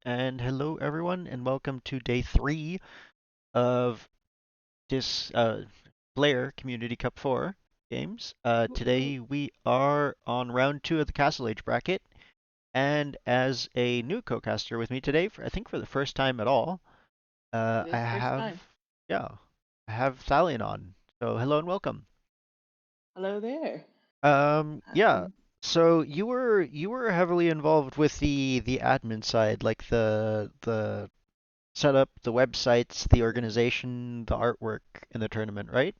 and hello everyone, and welcome to day 3 of this Blair Community Cup 4 games. Woo-hoo. Today we are on round 2 of the Castle Age bracket, and as a new co-caster with me today, I think for the first time at all, It I is first have, time. yeah, I have Thalion on. So hello and welcome. Hello there. Yeah. Um, So you were heavily involved with the admin side, like the set up the websites, the organization, the artwork in the tournament, right?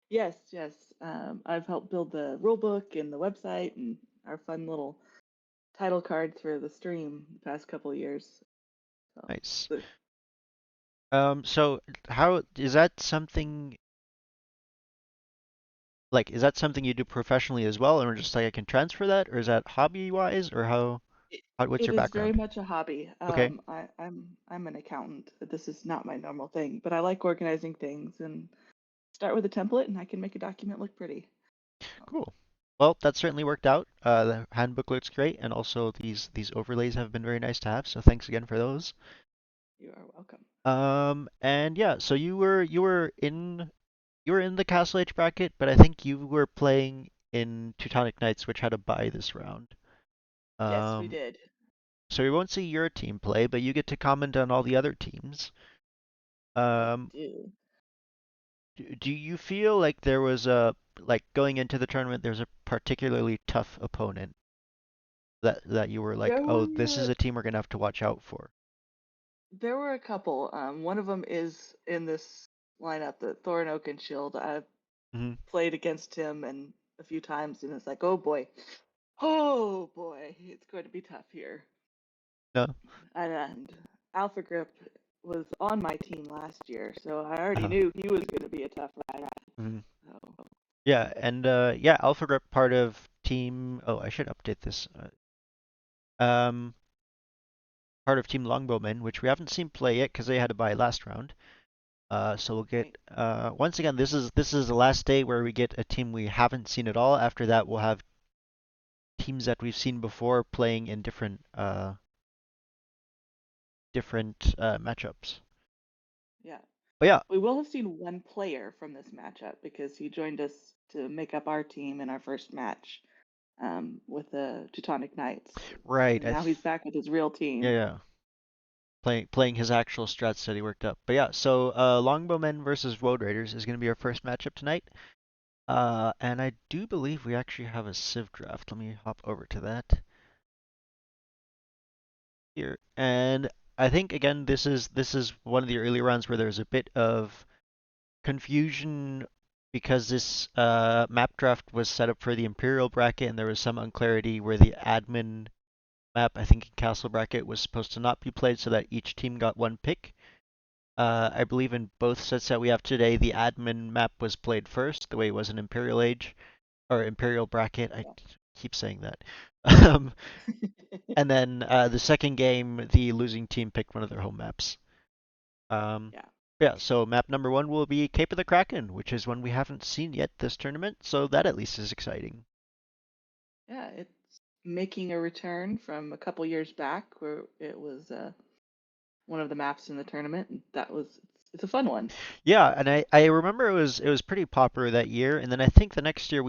yes, yes. I've helped build the rulebook and the website and our fun little title cards for the stream the past couple of years. So, Nice. the- So how is that something is that something you do professionally as well, or just like I can transfer that, or is that hobby wise, or it, what's it your is very background? much a hobby. Okay, I'm an accountant. This is not my normal thing, but I like organizing things and start with a template and I can make a document look pretty. So, cool. Well, that certainly worked out. The handbook looks great, and also these overlays have been very nice to have. So thanks again for those. you are welcome. And yeah, so you were in the Castle Age bracket, but I think you were playing in Teutonic Knights, which had a bye this round. Yes, we Um, did. so we won't see your team play, but you get to comment on all the other teams. I Um, do. do you feel like there was like going into the tournament, there's a particularly tough opponent that you were like, There oh, this is were a team we're gonna have to watch out for? There were a couple. One of them is in this lineup, the Thorin Oakenshield. I've Hmm. played against him and a few times, and it's like, oh boy, it's going to be tough here. No. And Alpha Grip was on my team last year, so I already Uh, knew he was going to be a tough ride. mhm. So, Yeah, and yeah, Alpha Grip part of team. Oh, I should update this. Um, part of Team Longbowmen, which we haven't seen play yet because they had to buy last round. So we'll get right. once again. This is the last day where we get a team we haven't seen at all. After that, we'll have teams that we've seen before playing in different matchups. Yeah. But yeah, We will have seen one player from this matchup because he joined us to make up our team in our first match with the Teutonic Knights. right. And now he's back with his real Yeah, team. yeah. Playing his actual strats that he worked up. But yeah, so Longbowmen versus Road Raiders is going to be our first matchup tonight. And I do believe we actually have a Civ draft. Let me hop over to that here. And I think again this is one of the early rounds where there's a bit of confusion because this map draft was set up for the Imperial bracket and there was some unclarity where the admin map, I think in Castle bracket, was supposed to not be played so that each team got one pick. I believe in both sets that we have today, the admin map was played first, the way it was in Imperial Age or Imperial bracket. I Yeah. keep saying that. Um, and then the second game, the losing team picked one of their home maps. Um, Yeah. yeah, so map number 1 will be Cape of the Kraken, which is one we haven't seen yet this tournament, so that at least is exciting. Yeah. It's making a return from a couple years back where it was one of the maps in the tournament. And it's a fun one. Yeah, and I remember it was pretty popular that year, and then I think the next year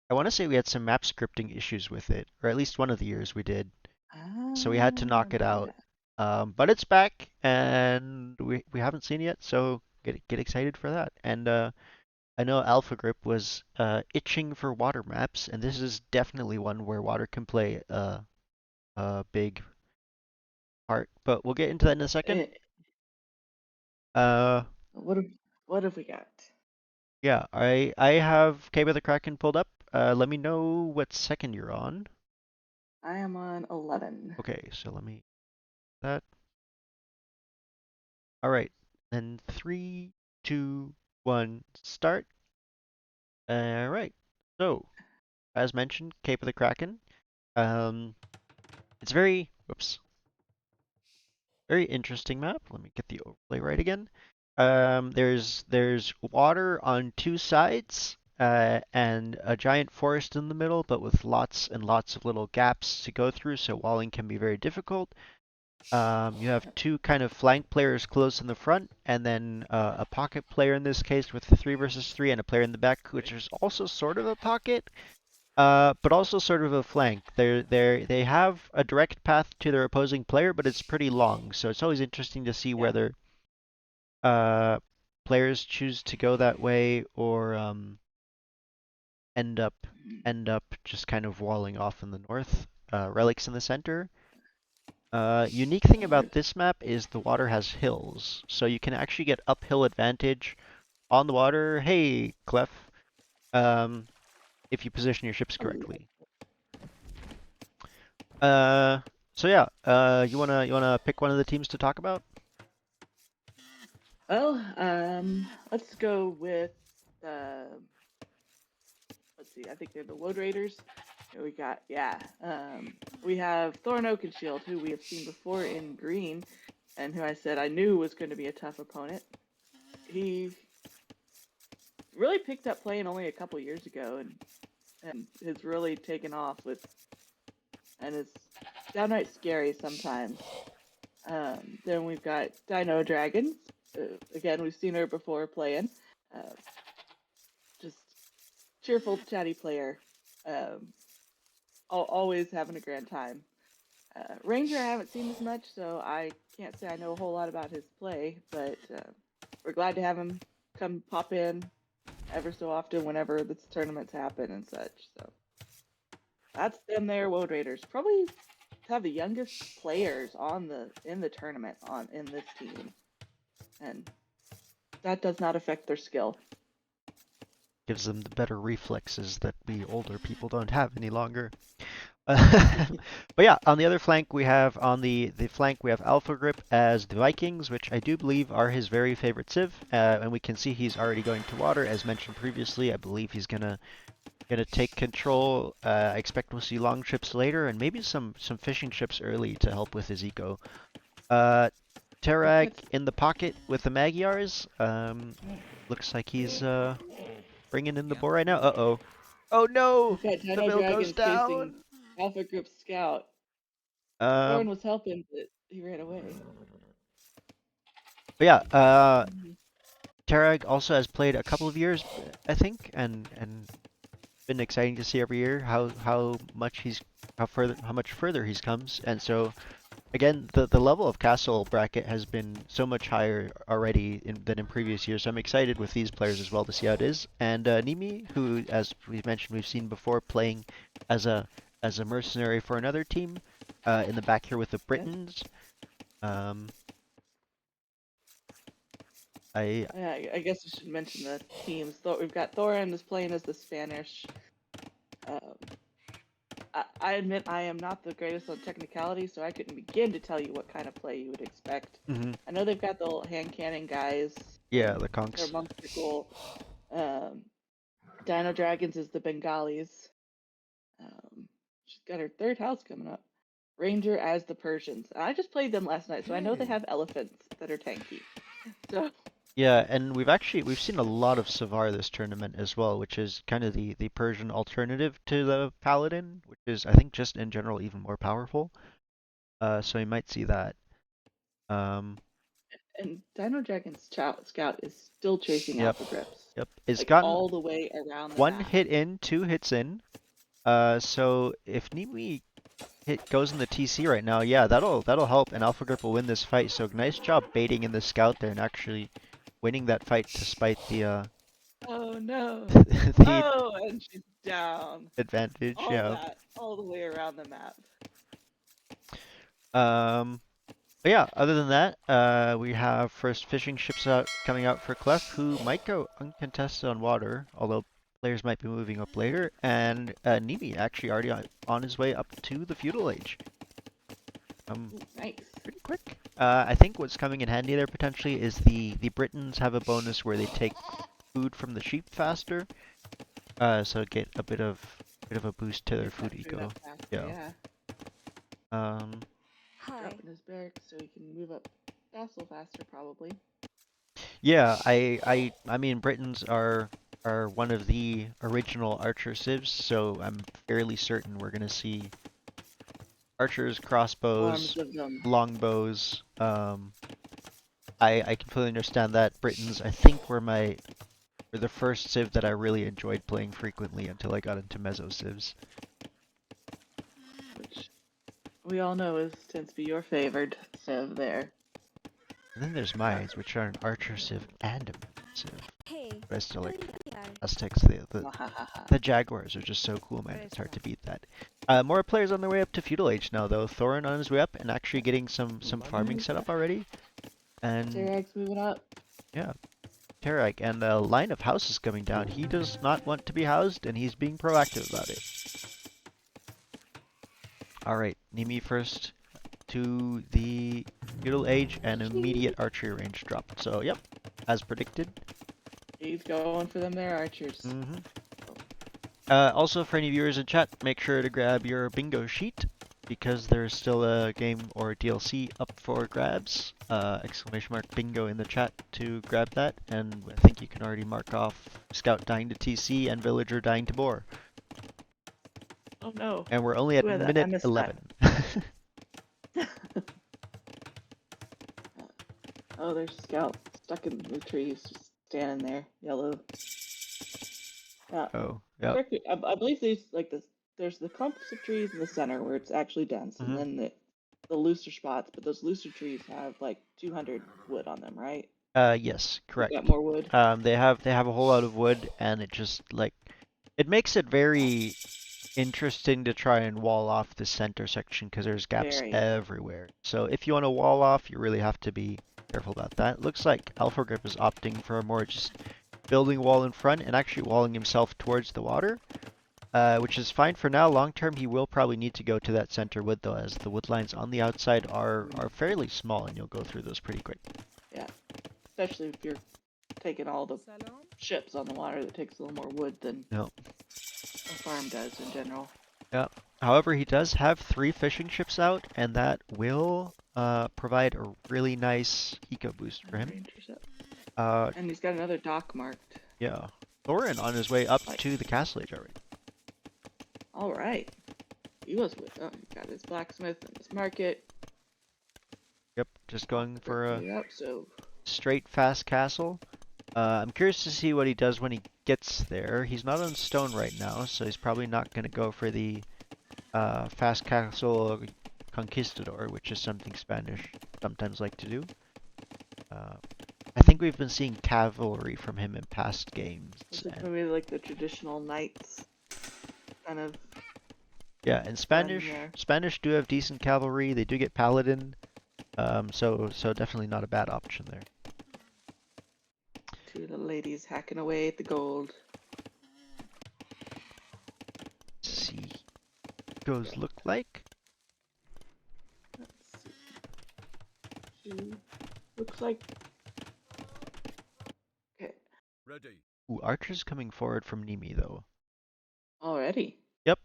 I want to say we had some map scripting issues with it, or at least one of the years we did. So we had to I knock it remember out. that. But it's back, and we haven't seen it yet, so get excited for that. And I know Alpha Grip was itching for water maps, and this is definitely one where water can play a big part. But we'll get into that in a second. Eh, Uh, what have what have we got? yeah, I have Cave of the Kraken pulled up. Let me know what second you're on. I am on 11. Okay, so let me that. All right, then 3, 2, 1, start. All right. So as mentioned, Cape of the Kraken. Um, it's whoops, very interesting map. Let me get the overlay right again. There's water on two sides. and a giant forest in the middle, but with lots and lots of little gaps to go through, so walling can be very difficult. You have two kind of flank players close in the front, and then a pocket player in this case with the 3 versus 3, and a player in the back, which is also sort of a pocket, but also sort of a flank. They have a direct path to their opposing player, but it's pretty long, so it's always interesting to see Yeah. whether uh, players choose to go that way or end up Mhm. end up just kind of walling off in the north. Relics in the center. Unique thing about Right. this map is the water has hills, so you can actually get uphill advantage on the water. Hey, Clef, um, if you position your ships Oh, correctly. Uh, so yeah, you wanna pick one of the teams to talk about? well, let's go with the. Let's see. I think they're the Woad Raiders. Here we got we have Thorn Oak and Shield, who we have seen before in green, and who I said I knew was going to be a tough opponent. He really picked up playing only a couple years ago, and has really taken off with, and is downright scary sometimes. Then we've got Dino Dragons. Again, we've seen her before playing. Uh, just cheerful, chatty player. Um, always having a grand time. Ranger, I haven't seen as much, so I can't say I know a whole lot about his play, but we're glad to have him come pop in ever so often whenever the tournaments happen and such. So that's them there, Woad Raiders. Probably have the youngest players on the in the tournament on in this team, and that does not affect their skill. Gives them the better reflexes that we older people don't have any longer. But yeah, on the other flank we have on the flank we have Alpha Grip as the Vikings, which I do believe are his very favorite civ, and we can see he's already going to water, as mentioned previously. I believe he's gonna take control. I expect we'll see long ships later, and maybe some fishing ships early to help with his eco. Uh, Terag That's in the pocket with the Magyars. Looks like he's bringing in the boar right now. Uh-oh. Oh no! we've got The Dino mill goes Dragons chasing down. Alpha Group Scout. Um, Thorin was helping, but he ran away. but yeah, Mhm. Terag also has played a couple of years, I think, and been exciting to see every year how much he's how much further he's comes. And so again, the level of castle bracket has been so much higher already than in previous years. So I'm excited with these players as well to see how it is. And Nimi, who, as we mentioned, we've seen before playing as a mercenary for another team, in the back here with the Yep. Britons. Um, I I guess we should mention the teams. We've got Thorin is playing as the Spanish. Um, I admit I am not the greatest on technicality, so I couldn't begin to tell you what kind of play you would expect. mhm, I know they've got the little hand cannon guys, yeah, the and their conks. monks are cool. Um, Dino Dragons is the Bengalis. She's got her third house coming up. Ranger as the Persians. I just played them last night, so I know they have elephants that are tanky. So Yeah, and we've seen a lot of Savar this tournament as well, which is kind of the Persian alternative to the Paladin, which is I think just in general even more powerful. So you might see that. Um, and Dino Dragon's Scout is still chasing yep, Alpha Grips, yep. It's like gotten all the way around the one map. hit in, two hits in. So if Nimi hit goes in the TC right now, yeah, that'll help, and Alpha Grip will win this fight. So nice job baiting in the scout there and actually winning that fight despite the Oh no! the Oh, and she's down. advantage. All Yeah. that, all the way around the map. Um, But yeah, other than that, we have first fishing ships out coming out for Clef, who might go uncontested on water, although players might be moving up later, and Nimi actually already on his way up to the feudal age. Ooh, nice. Pretty quick. I think what's coming in handy there potentially is the Britons have a bonus where they take food from the sheep faster, so get a bit of a boost to their Get food that food eco. up faster, Yeah. yeah. Um, Dropping his barracks so he can move up castle faster, probably. yeah, I mean Britons are. are one of the original archer civs, so I'm fairly certain we're gonna see archers, Swarms crossbows, of them. longbows. I completely understand that. Britons, I think, were the first civ that I really enjoyed playing frequently until I got into Meso civs. Which we all know tends to be your favored civ there. And then there's mines, which are an archer civ and a Meso civ. But I still like Aztecs. The Jaguars are just so cool, man. It's hard to beat that. More players on their way up to Feudal Age now, though. Thorin on his way up and actually getting some farming set up already. And Terrag's moving up. yeah, Tarek. And the line of houses coming down. He does not want to be housed, and he's being proactive about it. Alright, Nimi first to the Feudal Age and immediate archery range drop. So, yep, as predicted. He's going for them there, archers. Mm-hmm. Also, for any viewers in chat, make sure to grab your bingo sheet because there's still a game or DLC up for grabs. Exclamation mark bingo in the chat to grab that, and I think you can already mark off Scout dying to TC and Villager dying to Boar. Oh no. And we're only at I minute missed 11. Oh, there's Scout stuck in the trees, just standing there, yellow. Oh, yeah. I believe there's the clumps of trees in the center where it's actually dense, and then the looser spots. But those looser trees have like 200 wood on them, right? Yes, You correct. got more wood. They have a whole lot of wood, and it just like it makes it very interesting to try and wall off the center section because there's gaps everywhere. So if you want to wall off, you really have to be careful about that. Looks like Alpha Grip is opting for a more just building wall in front and actually walling himself towards the water, which is fine for now. Long term, he will probably need to go to that center wood though, as the wood lines on the outside are fairly small, and you'll go through those pretty quick. Yeah, especially if you're taking all the ships on the water. That takes a little more wood than a farm does in general. Yeah. However, he does have 3 fishing ships out, and that will provide a really nice eco boost for him. And he's got another dock marked. Yeah. Thorin on his way up to the Castle Age already. All right. He was with. Oh, he got his blacksmith and his market. Yep, just going for a so straight fast castle. I'm curious to see what he does when he gets there. He's not on stone right now, so he's probably not going to go for the fast castle conquistador, which is something Spanish sometimes like to do. I think we've been seeing cavalry from him in past games. Is it maybe like the traditional knights kind of? Yeah, and Spanish do have decent cavalry. They do get paladin, so definitely not a bad option there. Two little ladies hacking away at the gold. Let's see, goes look like. Let's see. Looks like. Okay. Ready. Ooh, archers coming forward from Nimi though. Already. Yep.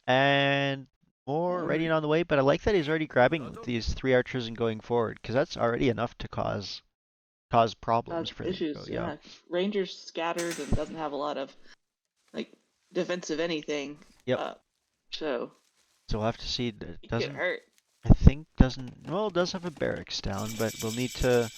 And more ready on the way, but I like that he's already grabbing these 3 archers and going forward, because that's already enough to cause problems for issues. them. Yeah. Rangers scattered and doesn't have a lot of like defensive anything. Yep. So we'll have to see. It doesn't get hurt. I think well, it does have a barracks down, but we'll need to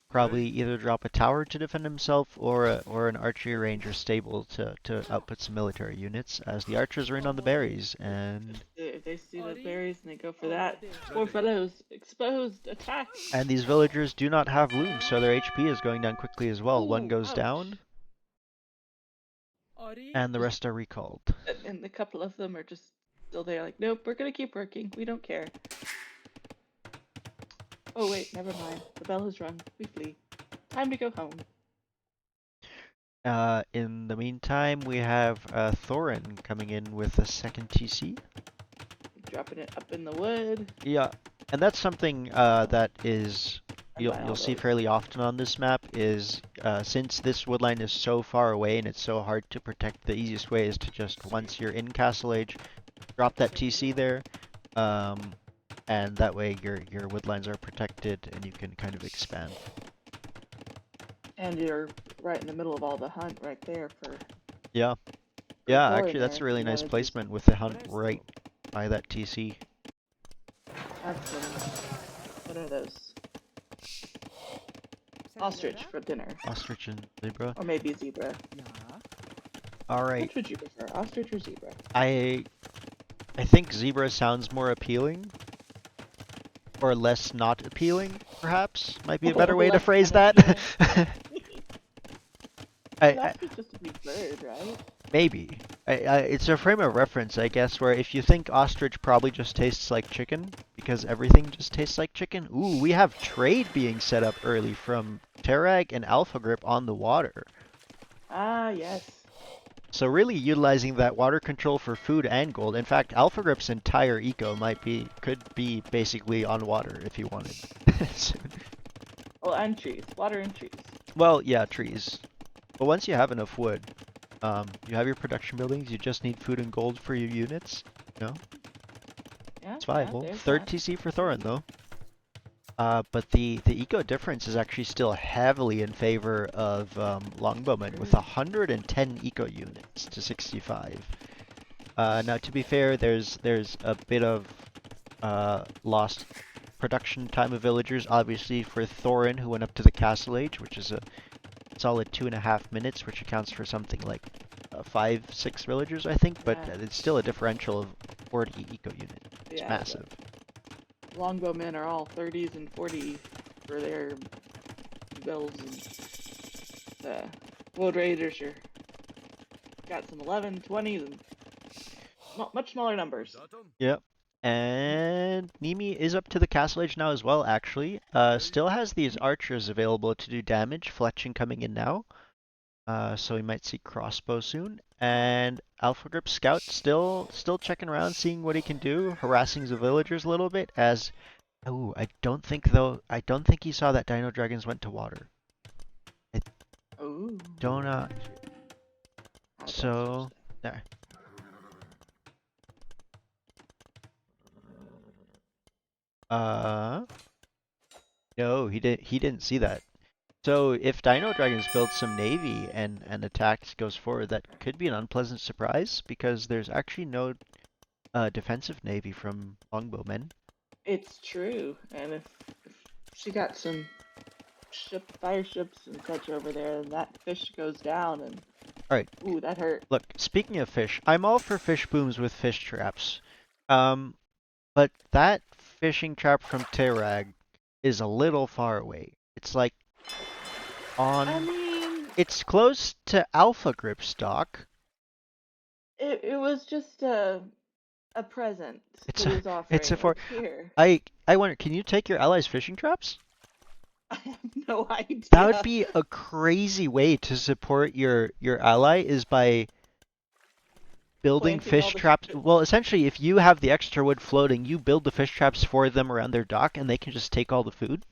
probably either drop a tower to defend himself or an archery ranger stable to output some military units, as the archers are in on the berries. And if they see the berries and they go for that, poor fellows, exposed, attack. And these villagers do not have looms, so their HP is going down quickly as well. One goes down, and the rest are recalled. And a couple of them are just still there, like, nope, we're gonna keep working. We don't care. Oh wait, never mind. The bell has rung. We flee. Time to go home. In the meantime, we have Thorin coming in with a second TC. Dropping it up in the wood. Yeah, and that's something that is you'll see fairly often on this map is since this woodline is so far away and it's so hard to protect, the easiest way is to just, once you're in Castle Age, drop that TC there. And that way your woodlines are protected and you can kind of expand. And you're right in the middle of all the hunt right there Yeah. for Yeah, Thorin actually, there that's a if really you nice want to do placement some. with the hunt right by that TC. Have some, what are those? Ostrich for dinner. Ostrich and zebra. Or maybe zebra. All right. Which would you prefer, ostrich or zebra? I think zebra sounds more appealing, or less not appealing, perhaps. Might be a better way to Less phrase that. unappealing. An I ostrich just a big bird, right? maybe. It's a frame of reference, I guess, where if you think ostrich probably just tastes like chicken, because everything just tastes like chicken. Ooh, we have trade being set up early from Terag and Alpha Grip on the water. Ah, yes. So really utilizing that water control for food and gold. In fact, Alpha Grip's entire eco could be basically on water if you wanted. Well, and trees. Water and trees. Well, yeah, trees. But once you have enough wood, you have your production buildings, you just need food and gold for your units. You know, Yeah, it's yeah, viable. there's Third that. TC for Thorin though. But the eco difference is actually still heavily in favor of Longbowmen with True. 110 eco units to 65. Now, to be fair, there's a bit of lost production time of villagers, obviously, for Thorin, who went up to the Castle Age, which is a solid 2.5 minutes, which accounts for something like 5, 6 villagers, I think, but Yeah, it's still a differential of 40 eco unit. It's yeah. massive. The longbowmen are all 30s and 40s for their builds, and the wood raiders are got some 11, 20s, and much smaller numbers. Yep. And Nimi is up to the Castle Age now as well, actually. Still has these archers available to do damage, Fletching coming in now. So we might see crossbow soon. And Alpha Grip Scout still checking around, seeing what he can do, harassing the villagers a little bit. As I don't think he saw that Dino Dragons went to water. I Ooh, don't how do I switch So that? there. Uh, no, he didn't see that. So if Dino Dragons build some navy and attacks goes forward, that could be an unpleasant surprise because there's actually no defensive navy from Longbowmen. It's true, and if she got some fire ships and such over there, and that fish goes down, and All right, ooh, that hurt. look. Speaking of fish, I'm all for fish booms with fish traps. Um, but that fishing trap from Terag is a little far away. It's like I on. mean, It's close to Alpha Grip stock. it was just a present It's that he a was it's a offering. for. Like, here. I wonder. Can you take your allies fishing traps? I have no That would idea. be a crazy way to support your ally is by building Planting all fish the traps. Well, essentially, if you have the extra wood floating, you build the fish traps for them around their dock, and they can just take all the food.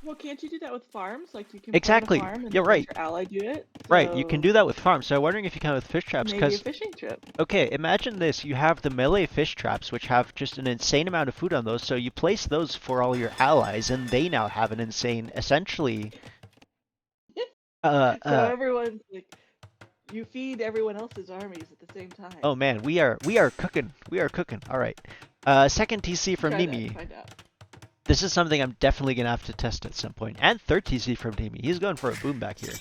Well, can't you do that with farms? Like, you can plant a Exactly. farm and You're then let right. your ally do it. Right. You can So do that with farms. So I'm wondering if you can with fish traps, maybe a because fishing trip. okay, imagine this: you have the melee fish traps, which have just an insane amount of food on those. So you place those for all your allies, and they now have an insane, essentially. Uh, So uh, everyone's like, you feed everyone else's armies at the same time. Oh man, we are cooking. We are cooking. All right. Second TC from Try that. Nimi. Find out. This is something I'm definitely gonna have to test at some point. And third TC from Nimi. He's going for a boom back here.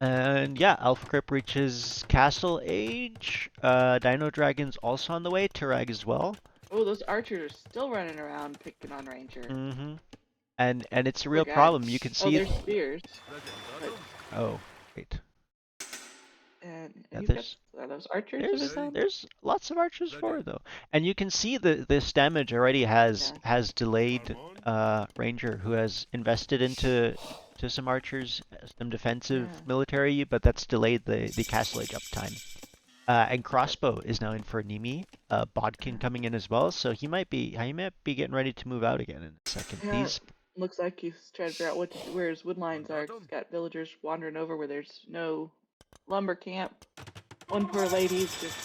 And yeah, Alpha Grip reaches Castle Age. Dino Dragon's also on the way. Turag as well. Oh, those archers are still running around picking on Ranger. Mm-hmm. And it's a Poor real guy. problem. You can Oh, see. there's spears. But, Oh, wait. and Yeah, he's got are those archers of his own? there's lots of archers forward though, and you can see the this damage already has Yeah. delayed Ranger, who has invested into some archers, some defensive Yeah. military, but that's delayed the Castle Age uptime. And crossbow is now in for Nimi. Bodkin Yeah. coming in as well, so he might be getting ready to move out again in a second. Yeah. These Looks like he's trying to figure out where his wood lines are. He's got villagers wandering over where there's no lumber camp. One poor lady's just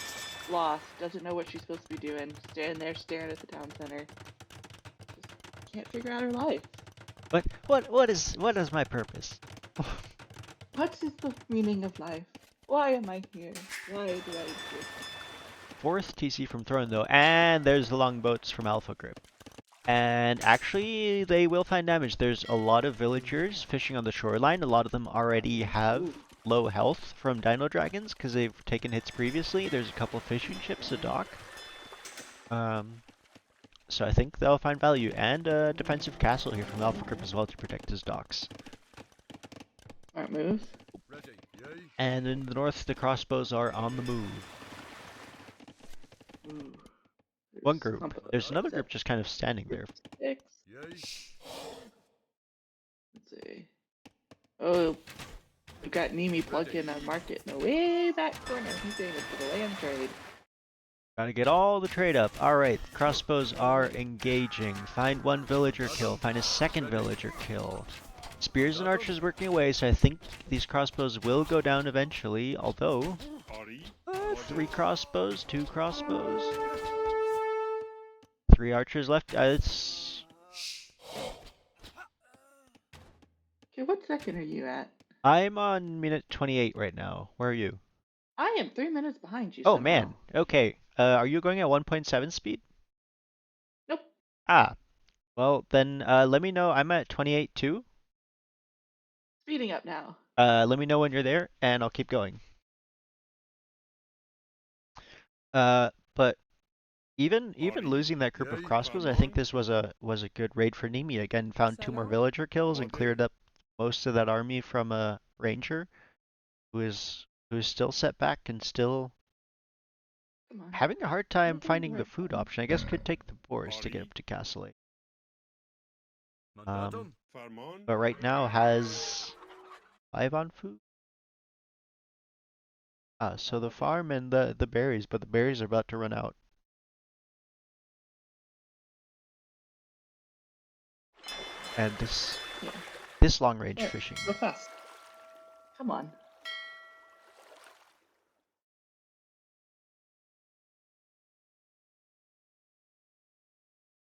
lost, doesn't know what she's supposed to be doing, standing there staring at the town center. Just can't figure out her life. What is my purpose? What is the meaning of life? Why am I here? Why do I exist? Fourth TC from Throne though, and there's the longboats from Alpha Grip. And actually, they will find damage. There's a lot of villagers fishing on the shoreline. A lot of them already have Ooh. low health from Dino Dragons because they've taken hits previously. There's a couple fishing ships, a dock. Um, so I think they'll find value. And a defensive castle here from Alpha Grip as well to protect his docks. Smart moves. And in the north, the crossbows are on the move. Ooh. One There's a group. clump of There's another seven, group just kind of standing there. 6. Let's see. Oh, we've got Nemi plugged in on market in the way back corner. He's doing it for the land trade. Gotta get all the trade up. Alright, crossbows are engaging. Find one villager kill. Find a second villager kill. Spears and archers working away, so I think these crossbows will go down eventually. Although, 3 crossbows, 2 crossbows, 3 archers left. It's... Okay, what second are you at? I'm on minute 28 right now. Where are you? I am 3 minutes behind you Oh somehow. man, okay. Are you going at 1.7 speed? Nope. Ah, well then let me know. I'm at 28 too. Speeding up now. Let me know when you're there, and I'll keep going. But even losing that group of crossbows, I think this was a good raid for Nemi. Again, found 2 more villager kills and cleared up most of that army from a ranger who is still set back and still Come on. having a hard Am I time going the finding the right food button? option. I guess could take the boars to get up to Castle Lake. But right now has 5 on food. So the farm and the berries, but the berries are about to run out. And Yeah. this long range Right. fishing. Go fast. Come on.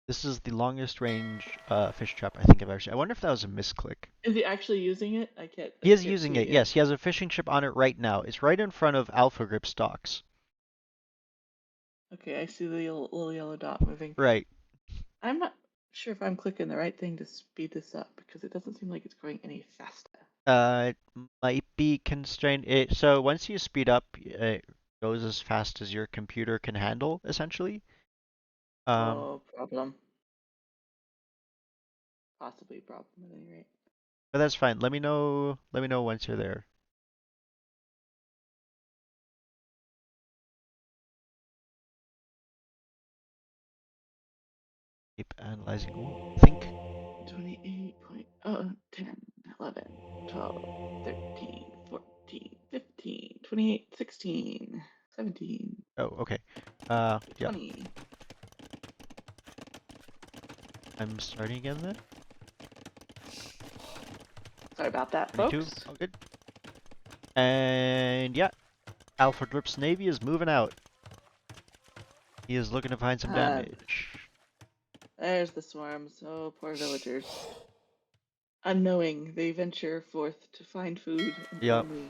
This is the longest range fish trap I think I've ever seen. I wonder if that was a misclick. Is he actually using it? I can't. I He is can't using see it it, yet. yes. He has a fishing chip on it right now. It's right in front of Alpha Grip stocks. Okay, I see the little yellow dot moving. Right. I'm not sure if I'm clicking the right thing to speed this up because it doesn't seem like it's going any faster. It might be constrained. So once you speed up, it goes as fast as your computer can handle, essentially. Um, Oh, problem. Possibly a problem at any rate. but that's fine. Let me know. Let me know once you're there. Keep analyzing. Ooh, think. 28 point, oh, 10, 11, 12, 13, 14, 15, 28, 16, 17, Oh, okay. Yeah. 20. I'm starting again then. Sorry about that, 22. folks. All good. And yeah, Alfred Grip's navy is moving out. He is looking to find some Uh, damage. there's the swarms. Oh, poor villagers. Unknowing, they venture forth to find food and Yep. only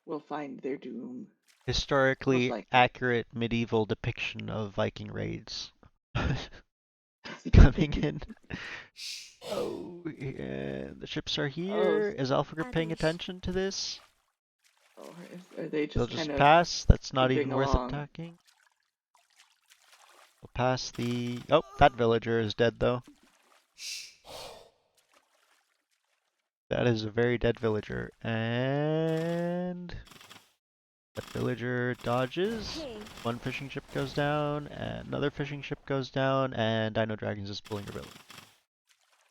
will find their doom. Most Historically likely. accurate medieval depiction of Viking raids. Coming in. Oh, yeah. The ships are Oh, here. Is Alpha Grip paying attention to this? oh, are they They'll just kind just of pass. That's not creeping even worth along? attacking. We'll pass the... Oh, that villager is dead though. That is a very dead villager. And... that villager dodges. One fishing ship goes down, and another fishing ship goes down, and Dino Dragons is pulling a village.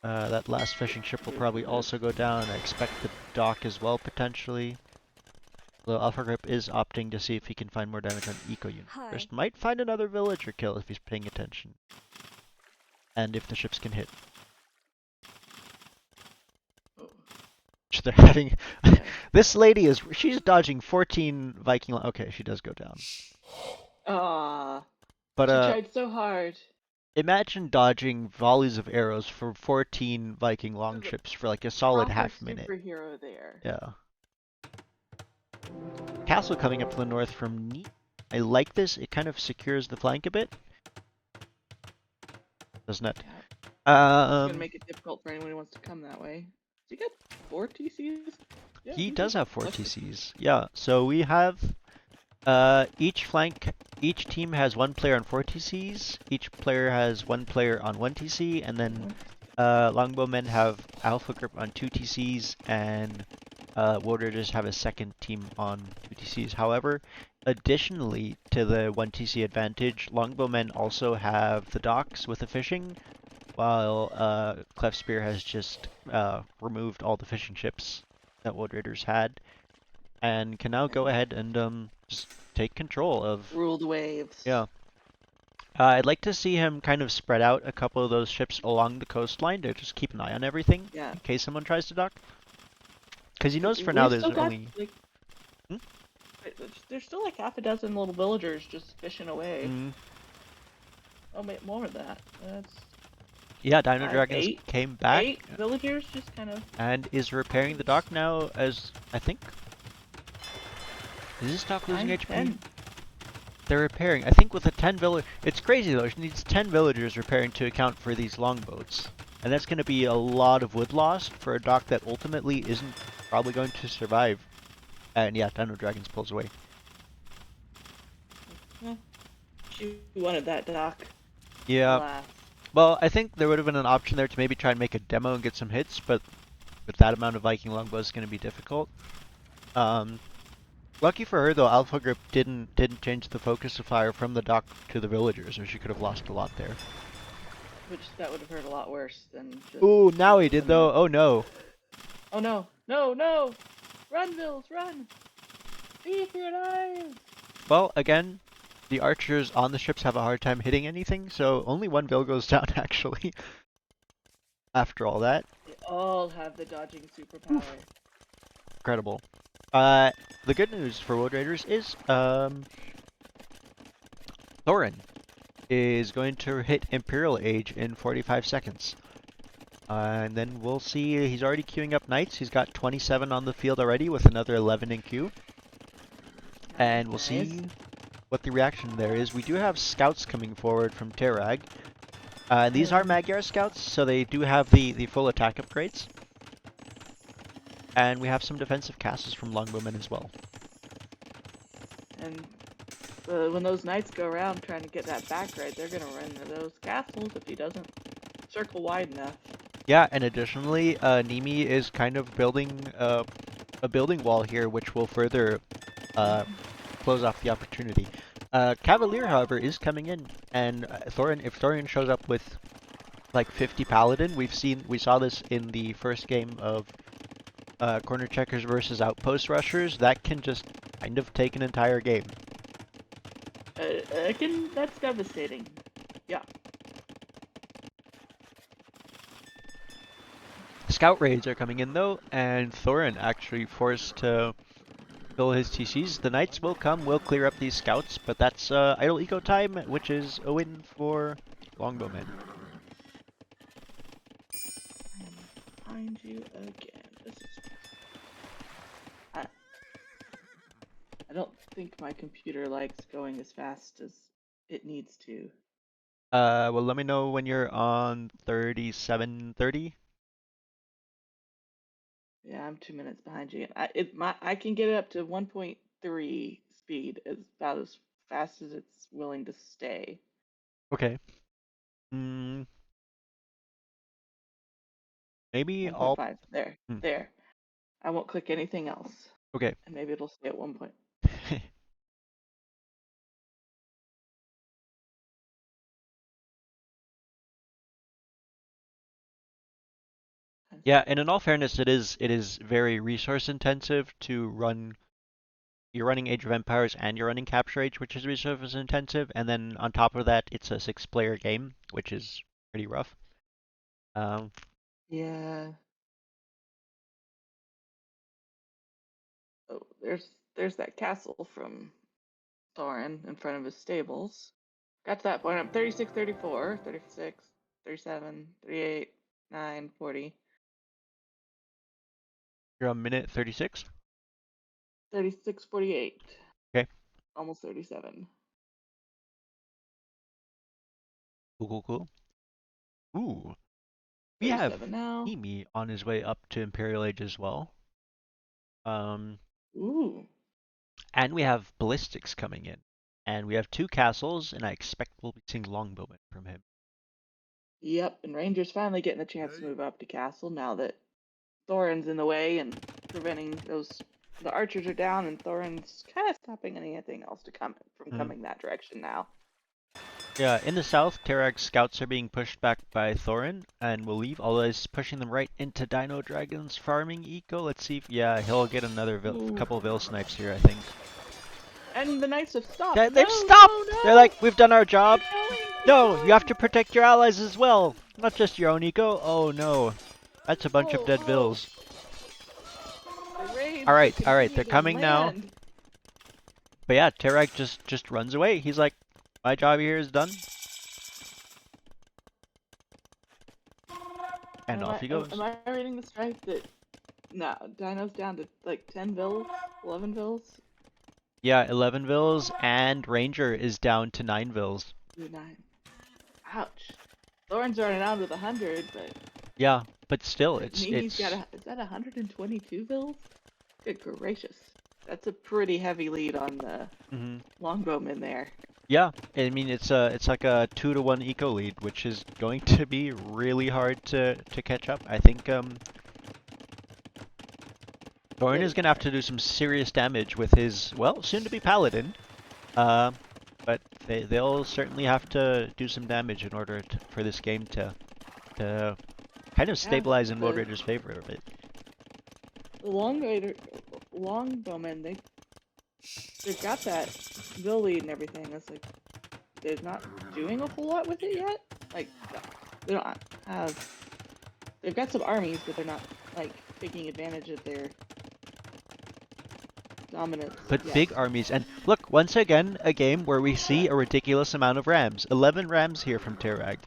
That last fishing ship will probably also go down. I expect the dock as well, potentially. Although Alpha Grip is opting to see if he can find more damage on Eco Unit first. Might find another villager kill if he's paying attention. And if the ships can hit. Oh, Which they're having... yeah. This lady is... she's dodging 14 Viking... Okay, she does go down. Ah, But, she tried so hard. Imagine dodging volleys of arrows for 14 Viking There's a longships for like a solid proper half minute. superhero there. Yeah. Castle coming up to the north from Neat. I like this. It kind of secures the flank a bit, doesn't it? Yeah, it's gonna Um, make it difficult for anyone who wants to come that way. Does he got 4 TCs? Yeah, he he does does have have four plus 6. TCs. Yeah, so we have each flank, each team has one player on four TCs. Each player has one player on one TC, and then Longbowmen have Alpha Grip on two TCs, and Warriors have a second team on two TCs. However, additionally to the one TC advantage, Longbowmen also have the docks with the fishing, while Cleft Spear has just removed all the fishing ships that Wood Raiders had, and can now go And ahead and just take control of. rule the waves. Yeah. I'd like to see him kind of spread out a couple of those ships along the coastline to just keep an eye on everything Yeah, in case someone tries to dock. Because he knows for now we've there's still got only. like Hmm? there's still like half a dozen little villagers just fishing away. Mm, Oh, wait, more of that. That's yeah, Dino five, Dragons eight, came back eight villagers just kind of. and is repairing the dock now as I think. Is this dock losing 9, HP? 10. They're repairing. I think with the 10 village, it's crazy though. It needs 10 villagers repairing to account for these longboats, and that's going to be a lot of wood lost for a dock that ultimately isn't probably going to survive. And yeah, Dino Dragons pulls away. Eh, she wanted that dock, Yeah. alas. Well, I think there would have been an option there to maybe try and make a demo and get some hits, but with that amount of Viking longbows, it's going to be difficult. Um, Lucky for her though, Alpha Grip didn't change the focus of fire from the dock to the villagers, or she could have lost a lot there. Which that would have hurt a lot worse than just Ooh, now he did losing the. though. Oh no. Oh no, no, no! Run, Bills, run! Leave your lives! Well, again, the archers on the ships have a hard time hitting anything, so only one bill goes down actually. After all that, They all have the dodging oof, superpower. incredible. Uh, the good news for World Raiders is Thorin is going to hit Imperial Age in 45 seconds. And then we'll see. He's already queuing up knights. He's got 27 on the field already with another 11 in queue. And we'll Nice. see what the reaction there is. We do have scouts coming forward from Terag. These are Magyar scouts, so they do have the full attack upgrades. And we have some defensive castles from Longbowmen as well. And when those knights go around trying to get that back right, they're gonna run into those castles if he doesn't circle wide enough. Yeah, and additionally, Nimi is kind of building a building wall here, which will further uh, close off the opportunity. Cavalier, however, is coming in, and Thorin, if Thorin shows up with like 50 Paladin, we saw this in the first game of Corner Checkers versus Outpost Rushers. That can just kind of take an entire game. That's devastating. Yeah. Scout raids are coming in though, and Thorin actually forced to fill his TCs. The knights will come, will clear up these scouts, but that's idle eco time, which is a win for Longbowmen. I am behind you again. This is. I, I don't think my computer likes going as fast as it needs to. Well, let me know when you're on 3730. Yeah, I'm 2 minutes behind you. I can get it up to 1.3 speed. It's about as fast as it's willing to stay. Okay. Mm, maybe I'll. 1.5. There. Hmm, There. I won't click anything else. okay. And maybe it'll stay at 1 point. Yeah, and in all fairness, it is very resource intensive to run. You're running Age of Empires and you're running Capture Age, which is resource intensive, and then on top of that, it's a six-player game, which is pretty rough. Um, Yeah. Oh, there's that castle from Thorin in front of his stables. got to that point. I'm 36, 34, 36, 37, 38, 9, 40, You're on minute 36. 36, 48, Okay. almost 37. Cool, cool, cool. Ooh, we have 37 now. Emi on his way up to Imperial Age as well. Um, Ooh. and we have Ballistics coming in. And we have 2 castles, and I expect we'll be seeing Longbowmen from him. Yep, and Ranger's finally getting the chance to move up to castle now that Thorin's in the way and preventing those. The archers are down, and Thorin's kind of stopping anything else to come from Mm. coming that direction now. Yeah, in the south, Terrag's scouts are being pushed back by Thorin and will leave, although he's pushing them right into Dino Dragon's farming eco. Let's see if, yeah, he'll get another Ooh. couple Vil snipes here, I think. And the knights have stopped. They've No, stopped! no, no! They're like, we've done our job. Keep going, keep No, you have going. to protect your allies as well, not just your own eco. Oh no, that's a bunch of Oh, dead oh. Vils. The raids All have right, they're continued coming now. inland. But yeah, Terrag just runs away. He's like, my job here is done, and off he goes. Am I reading this right? That no, Dino's down to like 10 Vils, 11 Vils? Yeah, 11 Vils, and Ranger is down to 9 Vils. 9. Ouch. Thorin's running out with 100, but Yeah, but still, Nimi's got is that 122 Vils? Good gracious. That's a pretty heavy lead on the hmm longbowmen there. Yeah, I mean it's like a 2-to-1 eco lead, which is going to be really hard to catch up. I think Thorin is gonna have to do some serious damage with his, well, soon to be paladin. Uh, but they'll certainly have to do some damage in order for this game to kind of Yeah, stabilize in World the Raider's favor a bit. longbowmen, they've got that Vil lead and everything. It's like they're not doing a whole lot with it yet. Like they don't have. They've got some armies, but they're not like taking advantage of their dominance But yet. big armies, and look, once again, a game where we see a ridiculous amount of rams. 11 rams here from Terrag.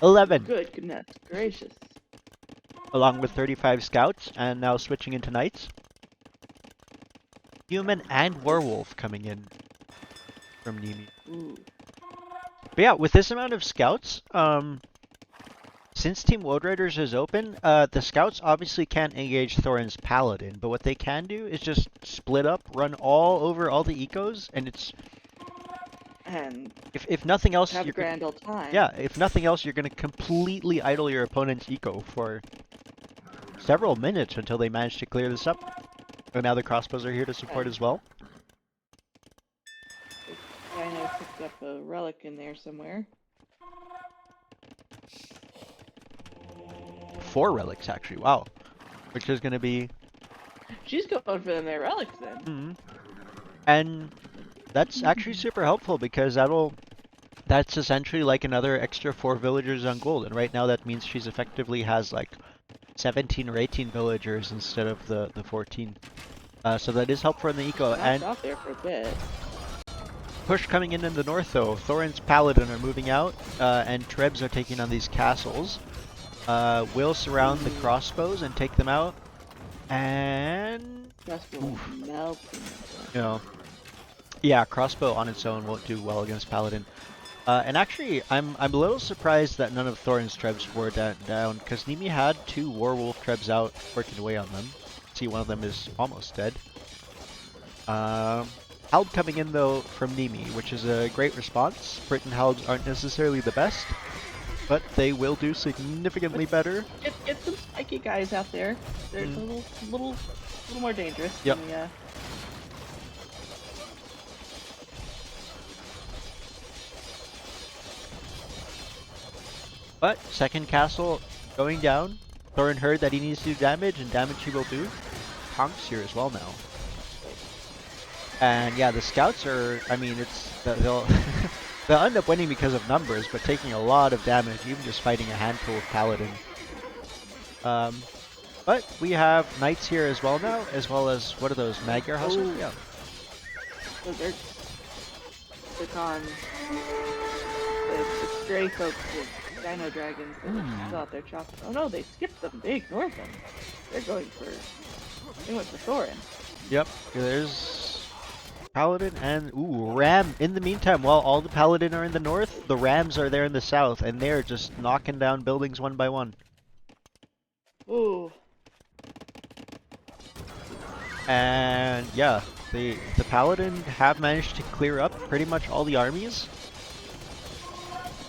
11! Goodness gracious. Along with 35 scouts, and now switching into knights. Human and werewolf coming in from Nimi. Ooh. But yeah, with this amount of scouts, since Team World Raiders is open, the scouts obviously can't engage Thorin's paladin, but what they can do is just split up, run all over all the ecos, and it's, And if nothing else, have a grand old time. yeah, if nothing else, you're gonna completely idle your opponent's eco for several minutes until they manage to clear this up. And now the crossbows are here to support as well. Dino picked up a relic in there somewhere. 4 relics actually, wow. Which is gonna be She's going for them their relics then. mm-hmm. And that's actually super helpful because that's essentially like another extra 4 villagers on gold, and right now that means she's effectively has like 17 or 18 villagers instead of the 14. So that is helpful in the eco. And Out there for a bit. push coming in the north though. Thorin's paladin are moving out, and Trebs are taking on these castles. Will surround the crossbows and take them out, and Crossbow melting. you know, yeah, crossbow on its own won't do well against paladin. And actually, I'm a little surprised that none of Thorin's Trebs were down, because Nimi had 2 werewolf Trebs out working away on them. See, one of them is almost dead. Held coming in though from Nimi, which is a great response. Britain Halds aren't necessarily the best, but they will do significantly better. Get some spiky guys out there. They're a little more dangerous. Yep. Than the, But second castle going down. Thorin heard that he needs to do damage, and damage he will do. Tonks here as well now. And yeah, the scouts are, I mean, they'll they'll end up winning because of numbers, but taking a lot of damage, even just fighting a handful of paladin. But we have knights here as well now, as well as, what are those, Magyar Hussars? Oh. Yeah. so they're took on the stray folks with Dino Dragons that were still out there chopping. Oh no, they skipped them. They ignored them. They're going for. They went for Thorin. Yep, there's Paladin and ooh, Ram. In the meantime, while all the Paladin are in the north, the Rams are there in the south, and they're just knocking down buildings one by one. Ooh. And yeah, the Paladin have managed to clear up pretty much all the armies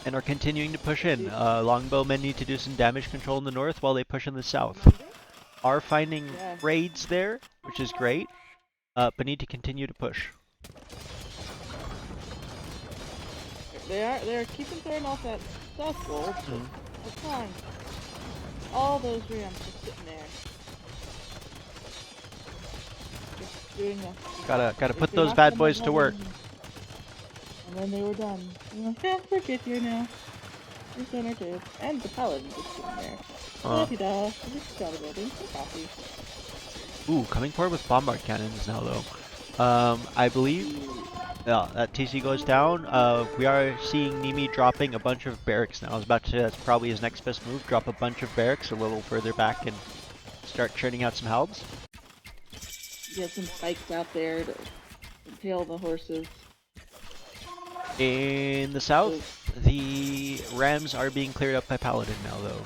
and are continuing to push in. Longbowmen need to do some damage control in the north while they push in the south. Are finding raids there, which is great, but need to continue to push. They're keeping throwing off that south gold. That's fine. All those rams just sitting there. Just doing nothing. Gotta put those bad boys to work. And then they were done. Yeah, we're good here now. We're done our too. And the paladin just sitting there. La-di-da. Just got a building. Coffee. Ooh, coming forward with bombard cannons now though. I believe that TC goes down. We are seeing Nimi dropping a bunch of barracks now. I was about to, that's probably his next best move, drop a bunch of barracks a little further back and start churning out some halbs. Get some spikes out there to impale the horses. In the south, the Rams are being cleared up by Paladin now though.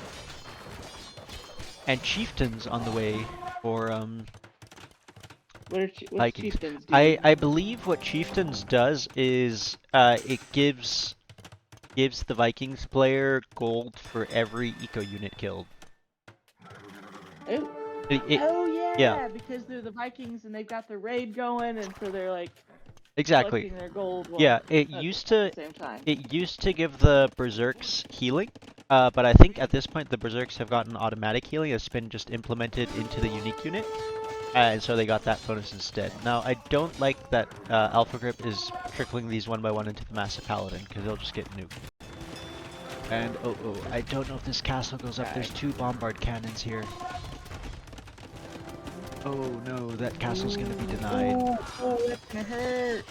And Chieftains on the way for What's Vikings. Chieftains do? I believe what Chieftains does is it gives the Vikings player gold for every eco unit killed. Oh. Oh yeah, because they're the Vikings and they've got the raid going, and so they're like exactly collecting their gold. Yeah, it used to at the same time. It used to give the berserks healing, but I think at this point the berserks have gotten automatic healing. It's been just implemented into the unique unit. And so they got that bonus instead. Now, I don't like that Alpha Grip is trickling these one by one into the Massive Paladin, because they'll just get nuked. And, I don't know if this castle goes up. There's 2 bombard cannons here. Oh no, that castle's gonna be denied. Oh, that's gonna hurt.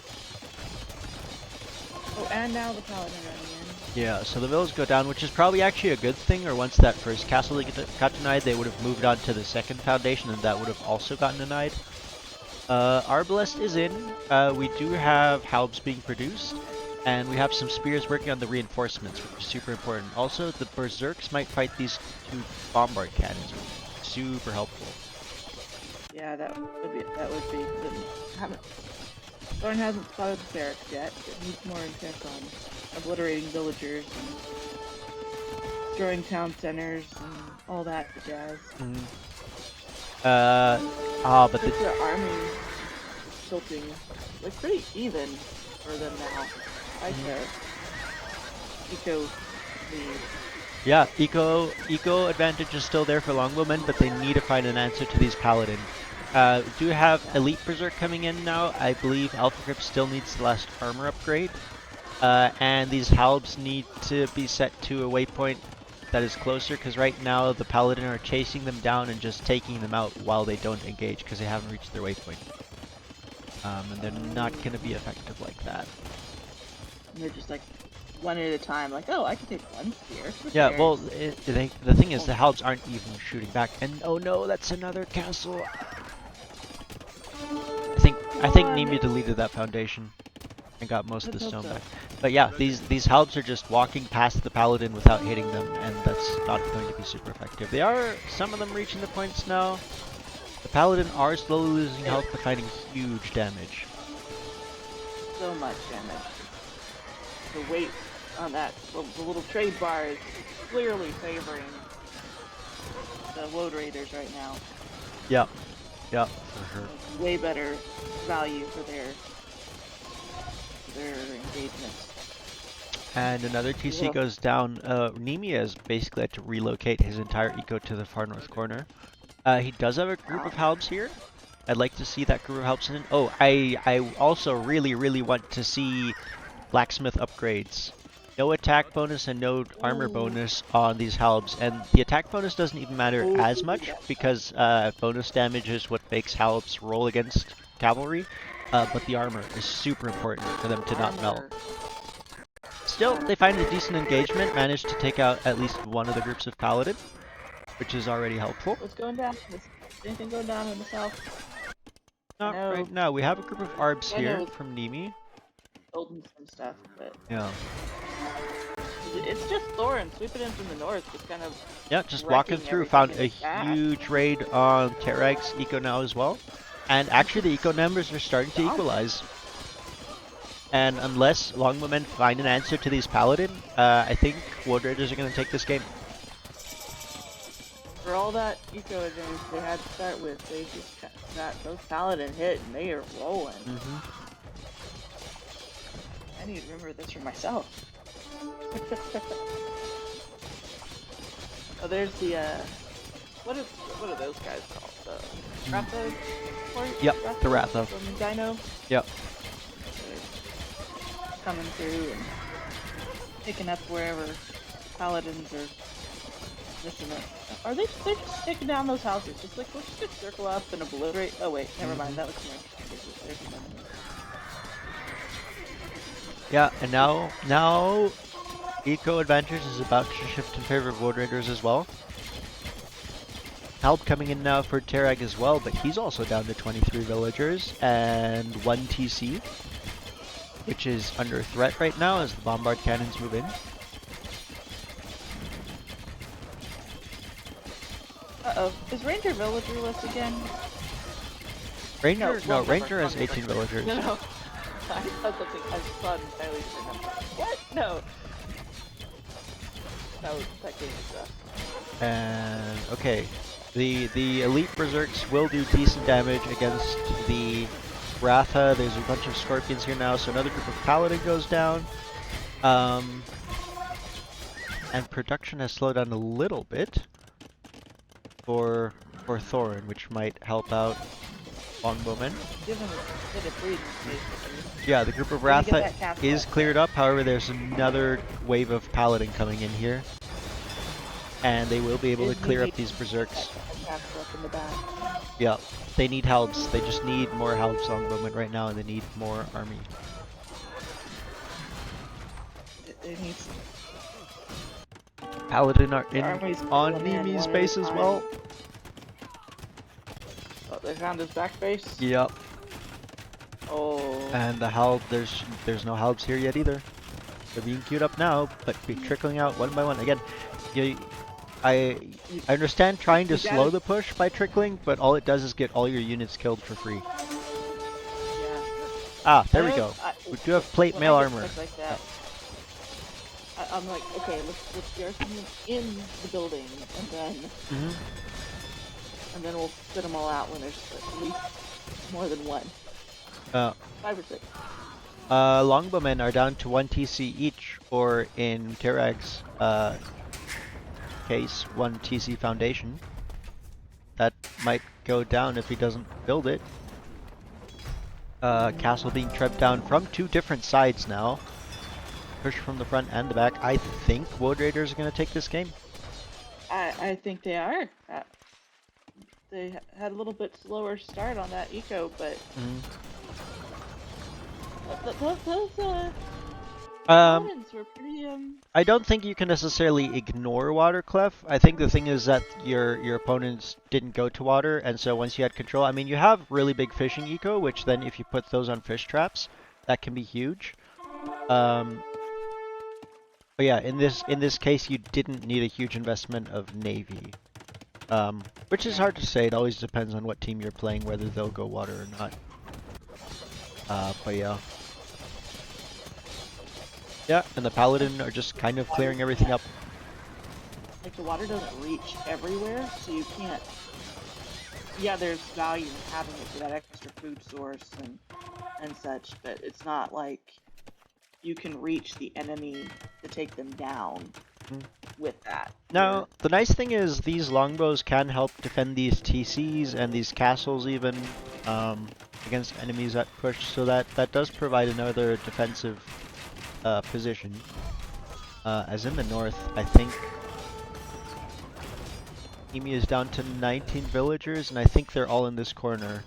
Oh, and now the Paladin running in. Yeah, so the villas go down, which is probably actually a good thing, or once that first castle got denied, they would have moved on to the second foundation, and that would have also gotten denied. Arbalest is in. We do have halbs being produced, and we have some spears working on the reinforcements, which is super important. Also, the berserks might fight these 2 bombard cannons, which is super helpful. Yeah, that would be good. Thorn hasn't spotted the barracks yet. It needs more intent on obliterating villagers and destroying town centers and all that jazz. But the army tilting like pretty even for them now. I care. Eco lead. Yeah, eco advantage is still there for longbowmen, but they need to find an answer to these paladin. We do have Elite Berserk coming in now. I believe Alpha Grip still needs the last armor upgrade. And these halbs need to be set to a waypoint that is closer, because right now the Paladin are chasing them down and just taking them out while they don't engage, because they haven't reached their waypoint. And they're not going to be effective like that. And they're just like one at a time, like, oh, I can take one spear. Yeah, well, the thing is, the halbs aren't even shooting back. And oh no, that's another castle. I think Nimi deleted that foundation and got most of the stone back. But yeah, these halbs are just walking past the Paladin without hitting them, and that's not going to be super effective. They are, some of them reaching the points now. The Paladin are slowly losing health, but finding huge damage. So much damage. The weight on that, the little trade bar is clearly favoring the load raiders right now. Yeah, for sure. Way better value for their engagements. And another TC goes down. Nimi has basically had to relocate his entire eco to the far north corner. He does have a group of halbs here. I'd like to see that group of halbs in. Oh, I also really want to see blacksmith upgrades. no attack bonus and no armor Ooh. bonus on these halbs, and the attack bonus doesn't even matter Ooh, as much that's tough. because bonus damage is what makes halbs roll against cavalry, but the armor is super important for them to not melt. Armor. Still, they find a decent engagement, managed to take out at least one of the groups of paladin, which is already helpful. What's going down? Is anything going down in the south? I Not know. right now. We have a group of arbs I know here it's from Nimi. building some stuff, but Yeah. it's just Thorin sweeping in from the north, just kind of Yeah, just walking wrecking through, everything found in a his path. huge raid on Terrag's eco now as well. And actually the eco numbers are starting to Dominant. equalize. And unless Longbowmen find an answer to these paladin, I think Wood Raiders are going to take this game. For all that eco advantage they had to start with, they just got those paladin hit and they are rolling. I need to remember this for myself. Oh, there's the what are those guys called? The Ratha? Yep, the Ratha. From Dino. Yep. Coming through and picking up wherever paladins are missing it. Are they? They're just taking down those houses. Just like let's just circle up and obliterate. Oh wait, never mind. That looks more interesting. There's an enemy. Yeah, and now eco advantage is about to shift in favor of Wood Raiders as well. Help coming in now for Terrag as well, but he's also down to 23 villagers and 1 TC, which is under threat right now as the bombard cannons move in. Uh-oh. Is Ranger villagerless again? Ranger? No, Ranger has wrong 18 villagers. No, no. I saw something. I saw an entirely different number. What? No. That game is rough. And okay, the elite berserks will do decent damage against the Ratha. There's a bunch of scorpions here now, so another group of paladin goes down. And production has slowed down a little bit for Thorin, which might help out Longbowmen. Give him a bit of breathing space. Yeah, the group of Ratha is cleared up. However, there's another wave of paladin coming in here, and they will be able to clear up these berserks. In the back. Yeah, they need helps. They just need more helps on Longbowmen right now, and they need more army. They need some. Paladin are in on coming in Nimi's one at a base as time. well. Oh, they found his back base? Yep. Oh. And the help, there's no helps here yet either. They're being queued up now, but be trickling out one by one. Again, I understand trying to slow the push by trickling, but all it does is get all your units killed for free. Yeah. Ah, there we go. We do have plate mail armor. Like that, I'm like, okay, let's garrison them in the building, and then we'll spit them all out when there's at least more than one. 5 or 6. Longbowmen are down to 1 TC each, or in Terrag's case, 1 TC foundation. That might go down if he doesn't build it. Castle being trebbed down from 2 different sides now. Push from the front and the back. I think Wood Raiders are going to take this game. I think they are. They had a little bit slower start on that eco, but those Paladins were pretty I don't think you can necessarily ignore Waterclef. I think the thing is that your opponents didn't go to water, and so once you had control, I mean, you have really big fishing eco, which then if you put those on fish traps, that can be huge. But yeah, in this case, you didn't need a huge investment of navy, which is hard to say. It always depends on what team you're playing, whether they'll go water or not. But yeah. Yeah, and the Paladin are just kind of clearing everything up. like the water doesn't reach everywhere, so you can't. Yeah, there's value in having it for that extra food source and such, but it's not like you can reach the enemy to take them down with that. Now, the nice thing is these longbows can help defend these TCs and these castles even against enemies that push, so that does provide another defensive position. As in the north, I think Emi is down to 19 villagers, and I think they're all in this corner.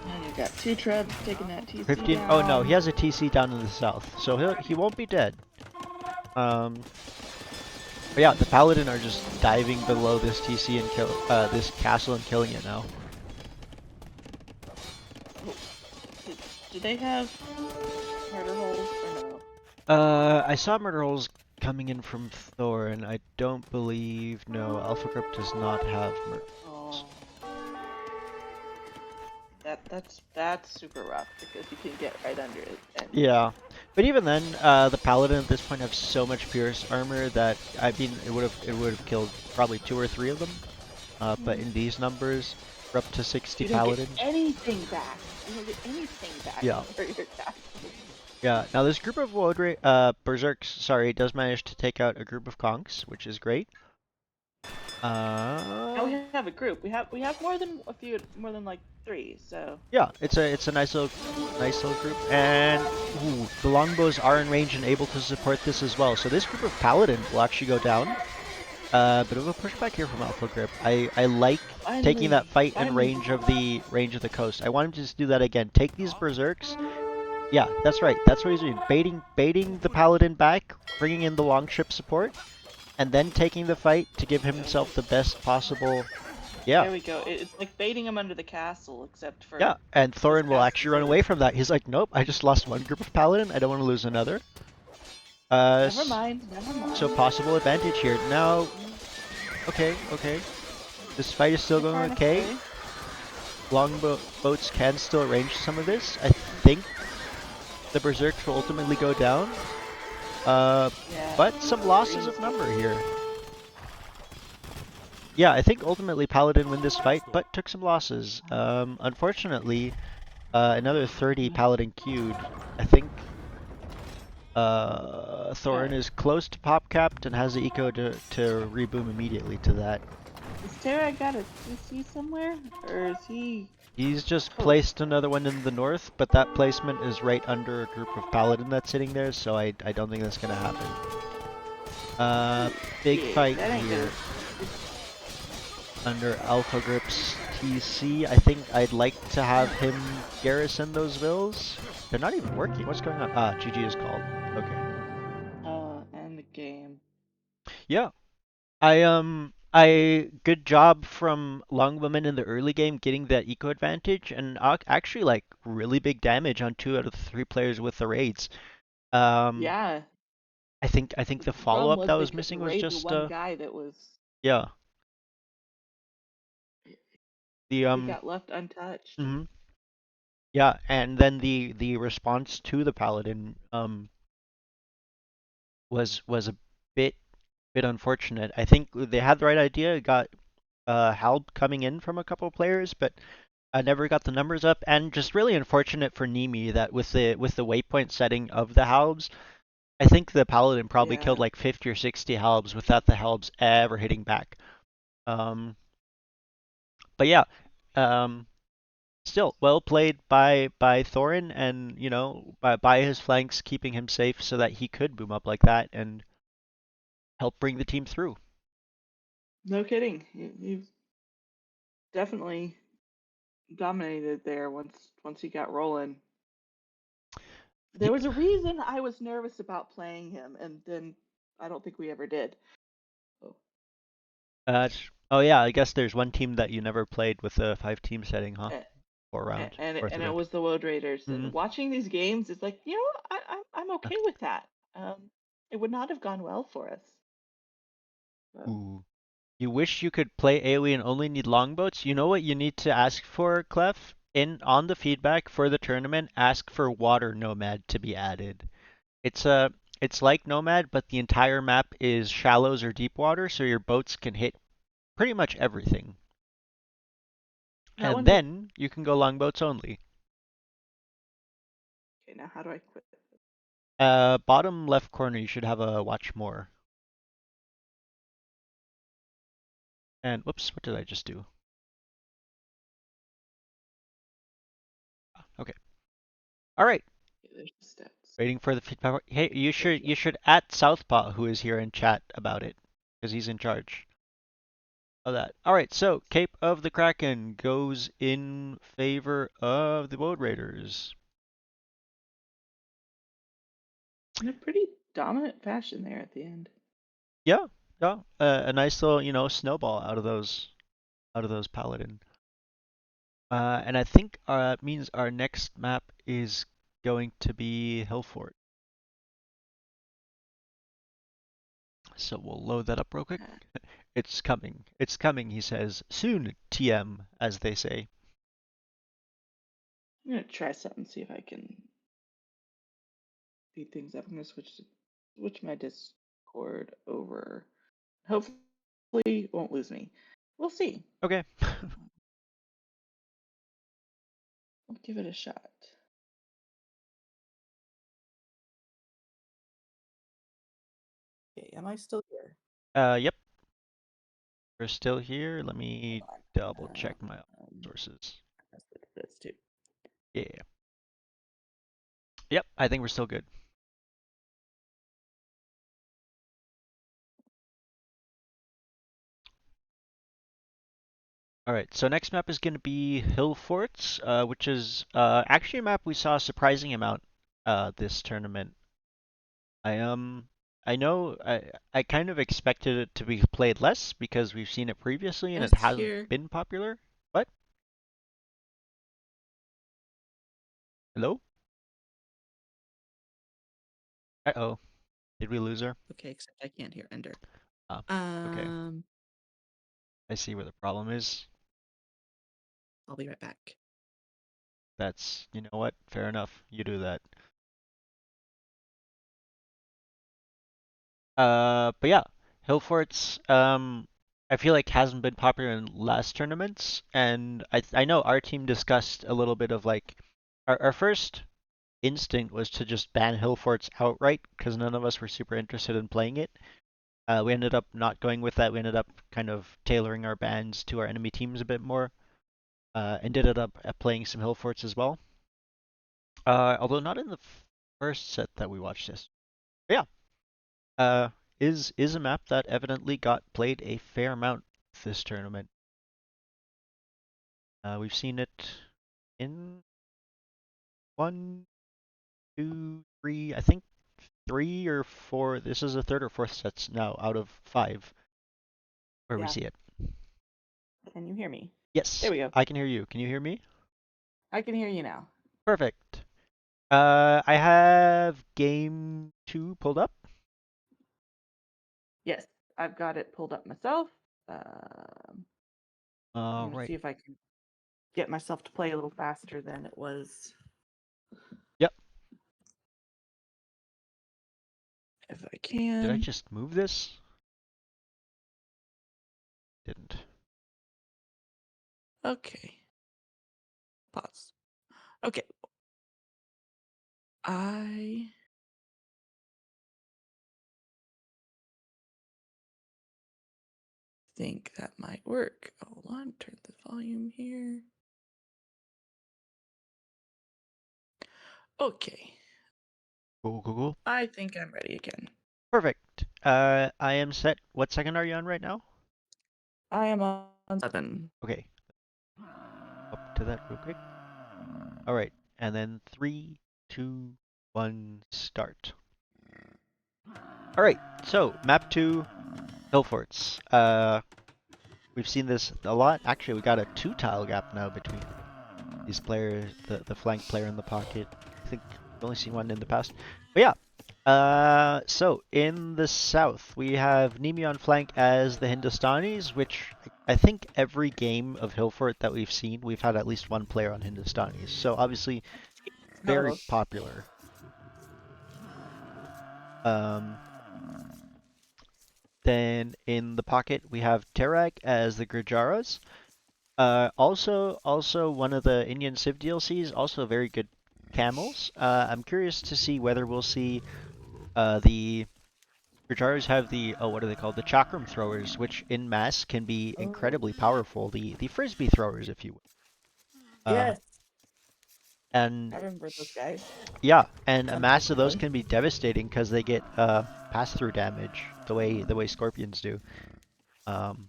And you got two trebs taking that TC 15. Oh no, he down. has a TC down in the south, so he won't be dead. Um, but yeah, the paladin are just diving below this TC and kill this castle and killing it now. Oh, did, do they have murder holes or no? I saw murder holes coming in from Thor, and I don't believe no Alpha Group does not have murder holes. Oh, that's super rough because you can get right under it and Yeah, but even then, the paladin at this point have so much pierce armor that I mean it would have killed probably two or three of them. But mm, in these numbers, we're up to 60 you don't get paladins. anything back. You don't get anything back Yeah, for your castle. yeah. Now this group of berserks, sorry, does manage to take out a group of conks, which is great. Now we Uh, have a group. We have more than a few, more than like three. So yeah, it's a nice little group, and ooh, the longbows are in range and able to support this as well. So this group of paladin will actually go down. Bit of a pushback here from Alpha Grip. I like taking that finally, fight in finally, range of the coast. I want him to just do that again. Take these berserks. Yeah, that's right. That's what he's doing. Baiting the paladin back, bringing in the longship support, and then taking the fight to give himself the best possible. Yeah, there we go. It's like baiting him under the castle, except yeah. for And this Thorin will past actually run berserk. away from that. He's like, nope, I just lost one group of paladin. I don't want to lose another. Never mind, never So mind. possible advantage here. Now, okay, okay. This fight is still You're going far enough okay. away. Longboats can still arrange some of this. I think the berserks will ultimately go down. Uh, Yeah, but some losses green's of number here. Yeah, I think ultimately Paladin win this fight, but took some losses. Unfortunately, another 30 Paladin queued. I think Thorin uh, is close to pop capped and has the eco to reboom immediately to that. is Terra got a TC somewhere, or is he He's just toast? placed another one in the north, but that placement is right under a group of Paladin that's sitting there, so I don't think that's gonna happen. Uh, Ooh, big yeah, fight that ain't gonna. here under Alpha Grip's TC. I think I'd like to have him garrison those vills. They're not even working. What's going on? Ah, GG is called. Okay. And the game. Yeah. I good job from Longwoman in the early game getting that eco advantage and actually like really big damage on two out of the three players with the raids. Um, Yeah, I think the the follow problem up was that they was couldn't missing was raid the just one guy that was. yeah the He got left untouched. mhm. Yeah, and then the response to the paladin was a bit unfortunate. I think they had the right idea. Got help coming in from a couple of players, but I never got the numbers up. And just really unfortunate for Nimi that with the waypoint setting of the halbs, I think the paladin probably killed Yeah. like 50 or 60 halbs without the halbs ever hitting back. Um, but yeah, um, still well played by Thorin, and by his flanks keeping him safe so that he could boom up like that and help bring the team through. No kidding. You've definitely dominated there once he got rolling. There was a reason I was nervous about playing him, and then I don't think we ever did. Oh. Oh yeah, I guess there's one team that you never played with the 5 team setting, huh? And, 4 rounds, fourth and it event. was the Woad Raiders. Mm-hmm. And watching these games, it's like, I'm okay with that. It would not have gone well for us. So, Ooh. You wish you could play AoE and only need longboats? You know what you need to ask for, Clef? On the feedback for the tournament, ask for Water Nomad to be added. It's a it's like Nomad, but the entire map is shallows or deep water, so your boats can hit pretty much everything. that And one's okay. then you can go longboats only. Now how do I quit? Bottom left corner, you should have a watch more. And whoops, what did I just do? Okay. All right. Okay, there's the steps. Waiting for the feedback. Hey, you Good should deal. you should at Southpaw who is here and chat about it because he's in charge of that. All right, so Cape of the Kraken goes in favor of the Woad Raiders. In a pretty dominant fashion there at the end. Yeah, yeah, a nice little snowball out of those paladin. And I think means our next map is going to be Hillfort. So we'll load that up real quick. Yeah. It's coming. It's coming, he says. Soon, TM, as they say. I'm gonna try something, see if I can speed things up. I'm gonna switch my Discord over. Hopefully, it won't lose me. We'll see. Okay. I'll give it a shot. Okay, am I still here? Yep, we're still here. Let Hold me double on. check my sources. Let's look at this too. Yeah. Yep, I think we're still good. All right, so next map is going to be Hill Forts, which is actually a map we saw a surprising amount this tournament. I I know I kind of expected it to be played less because we've seen it previously and it Yes, hasn't here. been popular. What? Hello? Uh-oh. Did we lose her? Okay, except I can't hear Ender. Oh, okay. Um, I see where the problem is. I'll be right back. That's, you know what? Fair enough. You do that. But yeah, Hill Forts, I feel like hasn't been popular in last tournaments, and I know our team discussed a little bit of like our first instinct was to just ban Hill Forts outright because none of us were super interested in playing it. We ended up not going with that. We ended up kind of tailoring our bans to our enemy teams a bit more, and ended up playing some Hill Forts as well. Although not in the first set that we watched this. But yeah, uh, is a map that evidently got played a fair amount this tournament. We've seen it in one, two, three, I think three or four. This is the third or fourth sets now out of five where we Yeah, see it. can you hear me? There Yes, we go. I can hear you. Can you hear me? I can hear you now. Perfect. I have game two pulled up. Yes, I've got it pulled up myself. Um, I'm All gonna right. see if I can get myself to play a little faster than it was. Yep. If I Did I can. just move this? Didn't. Okay. Pause. Okay. I think that might work. Hold on, turn the volume here. Okay. Cool, cool, cool. I think I'm ready again. Perfect. I am set. What second are you on right now? I am on 7. Okay, up to that real quick. All right, and then three, two, one, start. All right, so map two, Hill Forts. We've seen this a lot. Actually, we got a two tile gap now between these players, the flank player in the pocket. I think we've only seen one in the past. But yeah. So in the south, we have Nimi on flank as the Hindustanis, which I think every game of Hillfort that we've seen, we've had at least one player on Hindustanis. So obviously very Oh, popular. Um, then in the pocket, we have Terak as the Grijaras. Also one of the Indian Civ DLCs, also very good camels. I'm curious to see whether we'll see the Guitars have the what are they called? The chakram throwers, which in mass can be incredibly oh. powerful. The frisbee throwers, if you will. Uh, Yes. And I remember those guys. yeah, and a mass of those Unfortunately. can be devastating because they get pass-through damage the way scorpions do, um,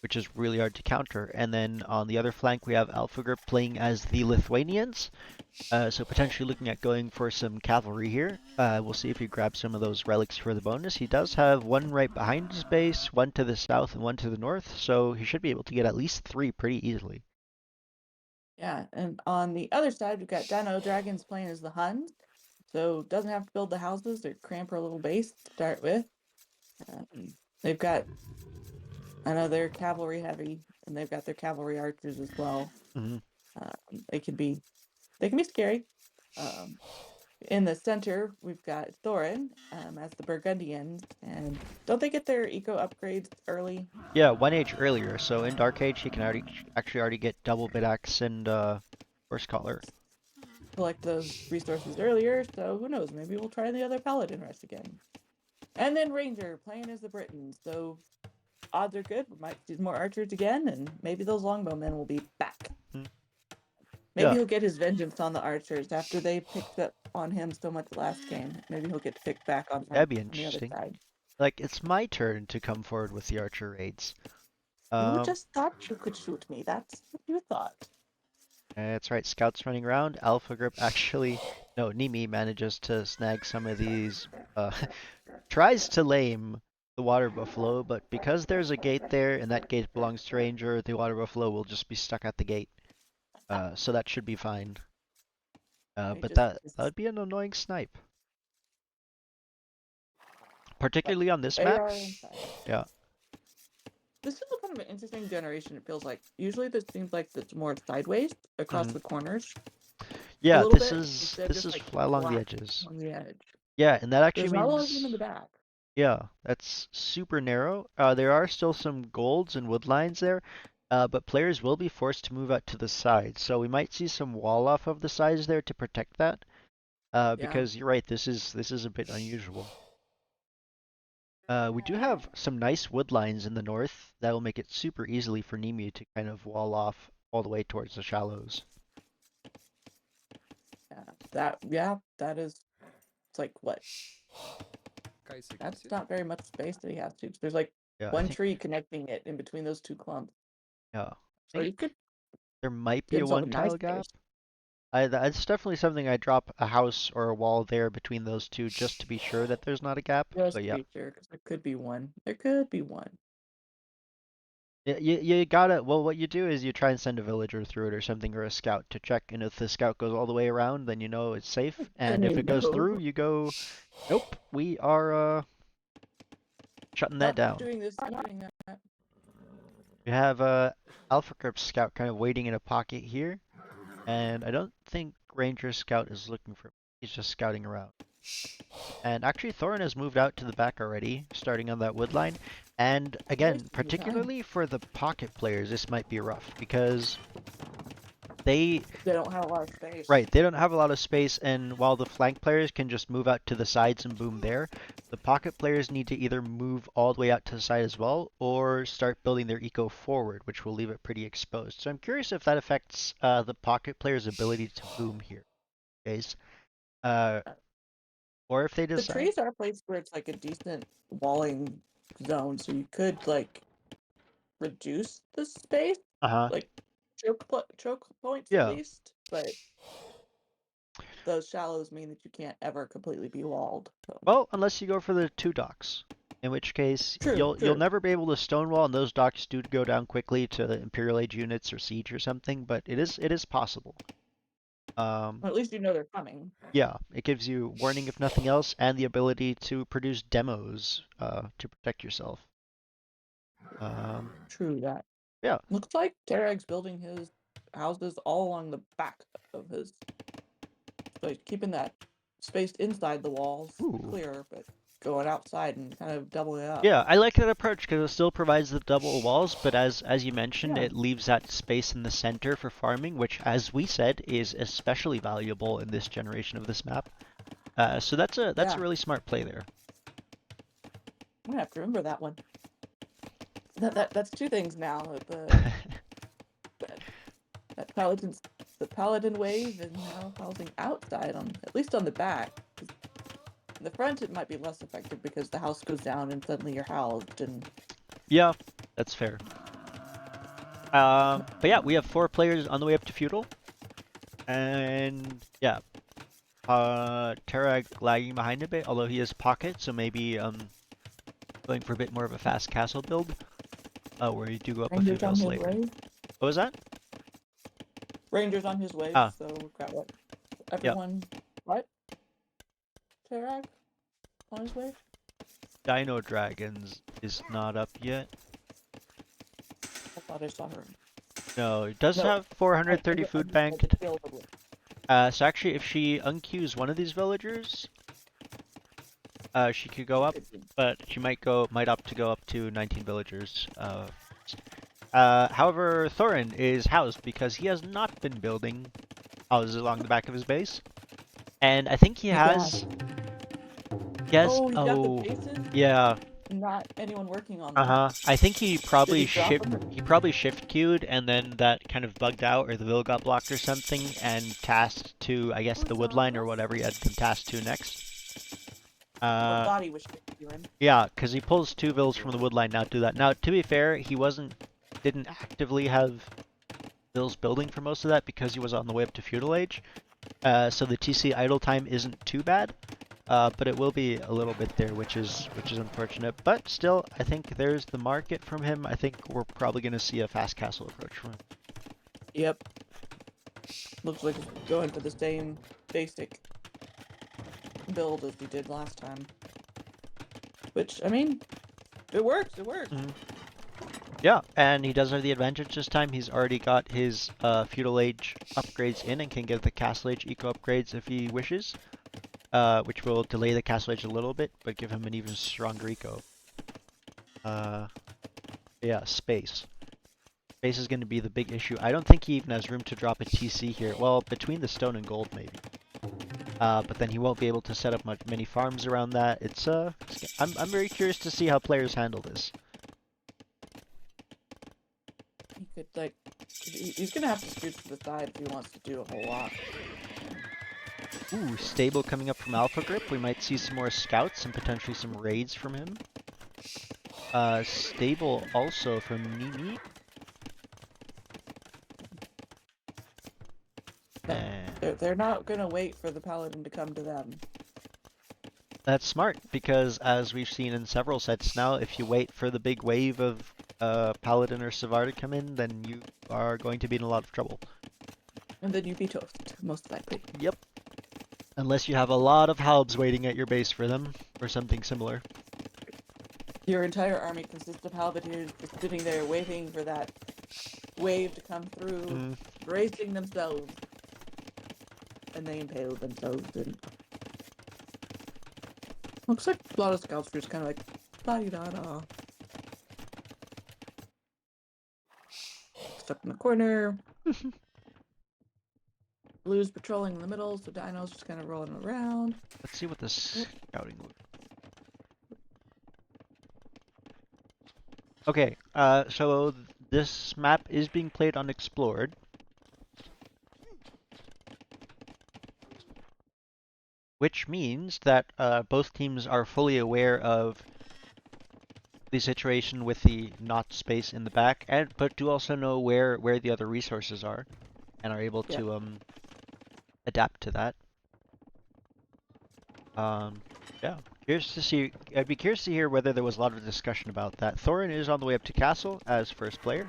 which is really hard to counter. And then on the other flank, we have Alpha Group playing as the Lithuanians, so potentially looking at going for some cavalry here. We'll see if he grabs some of those relics for the bonus. He does have one right behind his base, one to the south, and one to the north, so he should be able to get at least three pretty easily. Yeah, and on the other side, we've got Dino Dragons playing as the Huns. So doesn't have to build the houses or cramp her little base to start with. Um, they've got, I know they're cavalry heavy, and they've got their cavalry archers as well. Hmm. They can be, they can be scary. Um, in the center, we've got Thorin as the Burgundians, and don't they get their eco upgrades early? Yeah, one age earlier, so in Dark Age he can already get double bit axe and horse collar. Collect those resources earlier, so who knows? Maybe we'll try the other paladin race again. And then Ranger playing as the Britons, so odds are good. We might see more archers again, and maybe those longbowmen will be back. Hmm. Maybe Yeah, he'll get his vengeance on the archers after they picked up on him so much last game. Maybe he'll get to pick back on that'd them be on the other interesting. side. Like it's my turn to come forward with the archer raids. You Um, just thought you could shoot me. That's what you thought. that's right. Scouts running around. Alpha Group actually, no, Nimi manages to snag some of these. Tries to lame the water buffalo, but because there's a gate there and that gate belongs to Ranger, the water buffalo will just be stuck at the gate. So that should be fine. They But just, that would be an annoying snipe, but particularly on this they map. are inside. Yeah. This is a kind of an interesting generation, it feels like. Usually this seems like it's more sideways across Hmm. the corners a Yeah, little this bit is instead of this just is like flat along the flat edges. on the edge. Yeah, and that actually There's not a lot of them means in the back. yeah, that's super narrow. There are still some golds and wood lines there, but players will be forced to move out to the side. So we might see some wall off of the sides there to protect that. Yeah. Because you're right, this is a bit unusual. We do have some nice wood lines in the north that will make it super easily for Nemi to kind of wall off all the way towards the shallows. That is, it's like what? That's not very much space that he has to. There's like Yeah, I one think tree connecting it in between those two clumps. yeah, I So you think could there might be give a yourself one a nice tile gap. space. That's definitely something I drop a house or a wall there between those two just to be sure that there's not a gap. Just But to yeah, be sure, because there could be one. There could be one. you gotta. Well, what you do is you try and send a villager through it or something or a scout to check, and if the scout goes all the way around, then you know it's safe. Then And if you it goes through, know. you go, nope, we are shutting that Not down. doing this, not doing that. You have Alpha Corp scout kind of waiting in a pocket here, and I don't think Ranger scout is looking for. He's just scouting around. And actually, Thorin has moved out to the back already, starting on that wood line. And again, Wasting your time. particularly for the pocket players, this might be rough because they, They don't have a lot of space. right, they don't have a lot of space, and while the flank players can just move out to the sides and boom there, the pocket players need to either move all the way out to the side as well, or start building their eco forward, which will leave it pretty exposed. So I'm curious if that affects the pocket players' ability to boom here, guys. Uh, Uh, or if they The decide, trees are a place where it's like a decent walling zone, so you could like reduce the space, uh-huh, like choke points at yeah. least. But those shallows mean that you can't ever completely be walled. So Well, unless you go for the two docks, in which case true, you'll true. never be able to stonewall, and those docks do go down quickly to Imperial Age units or siege or something. But it is possible. Um, Or at least you know they're coming. yeah, it gives you warning if nothing else, and the ability to produce demos to protect yourself. Um, True that. yeah. Looks like Tareg's building his houses all along the back of his, so he's keeping that space inside the walls Ooh. clear, but going outside and kind of doubling it up. Yeah, I like that approach because it still provides the double walls, but as you mentioned, Yeah, it leaves that space in the center for farming, which, as we said, is especially valuable in this generation of this map. So that's a yeah. really smart play there. I'm gonna have to remember that one. That's two things now. That paladins the Paladin wave is now housing outside, on at least on the back. 'Cause in the front, it might be less effective because the house goes down and suddenly you're housed. And Yeah, that's fair. But yeah, we have 4 players on the way up to feudal, and yeah, Terra lagging behind a bit, although he has pocket, so maybe going for a bit more of a fast castle build, where you do go up a few Rangers on vills his later. wave. What was that? Rangers on his wave. Ah, So we've got what? yeah, Everyone. What? Terag on his wave. Dino Dragons is not up yet. I thought I saw her. No, it does No, have 430 I food just said the banked. field of it. So actually, if she unqueues one of these villagers, she could go up, but she might opt to go up to 19 villagers. However, Thorin is housed because he has not been building houses along the back of his base, and I think he My God. has. He has. Oh, he's got the Oh, bases. yeah. Not anyone working on them. Uh-huh. I think he Did he probably drop shift. them? He probably shift queued, and then that kind of bugged out, or the vill got blocked or something, and tasked to, I guess, the woodline or whatever he had them tasked to next. Or thought he was doing. Yeah, because he pulls 2 vills from the woodline now to do that. Now, to be fair, he didn't actively have vills building for most of that because he was on the way up to feudal age. So the TC idle time isn't too bad, but it will be a little bit there, which is unfortunate. But still, I think there's the market from him. I think we're probably going to see a fast castle approach from him. Yep. Looks like he's going for the same basic build as we did last time. Which, I mean, it works, it works. Mm-hmm. Yeah, and he does have the advantage this time. He's already got his feudal age upgrades in and can get the castle age eco upgrades if he wishes, which will delay the castle age a little bit, but give him an even stronger eco. Yeah, space. Space is going to be the big issue. I don't think he even has room to drop a TC here. Well, between the stone and gold, maybe. But then he won't be able to set up many farms around that. I'm very curious to see how players handle this. He could, like, he's gonna have to scoot to the side if he wants to do a whole lot. Ooh, stable coming up from Alpha Grip. We might see some more scouts and potentially some raids from him. Stable also from Nimi. They're not gonna wait for the paladin to come to them. That's smart, because as we've seen in several sets now, if you wait for the big wave of Paladin or Savar to come in, then you are going to be in a lot of trouble. And then you'd be toast, most likely. Yep. Unless you have a lot of halbs waiting at your base for them, or something similar. Your entire army consists of halberdiers just sitting there waiting for that wave to come through, bracing themselves. And they impale themselves and looks like a lot of scouts are just kind of like la-di-da-da. Stuck in the corner. Blue's patrolling in the middle, so Dino's just kind of rolling around. Let's see what this scouting looks. Okay, so this map is being played unexplored. Which means that both teams are fully aware of the situation with the not space in the back, but do also know where the other resources are, and are able to adapt to that. Yeah, curious to see. I'd be curious to hear whether there was a lot of discussion about that. Thorin is on the way up to castle as first player.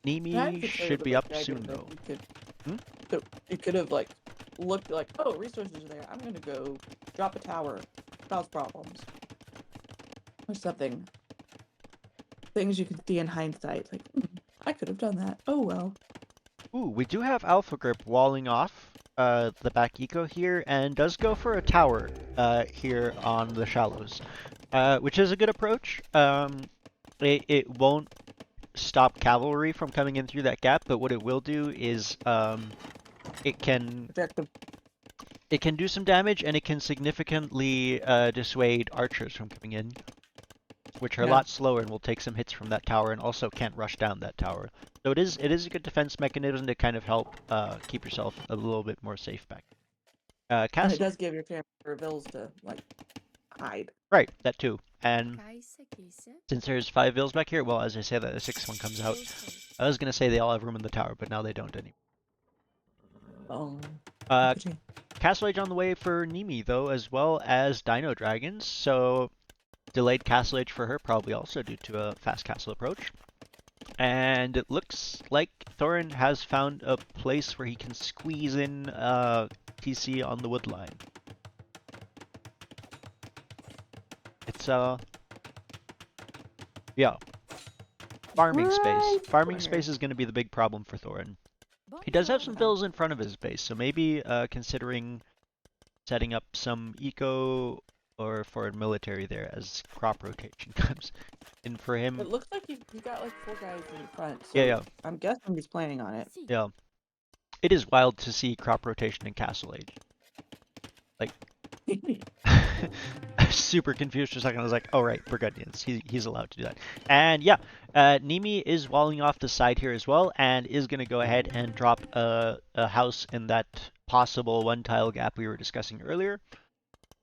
Nimi should be up soon though. You could have like looked like, oh, resources are there. I'm gonna go drop a tower, cause problems, or something. Things you can see in hindsight, like I could have done that. Oh well. Ooh, we do have Alpha Grip walling off the back eco here, and does go for a tower here on the shallows, which is a good approach. It won't stop cavalry from coming in through that gap, but what it will do is it can do some damage, and it can significantly dissuade archers from coming in. which are a Yeah. lot slower and will take some hits from that tower and also can't rush down that tower. So it is a good defense mechanism to kind of help keep yourself a little bit more safe back. And it Castle, does give your camper vills to like hide. right, that too. And since there's 5 vills back here, well, as I say that, the 6th one comes out. I was gonna say they all have room in the tower, but now they don't anymore. Oh, Uh, pity. Castle Age on the way for Nimi, though, as well as Dino Dragons, so delayed Castle Age for her, probably also due to a fast castle approach. And it looks like Thorin has found a place where he can squeeze in TC on the wood line. It's yeah, farming space. Right Farming corner. space is going to be the big problem for Thorin. He does have some Yeah. vills in front of his base, so maybe considering setting up some eco or foreign military there as crop rotation comes in for him. It looks like he got like 4 guys in front, Yeah, so yeah, I'm guessing he's planning on it. yeah. It is wild to see crop rotation in Castle Age. Like, super confused for a second. I was like, oh, right, Burgundians. He's allowed to do that. And yeah, Nimi is walling off the side here as well and is going to go ahead and drop a house in that possible 1 tile gap we were discussing earlier.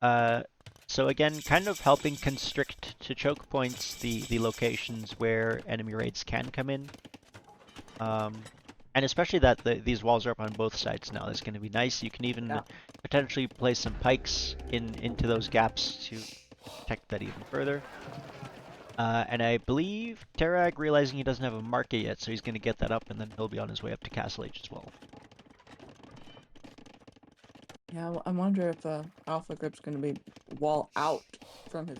So again, kind of helping constrict to choke points the locations where enemy raids can come in. And especially that these walls are up on both sides now. It's going to be nice. You can even Yeah. potentially place some pikes into those gaps to protect that even further. And I believe Terag, realizing he doesn't have a market yet, so he's going to get that up, and then he'll be on his way up to Castle Age as well. Yeah, I wonder if Alpha Grip's gonna be wall out from his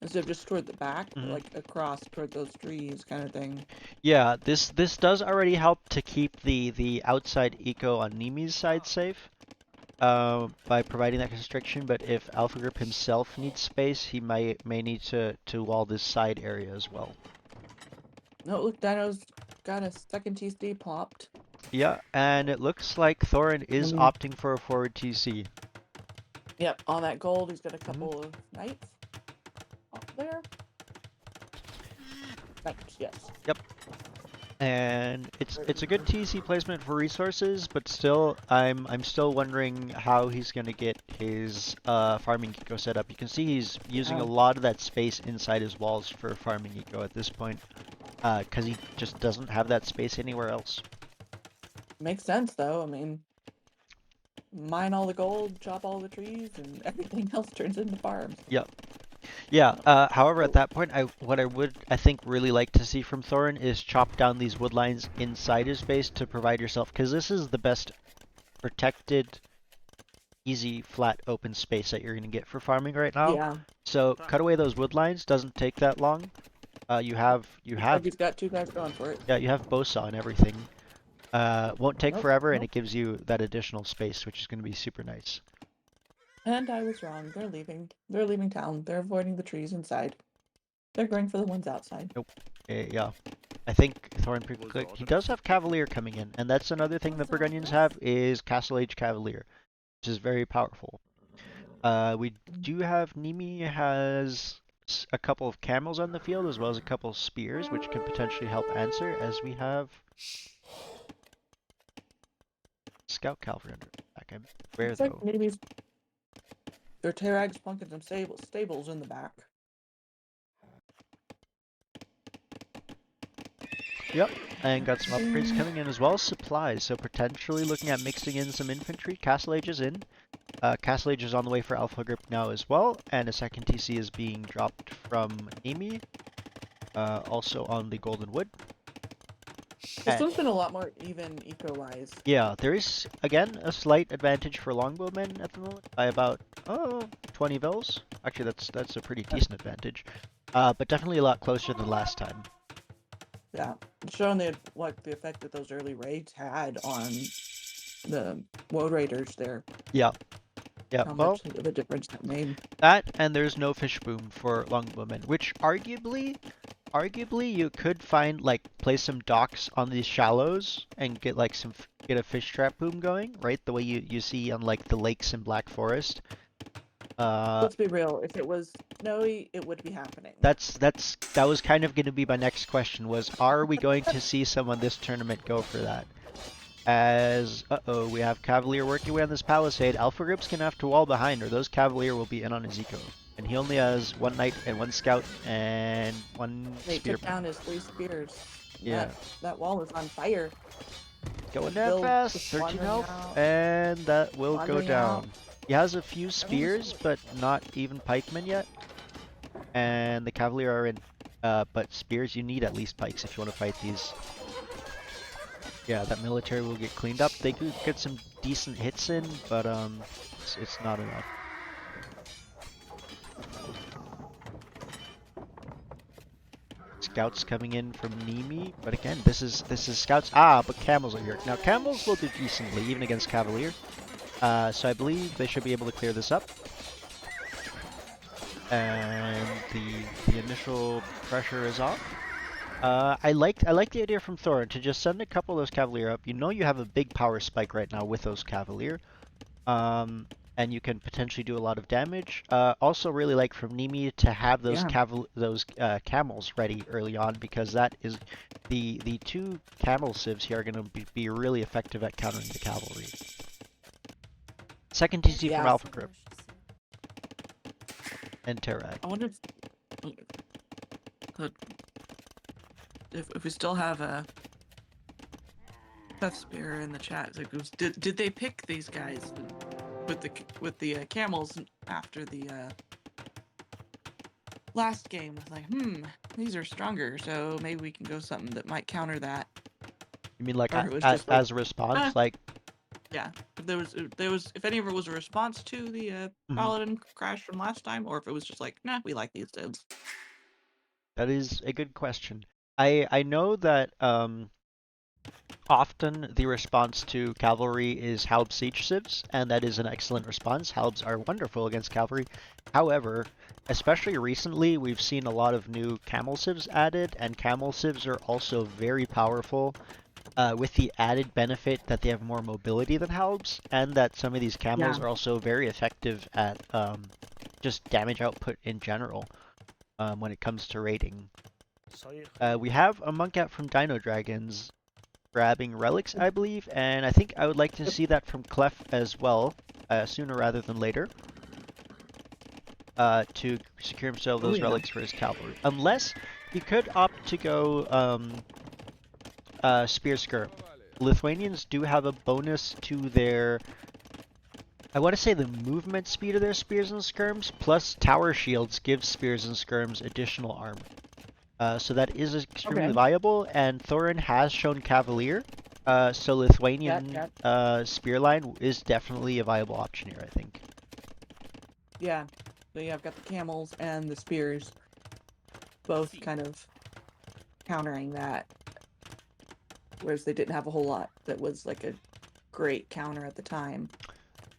instead of just toward the back, but like across toward those trees kind of thing. Yeah, this does already help to keep the outside eco on Nimi's side safe by providing that constriction. But if Alpha Grip himself needs space, he may need to wall this side area as well. No, look, Dino's got a second TC plopped. Yeah, and it looks like Thorin is Mm. opting for a forward TC. Yep, on that gold, he's got a couple of knights up there. Knights, yes. Yep. And it's a good TC placement for resources, but still, I'm still wondering how he's gonna get his farming eco set up. You can see he's using a lot of that space inside his walls for farming eco at this point, because he just doesn't have that space anywhere else. Makes sense though. I mean, mine all the gold, chop all the trees, and everything else turns into farms. Yep. Yeah, however, at that point, what I would, I think, really like to see from Thorin is chop down these wood lines inside his base to provide yourself, because this is the best protected, easy, flat, open space that you're going to get for farming right now. Yeah. So cut away those wood lines, doesn't take that long. You have, Like he's got 2 guys going for it. yeah, you have bow saw and everything. Won't take Nope, forever, and nope. it gives you that additional space, which is going to be super nice. And I was wrong. They're leaving. They're leaving town. They're avoiding the trees inside. They're going for the ones outside. Nope. Yeah. I think Thorin pretty quick. He does have Cavalier coming in, and that's another thing that Burgundians have is Castle Age Cavalier, which is very powerful. We do have Nimi has a couple of camels on the field as well as a couple of spears, which can potentially help answer as we have Scout Cavalry under attack. Where Looks like though? maybe their Terrag's plunking some stables in the back. Yep, and got some upgrades coming in as well as supplies, so potentially looking at mixing in some infantry. Castle Age is in. Castle Age is on the way for Alpha Grip now as well, and a second TC is being dropped from Amy, also on the Golden Wood. This one's been a lot more even eco-wise. Yeah, there is, again, a slight advantage for longbowmen at the moment by about, 20 vils. Actually, that's a pretty decent advantage, but definitely a lot closer than last time. Yeah, it's showing the effect that those early raids had on the Woad Raiders there. Yeah. Yeah, How well, much of a difference that made. that and there's no fish boom for longbowmen, which arguably you could find, like, place some docks on these shallows and get like get a fish trap boom going, right? The way you see on like the lakes in Black Forest. Uh, Let's be real. If it was snowy, it would be happening. that was kind of going to be my next question was, are we going to see someone this tournament go for that? As, uh-oh, we have Cavalier working away on this palisade. Alpha Group's gonna have to wall behind, or those Cavalier will be in on his eco. And he only has one knight and one scout and one They took spearman. down his 3 spears. Yeah. That wall is on fire. Going The down build fast, just 13 wandering health, out. and that will go Wandering out. down. He has a few Everyone's spears, but not even pikemen yet. And the Cavalier are in. But spears, you need at least pikes if you want to fight these. Yeah, that military will get cleaned up. They could get some decent hits in, but it's not enough. Scouts coming in from Nimi, but again, this is scouts. Ah, but camels are here. Now camels will do decently even against Cavalier. So I believe they should be able to clear this up. And the initial pressure is off. I like the idea from Thorin to just send a couple of those Cavalier up. You know you have a big power spike right now with those Cavalier. And you can potentially do a lot of damage. Also really like from Nimi to have those camels ready early on, because that is the two camel civs here are going to be really effective at countering the cavalry. Second TC from Alpha Grip and Terag. I wonder if we still have a Death Spear in the chat. It's like, did they pick these guys with the camels after the last game? It's like, these are stronger, so maybe we can go something that might counter that. You mean like, Or it was just like as a response, like? Yeah, if there was if any of it was a response to the Paladin crash from last time, or if it was just like, nah, we like these dudes. That is a good question. I know that often the response to cavalry is Halb siege civs, and that is an excellent response. Halbs are wonderful against cavalry. However, especially recently, we've seen a lot of new camel civs added, and camel civs are also very powerful, with the added benefit that they have more mobility than Halbs, and that some of these camels are also very effective at just damage output in general when it comes to raiding. We have a monk out from Dino Dragons grabbing relics, I believe, and I think I would like to see that from Clef as well, sooner rather than later, to secure himself those relics for his cavalry. Unless he could opt to go Spear Skirm. Lithuanians do have a bonus to their, I want to say, the movement speed of their spears and skirms, plus tower shields give spears and skirms additional armor. So that is extremely viable, and Thorin has shown Cavalier, so Lithuanian spear line is definitely a viable option here, I think. Yeah, so yeah, I've got the camels and the spears, both kind of countering that, whereas they didn't have a whole lot that was like a great counter at the time.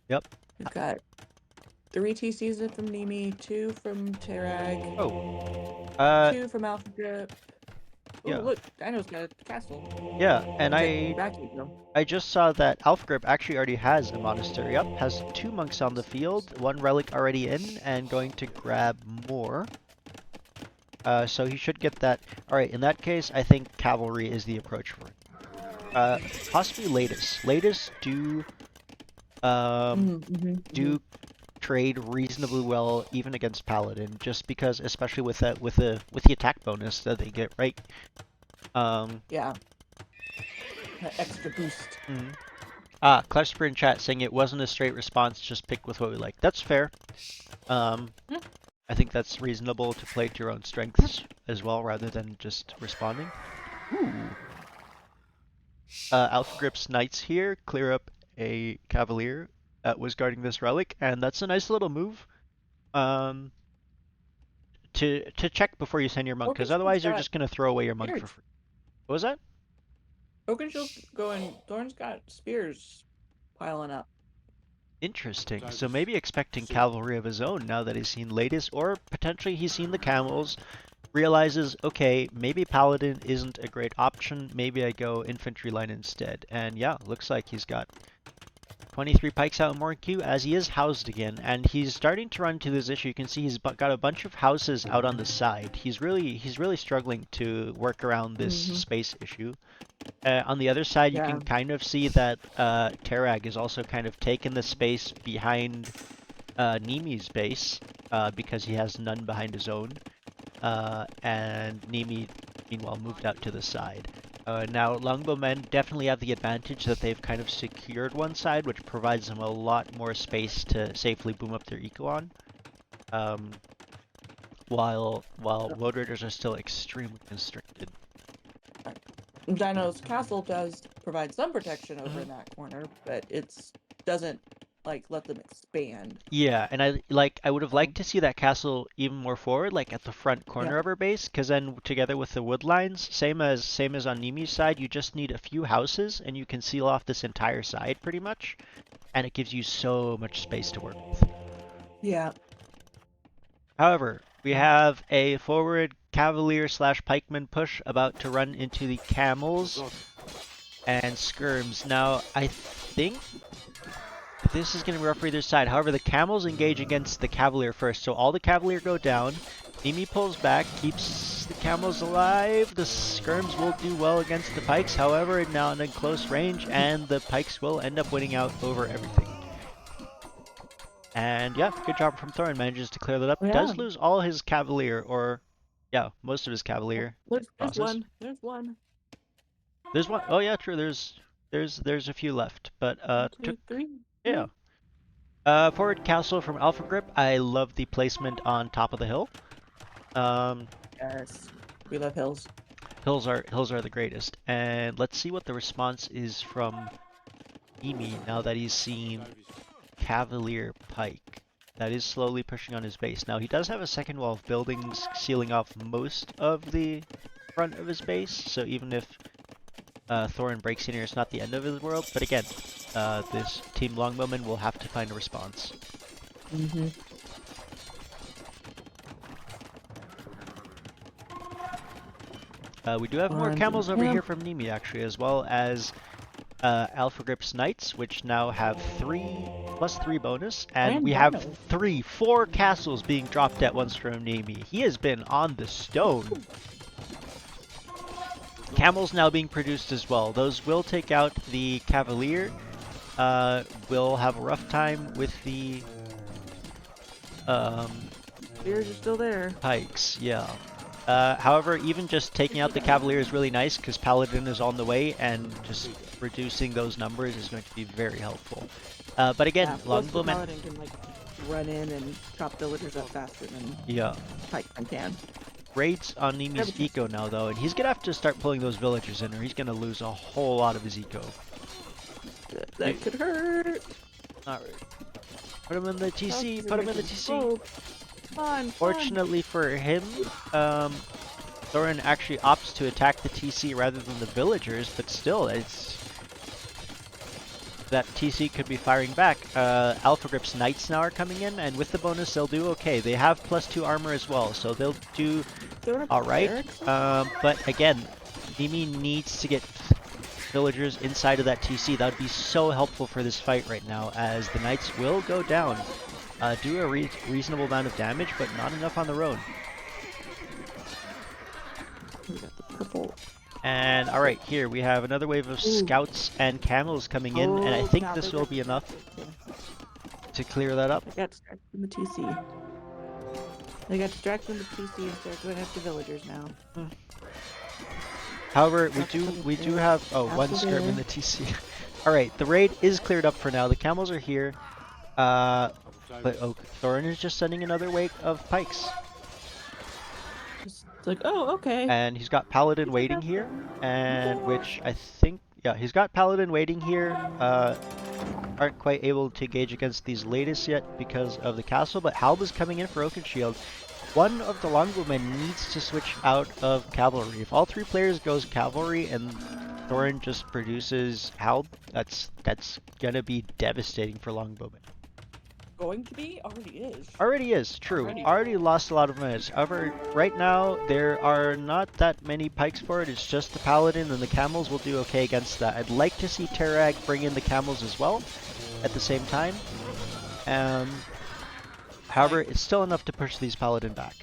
Yep. We've got 3 TCs from Nimi, 2 from Terag. Oh. 2 from Alpha Grip. Oh, yeah. Look, Dino's got a castle. Yeah, and I just saw that Alpha Grip actually already has a monastery up, has 2 monks on the field, 1 relic already in, and going to grab more. So he should get that. Alright, in that case, I think cavalry is the approach for it. Possibly Latus. Latus do trade reasonably well even against Paladin, just because, especially with the attack bonus that they get, right? Yeah. That extra boost. Cluster in chat saying it wasn't a straight response, just pick with what we like. That's fair. I think that's reasonable to play to your own strengths as well, rather than just responding. Ooh. Alpha Grip's Knights here clear up a Cavalier that was guarding this relic, and that's a nice little move. To check before you send your monk, because otherwise you're just gonna throw away your monk for free. What was that? Oakenshield's going. Thorn's got spears piling up. Interesting. So maybe expecting cavalry of his own now that he's seen Latus, or potentially he's seen the camels, realizes, okay, maybe Paladin isn't a great option, maybe I go infantry line instead. And yeah, looks like he's got 23 pikes out in Morn Q as he is housed again, and he's starting to run into this issue. You can see he's got a bunch of houses out on the side. He's really struggling to work around this space issue. On the other side, you Yeah. can kind of see that Terag is also kind of taken the space behind Nimi's base because he has none behind his own, and Nimi, meanwhile, moved out to the side. Now, Longbowmen definitely have the advantage that they've kind of secured one side, which provides them a lot more space to safely boom up their eco on. While Road Raiders are still extremely constricted. Dino's castle does provide some protection over in that corner, but it's doesn't like let them expand. Yeah, and I would have liked to see that castle even more forward, like at the front corner of our base, because then together with the wood lines, same as on Nimi's side, you just need a few houses and you can seal off this entire side pretty much, and it gives you so much space to work with. Yeah. However, we have a forward cavalier slash pikeman push about to run into the camels and skirms. Now, I think this is going to be rough for either side. However, the camels engage against the cavalier first, so all the cavalier go down. Nimi pulls back, keeps the camels alive. The skirms will do well against the pikes, however, now in close range, and the pikes will end up winning out over everything. And yeah, good job from Thorin, manages to clear that up. Yeah. Does lose all his cavalier, or yeah, most of his cavalier. There's Crosses. one. There's one. There's one. Oh yeah, true. There's a few left, but 2, 3. yeah. Forward castle from Alpha Grip. I love the placement on top of the hill. Yes. We love hills. Hills are the greatest. And let's see what the response is from Nimi now that he's seen Cavalier Pike. That is slowly pushing on his base. Now he does have a second wall of buildings sealing off most of the front of his base, so even if Thorin breaks in here, it's not the end of his world. But again, this Team Longbowman will have to find a response. We do have more camels over here from Nimi, actually, as well as Alpha Grip's Knights, which now have 3+3 bonus, and we have 4 castles being dropped at once from Nimi. He has been on the stone. Camels now being produced as well. Those will take out the Cavalier. We'll have a rough time with the Spears are still there. pikes, yeah. However, even just taking out the Cavalier is really nice because Paladin is on the way, and just reducing those numbers is going to be very helpful. But again, Longbowmen... Paladin can like run in and chop villagers up faster than Pikeman can. Raids on Nimi's eco now though, and he's gonna have to start pulling those villagers in or he's gonna lose a whole lot of his eco. That could hurt. Alright. Put him in the TC, put him in the TC. Fun. Fortunately for him, Thorin actually opts to attack the TC rather than the villagers, but still, that TC could be firing back. Alpha Grip's Knights now are coming in, and with the bonus they'll do okay. They have +2 armor as well, so they'll do alright. But again, Nimi needs to get villagers inside of that TC. That would be so helpful for this fight right now, as the Knights will go down. Do a reasonable amount of damage, but not enough on their own. We got the purple. And alright, here we have another wave of scouts and camels coming in, and I think this will be enough to clear that up. They got distracted in the TC. They got distracted in the TC and started going after villagers now. However, we do have one skirm in the TC. Alright, the raid is cleared up for now. The camels are here. But Thorin is just sending another wave of pikes. Just like, oh, okay. And he's got Paladin waiting here, and which I think, yeah, he's got Paladin waiting here. Aren't quite able to engage against these latest yet because of the castle, but Halba's coming in for Oakenshield. One of the Longbowmen needs to switch out of cavalry. If all 3 players goes cavalry and Thorin just produces Halb, that's gonna be devastating for Longbowmen. Going to be? Already is. Already is, true. Already lost a lot of minutes. However, right now, there are not that many pikes for it. It's just the Paladin, and the camels will do okay against that. I'd like to see Terag bring in the camels as well. at the same time. However, it's still enough to push these paladin back.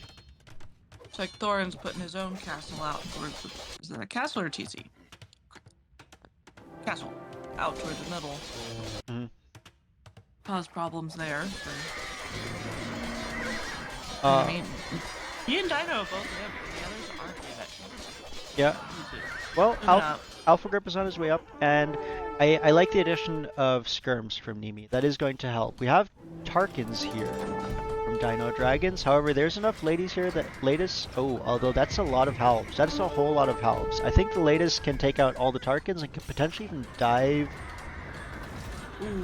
It's like Thorin's putting his own castle out towards the... Is that a castle or a TC? Castle. Out towards the middle. Mhm. Cause problems there. Uh, I mean, he and Dino both live, but the others aren't yet. Yeah. Well, Moving up. Alpha Grip is on his way up, and I like the addition of Skirms from Nimi. That is going to help. We have Tarkins here from Dino Dragons. However, there's enough ladies here that latest. Oh, although that's a lot of halves. That's a whole lot of halves. I think the latest can take out all the Tarkins and could potentially even dive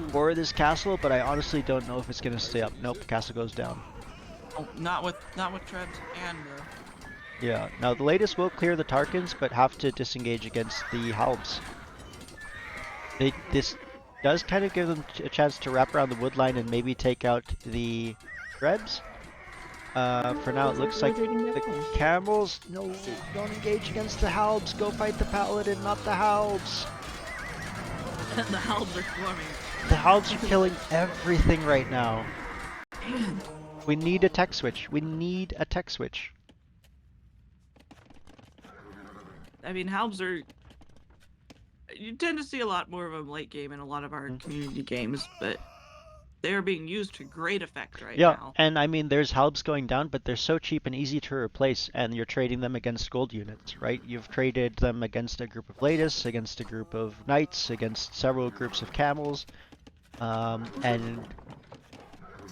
for this castle, but I honestly don't know if it's going to stay up. Nope, the castle goes down. Oh, not with Trebs and Yeah, now the latest will clear the Tarkins, but have to disengage against the halves. This does kind of give them a chance to wrap around the wood line and maybe take out the Krebs. For now, it looks like the camels. No, don't engage against the halbs. Go fight the paladin, not the halbs. the halbs are swarming. The halbs are killing everything right now. Man. We need a tech switch. We need a tech switch. I mean, halbs are... You tend to see a lot more of them late game in a lot of our community games, but they're being used to great effect right now. Yeah, and I mean, there's halbs going down, but they're so cheap and easy to replace, and you're trading them against gold units, right? You've traded them against a group of Lattice, against a group of Knights, against several groups of Camels, and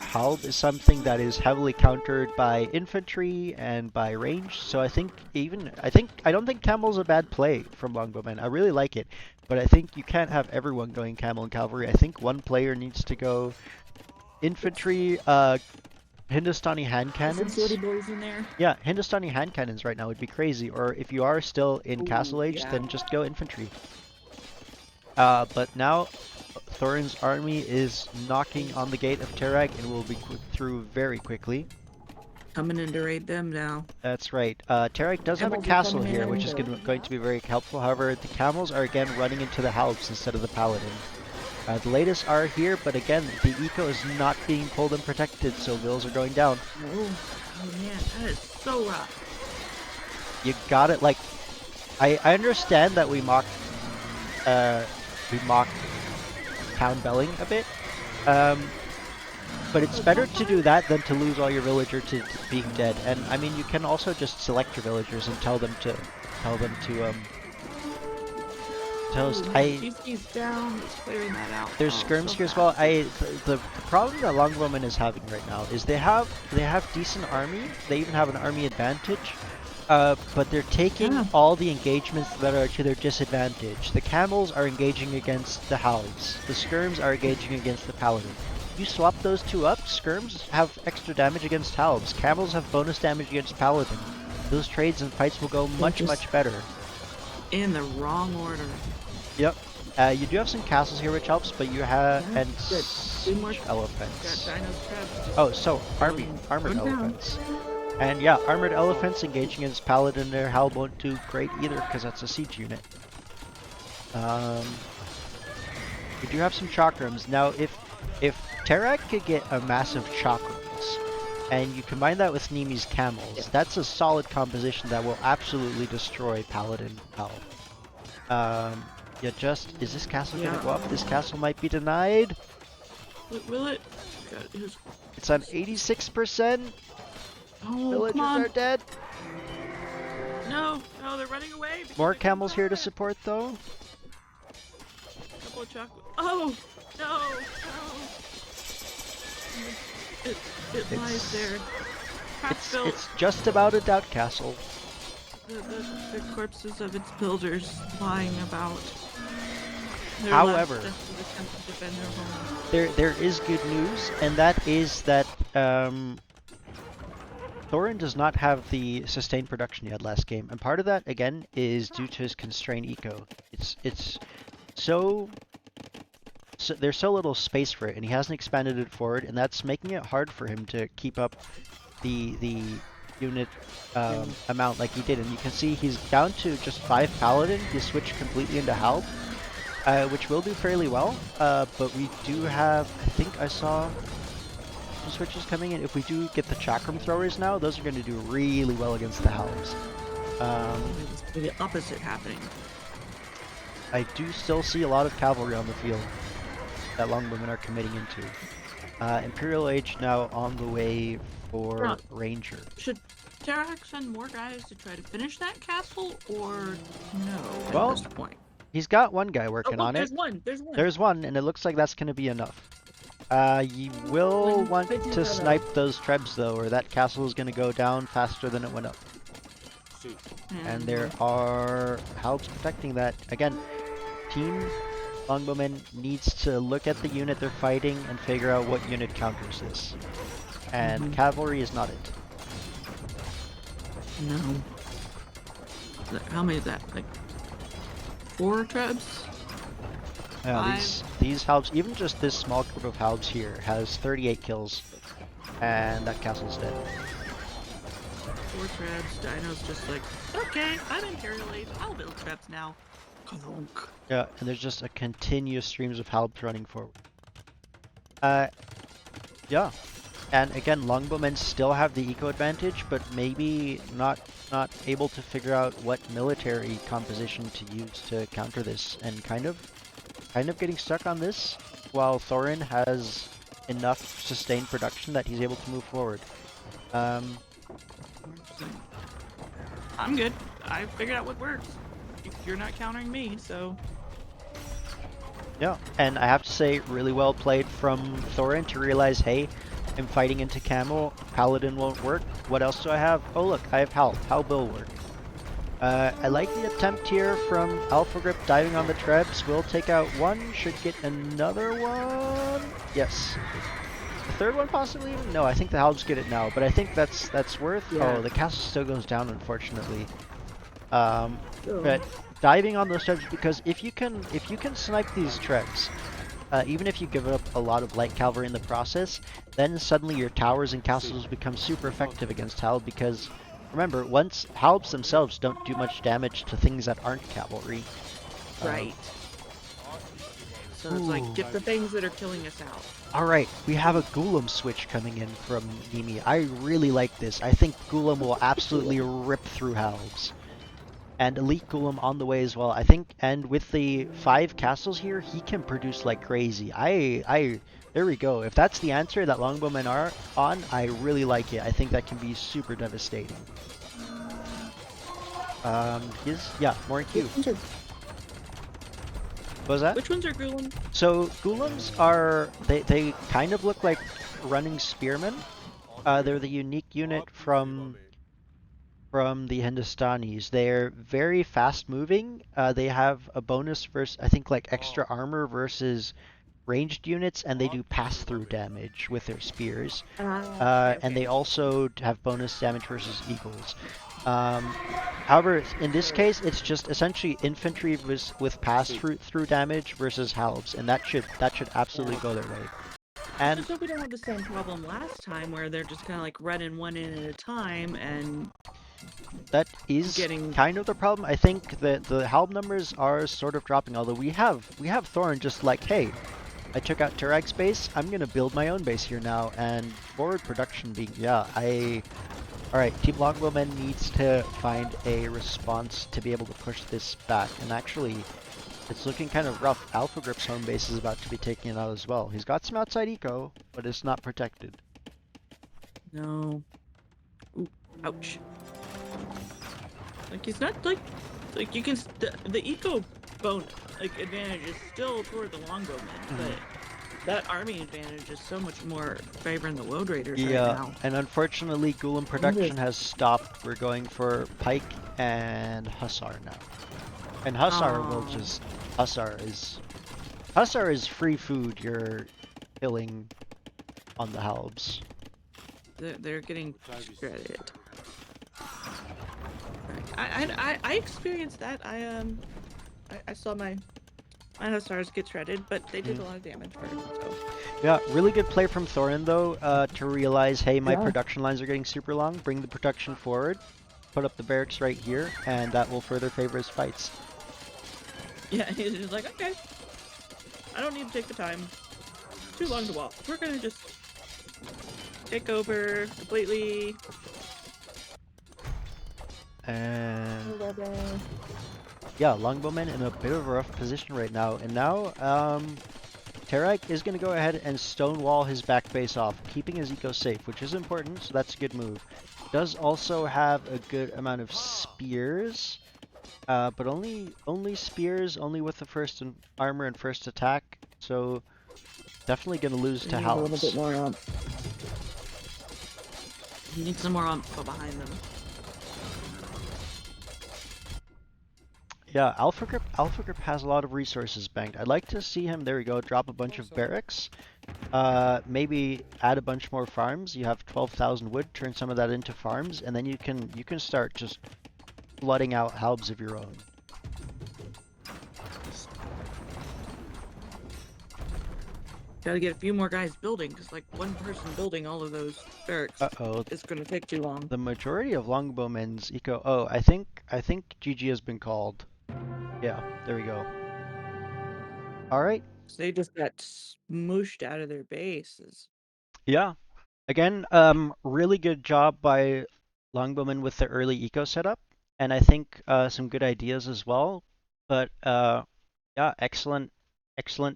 halb is something that is heavily countered by infantry and by range, so I don't think Camel's a bad play from Longbowmen. I really like it, but I think you can't have everyone going Camel and Cavalry. I think one player needs to go infantry, Hindustani hand cannons. Some sorty boys in there. Yeah, Hindustani hand cannons right now would be crazy, or if you are still in Castle Age, yeah. then just go infantry. But now Thorin's army is knocking on the gate of Terag and will be through very quickly. Coming in to raid them now. That's right. Terag does have a Camels are castle coming here, in, which is going to be very helpful. However, the camels are again running into the halbs instead of the paladin. The latest are here, but again, the eco is not being pulled and protected, so bills are going down. Oh man, that is so rough. You got it. Like, I understand that we mock town belling a bit, but it's better to do that than to lose all your villager to being dead. And I mean, you can also just select your villagers and tell them to He's down. He's clearing that out. There's skirms here as well. The problem that Longbowman is having right now is they have decent army. They even have an army advantage. But they're taking all the engagements that are to their disadvantage. The camels are engaging against the halves. The skirms are engaging against the paladin. You swap those two up, skirms have extra damage against halves. Camels have bonus damage against paladin. Those trades and fights will go much better. In the wrong order. Yep. You do have some castles here, which helps, but you have elephants. Oh, so armored elephants. And yeah, armored elephants engaging against paladin there. Hal won't do great either because that's a siege unit. We do have some chakrams now. If Terag could get a massive chakrams, and you combine that with Nimi's camels, that's a solid composition that will absolutely destroy paladin Hal. Is this castle gonna go up? This castle might be denied. Will it? It's on 86%. Oh, Villagers are dead. No, they're running away. More camels here to support, though. Couple of oh, no. It lies there. It's just about a doubt castle. The corpses of its builders lying about. However, there is good news, and that is that Thorin does not have the sustained production he had last game, and part of that again is due to his constrained eco. It's so there's so little space for it, and he hasn't expanded it forward, and that's making it hard for him to keep up the unit amount like he did. And you can see he's down to just 5 paladin. He switched completely into halb. which will do fairly well. But we do have, I think I saw some switches coming in. If we do get the chakram throwers now, those are going to do really well against the halves. The opposite happening. I do still see a lot of cavalry on the field that longbowmen are committing into. Imperial Age now on the way for Ranger. Should Tarak send more guys to try to finish that castle, or no Well, at this point? He's got one guy working on there's it. one. There's one. There's one, and it looks like that's going to be enough. You will want to snipe those trebs, though, or that castle is going to go down faster than it went up. And there are halbs protecting that. Again, Team Longbowmen needs to look at the unit they're fighting and figure out what unit counters this. And cavalry is not it. No. How many is that? Like 4 trebs? Yeah, these halbs, even just this small group of halbs here, has 38 kills, and that castle's dead. 4 trebs. Dino's just like, okay, I'm Imperial Age. I'll build trebs now. Ka-thunk. Yeah, and there's just a continuous streams of halbs running forward. Yeah. And again, longbowmen still have the eco advantage, but maybe not able to figure out what military composition to use to counter this, and kind of getting stuck on this, while Thorin has enough sustained production that he's able to move forward. I'm good. I figured out what works. You're not countering me, so... Yeah, and I have to say, really well played from Thorin to realize, hey, I'm fighting into Camel, Paladin won't work. What else do I have? Oh look, I have Hal. Hal will work. I like the attempt here from Alpha Grip diving on the trebs. Will take out one, should get another one. Yes. The third one possibly even? No, I think the halbs get it now, but I think that's worth. Yeah. Oh, the castle still goes down, unfortunately. But diving on those trebs, because if you can snipe these trebs, even if you give up a lot of light cavalry in the process, then suddenly your towers and castles become super effective against halb, because remember, once halbs themselves don't do much damage to things that aren't cavalry. Right. So it's like, get the things that are killing us out. Alright, we have a Ghoulam switch coming in from Nimi. I really like this. I think Ghoulam will absolutely rip through halbs. And Elite Ghoulam on the way as well. I think, and with the 5 castles here, he can produce like crazy. There we go. If that's the answer that longbowmen are on, I really like it. I think that can be super devastating. Yeah, more in queue. What was that? Which ones are Ghoulam? So Ghoulams are, they kind of look like running spearmen. They're the unique unit from the Hindustanis. They're very fast moving. They have a bonus versus, I think, like extra armor versus ranged units, and they do pass-through damage with their spears. Okay. And they also have bonus damage versus eagles. However, in this case, it's just essentially infantry with pass-through damage versus halbs, and that should absolutely go their way. And just hope we don't have the same problem last time, where they're just kind of like running one in at a time, and that is kind of the problem. I think that the halb numbers are sort of dropping, although we have Thorin just like, hey, I took out Turag's base, I'm gonna build my own base here now, and forward production being, alright, Team Longbowmen needs to find a response to be able to push this back, and actually, it's looking kind of rough. Alpha Grip's home base is about to be taken out as well. He's got some outside eco, but it's not protected. no. Ooh, ouch. Like, he's not like you can the eco bonus advantage is still toward the longbowmen, but that army advantage is so much more favoring the Woad Raiders right now. And unfortunately, Ghoulam production has stopped. We're going for Pike and Hussar now. And Hussar will just Hussar is free food you're killing on the halbs. They're getting shredded. I experienced that. I saw my Hussars get shredded, but they did a lot of damage first. So. Yeah, really good play from Thorin though, to realize, hey, my production lines are getting super long. Bring the production forward, put up the barracks right here, and that will further favor his fights. Yeah, he's just like, okay, I don't need to take the time. It's too long to walk. We're gonna just take over completely. And Whatever. yeah, Longbowmen in a bit of a rough position right now. And now, Tarak is going to go ahead and stonewall his back base off, keeping his eco safe, which is important, so that's a good move. Does also have a good amount of spears, but only spears, only with the first armor and first attack, so definitely going to lose They to need a little bit halves. more He needs some more behind them. Yeah, Alpha Grip has a lot of resources banked. I'd like to see him, there we go, drop a bunch of barracks. Maybe add a bunch more farms. You have 12,000 wood, turn some of that into farms, and then you can start just flooding out halbs of your own. Gotta get a few more guys building, because like one person building all of those barracks Uh-oh. is gonna take too long. The majority of longbowmen's eco. Oh, I think GG has been called. Yeah, there we go. All right. So they just got smooshed out of their bases. Yeah. Again, really good job by longbowmen with the early eco setup, and I think some good ideas as well. But yeah, excellent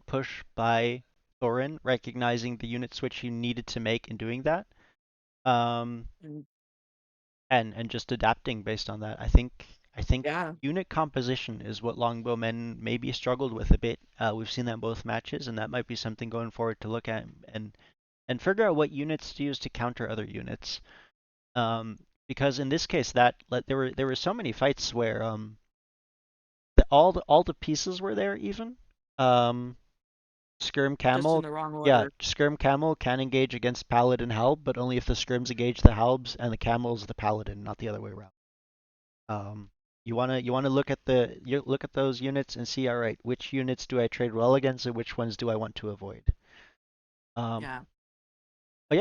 push by Thorin, recognizing the unit switch he needed to make in doing that. Um, And and just adapting based on that. I think yeah, unit composition is what longbowmen maybe struggled with a bit. We've seen that in both matches, and that might be something going forward to look at and figure out what units to use to counter other units. Because in this case, there were so many fights where all the pieces were there even. Um, Skirm just in Camel, the wrong yeah, order. Skirm Camel can engage against Paladin Halb, but only if the Skirms engage the Halbs and the Camels the Paladin, not the other way around. Um, you wanna look at those units and see, all right, which units do I trade well against and which ones do I want to avoid. Um, Yeah. but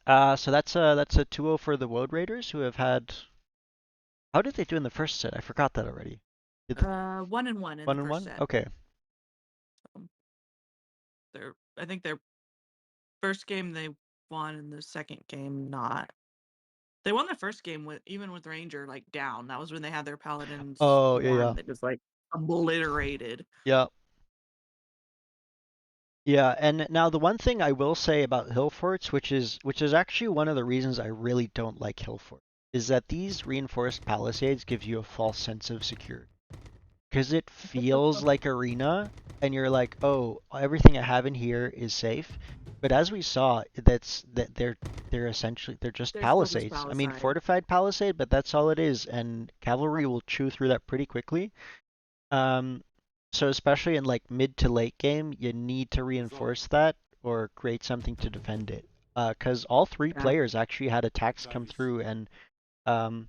yeah, so that's a 2-0 for the Woad Raiders who have had. How did they do in the first set? I forgot that already. Did they 1-1 in the 1-1? first set. Okay. Um, I think their first game they won, and the second game not. They won the first game with even with Ranger like down. That was when they had their Paladin Oh yeah, swarm yeah, that just like obliterated. yeah. Yeah, and now the one thing I will say about hill forts, which is actually one of the reasons I really don't like hill forts, is that these reinforced palisades give you a false sense of security. Because it feels like arena, and you're like, oh, everything I have in here is safe. But as we saw, that they're essentially they're just They're still just palisades. I mean, palisade. fortified palisade, but that's all it is, and cavalry will chew through that pretty quickly. Um, so especially in like mid to late game, you need to reinforce that or create something to defend it. Because all three Yeah. players actually had attacks come through, and um,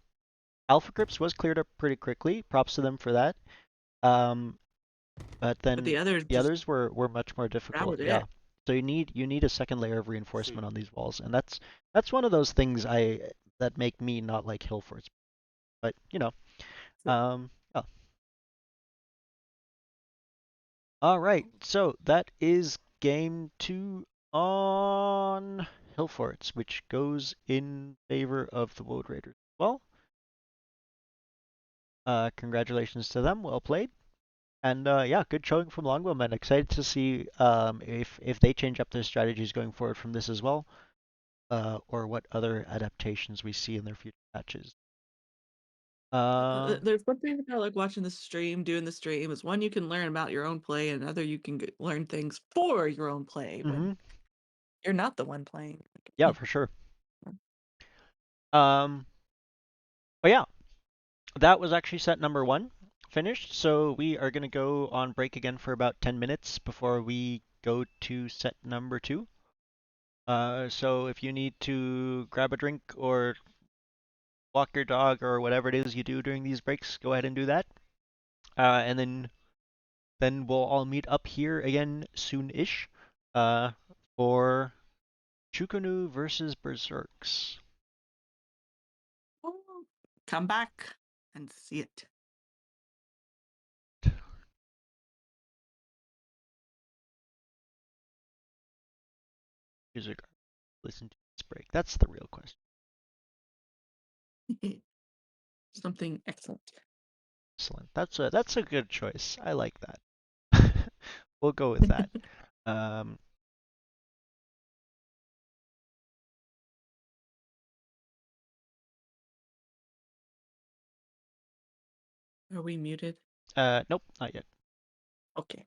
Alpha Grips was cleared up pretty quickly. Props to them for that. Um, but But then the others the just others were much more that difficult. was Yeah. it. So you need a second layer of reinforcement on these walls, and that's one of those things that make me not like hill forts. But yeah. All right, so that is game two on hill forts, which goes in favor of the Woad Raiders. Well, congratulations to them. Well played. And yeah, good showing from Longbowmen. Excited to see if they change up their strategies going forward from this as well, or what other adaptations we see in their future matches. There's one thing about like watching the stream, doing the stream is one you can learn about your own play, and another you can learn things for your own play when Mm-hmm. you're not the one playing. Yeah, for sure. Um, but yeah, that was actually set number one finished. So we are gonna go on break again for about 10 minutes before we go to set number two. So if you need to grab a drink or walk your dog or whatever it is you do during these breaks, go ahead and do that. And then we'll all meet up here again soon-ish uh, for Chukunu versus Berserks. Oh, come back and see it. music listen to this break? That's the real question. Something excellent. Excellent. That's a good choice. I like that. We'll go with that. Um, Are we muted? nope, not yet. Okay.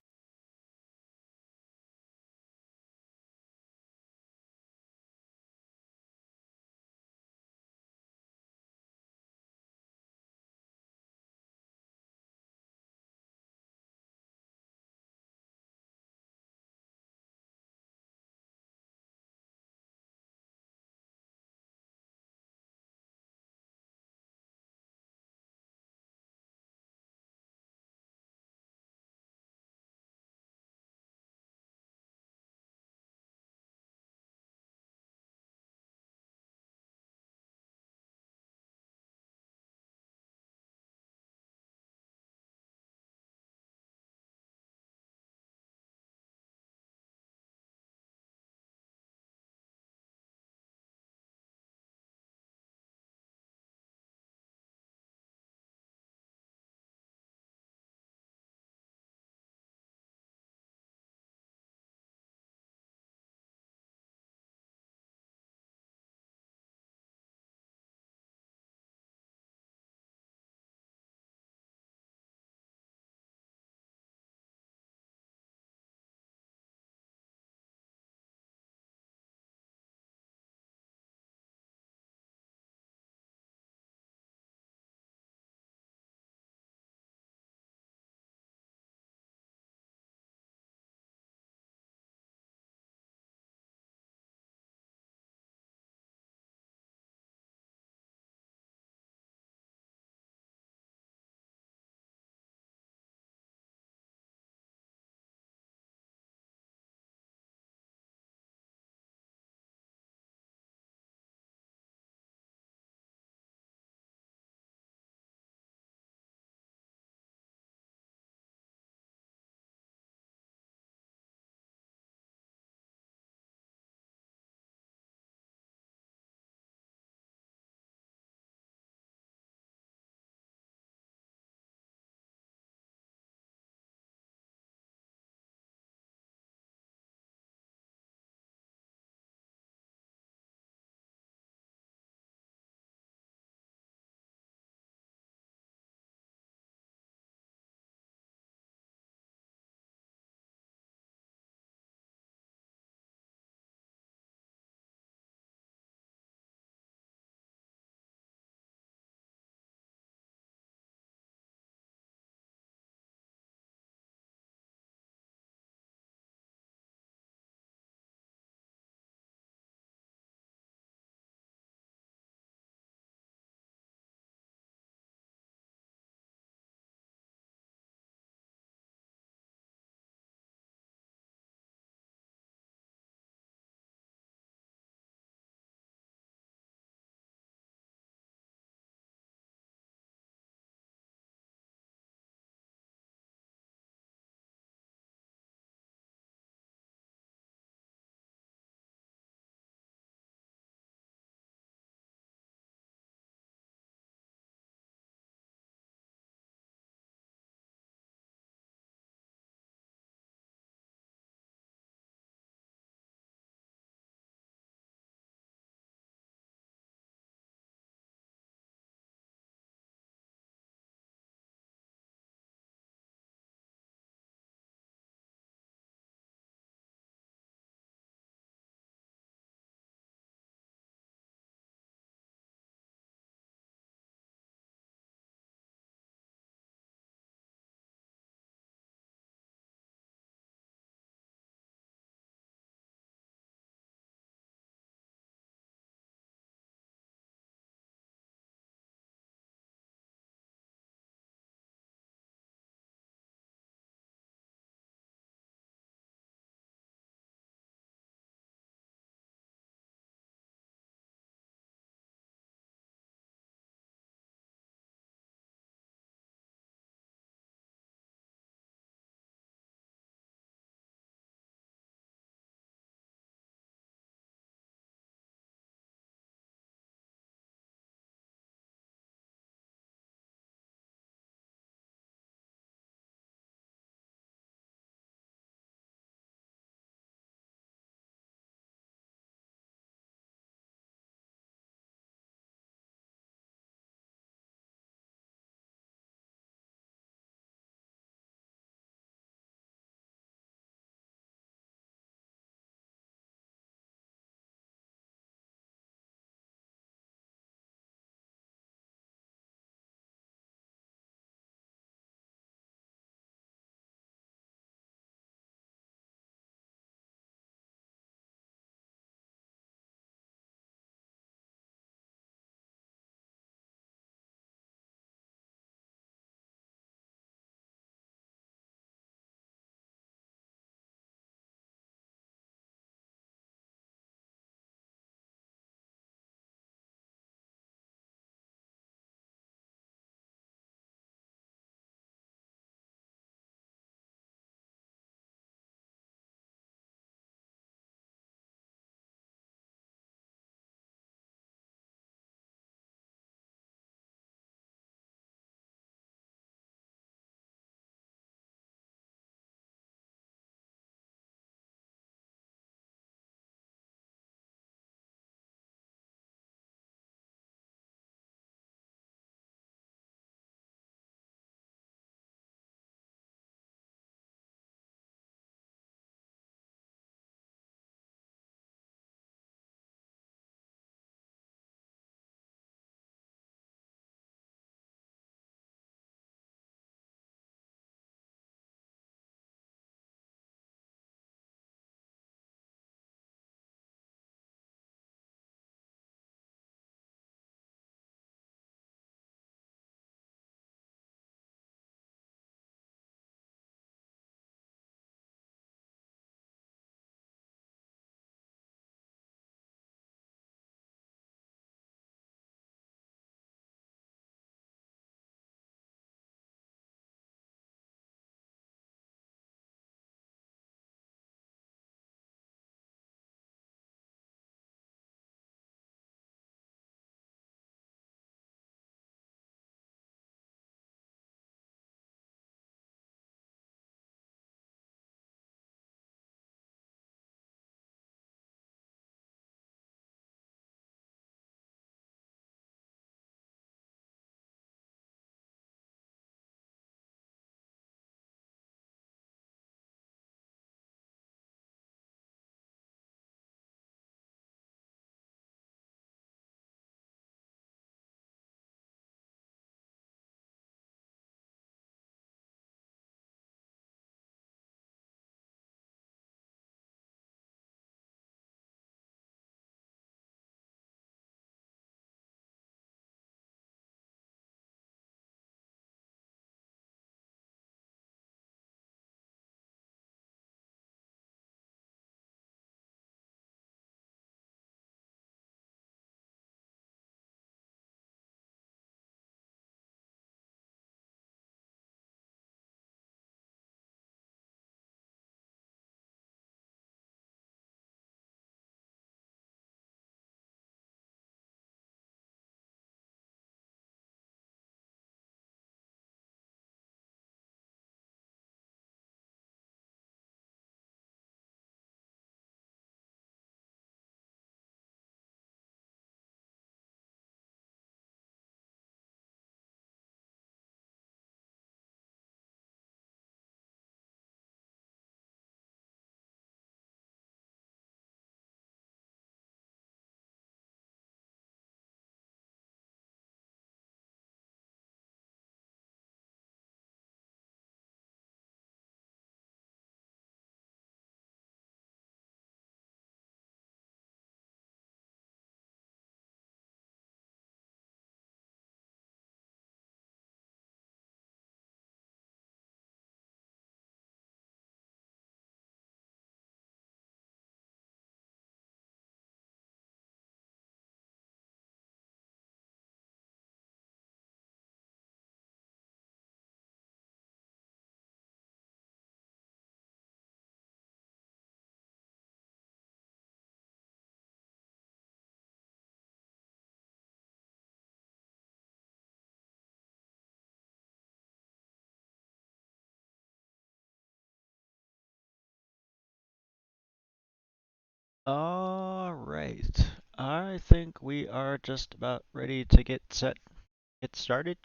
All right. I think we are just about ready to get started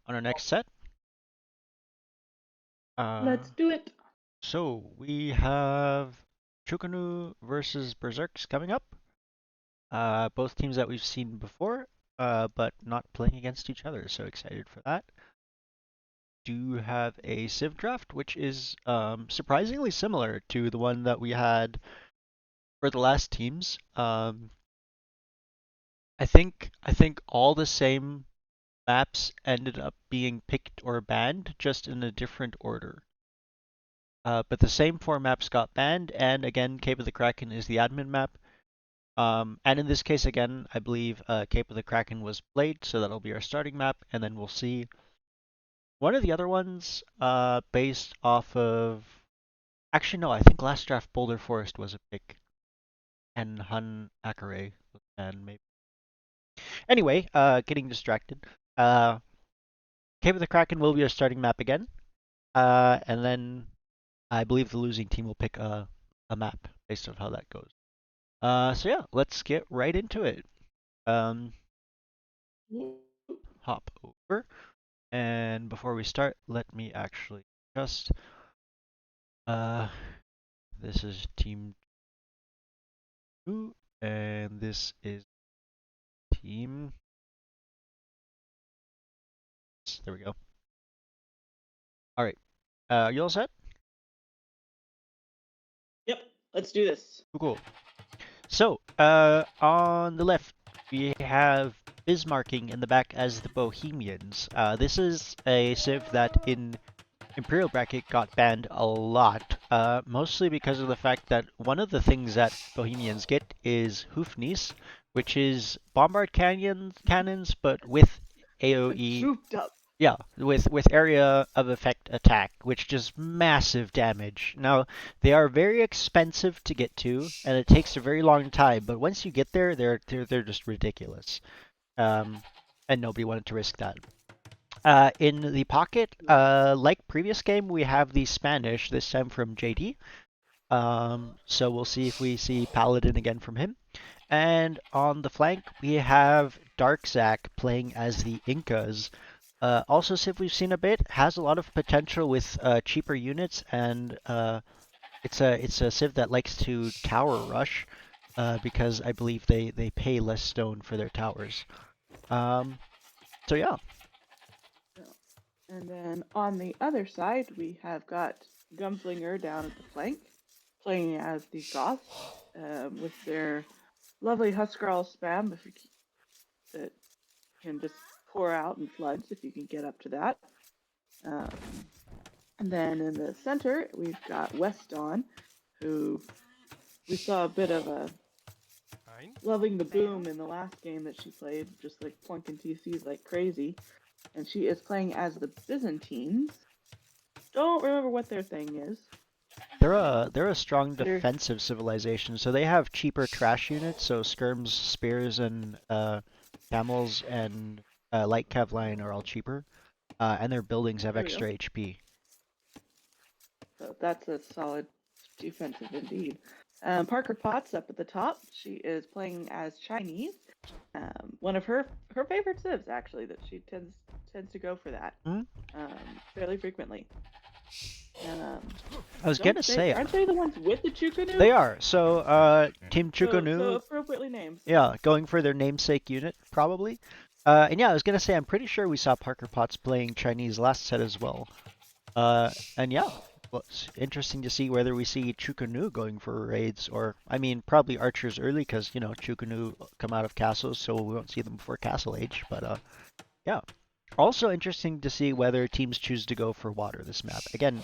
on our next set. Uh, Let's do it. so we have Chukunu versus Berserks coming up. Both teams that we've seen before, but not playing against each other. So excited for that. Do have a Civ draft, which is surprisingly similar to the one that we had for the last teams. I think all the same maps ended up being picked or banned, just in a different order. But the same four maps got banned, and again, Cape of the Kraken is the admin map. And in this case, again, I believe Cape of the Kraken was played, so that'll be our starting map, and then we'll see one of the other ones based off of. Actually, no, I think last draft Boulder Forest was a pick, and Hun Akare was banned, maybe. Anyway, getting distracted. Uh, Cape of the Kraken will be our starting map again, and then I believe the losing team will pick a map based on how that goes. So yeah, let's get right into it. Um, hop over, and before we start, let me actually just uh, this is team 2, and this is team. There we go. All right, you all set? Yep, let's do this. Cool. So, on the left, we have Bismarcking in the back as the Bohemians. This is a civ that in Imperial Bracket got banned a lot, mostly because of the fact that one of the things that Bohemians get is Hoofnies, which is bombard cannons, but with AoE. Souped up. Yeah, with area of effect attack, which does massive damage. Now, they are very expensive to get to, and it takes a very long time. But once you get there, they're just ridiculous. And nobody wanted to risk that. In the pocket, like previous game, we have the Spanish, this time from JD. So we'll see if we see Paladin again from him. And on the flank, we have Darkzak playing as the Incas. Also, Civ we've seen a bit has a lot of potential with cheaper units, and it's a Civ that likes to tower rush because I believe they pay less stone for their towers. So yeah. And then on the other side, we have got Gunslinger down at the flank, playing as the Goths with their lovely Huskarl spam that can just pour out in floods if you can get up to that. And then in the center, we've got West Dawn, who we saw a bit of a loving the boom in the last game that she played, just like plunking TCs like crazy. And she is playing as the Byzantines. Don't remember what their thing is. They're a strong defensive civilization, so they have cheaper trash units, so skirms, spears, and camels and light cav line are all cheaper, and their buildings have extra HP. So that's a solid defensive indeed. Parker Potts up at the top. She is playing as Chinese. One of her favorite civs, actually, that she tends to go for that fairly frequently. I was gonna say, aren't they the ones with the Chukunu? They are. So, Team Chukunu. So appropriately named. Yeah, going for their namesake unit, probably. And yeah, I was gonna say, I'm pretty sure we saw Parker Potts playing Chinese last set as well. And yeah, well, it's interesting to see whether we see Chukunu going for raids, or, I mean, probably archers early, because, you know, Chukunu come out of castles, so we won't see them before Castle Age, but, yeah. Also interesting to see whether teams choose to go for water this map. Again,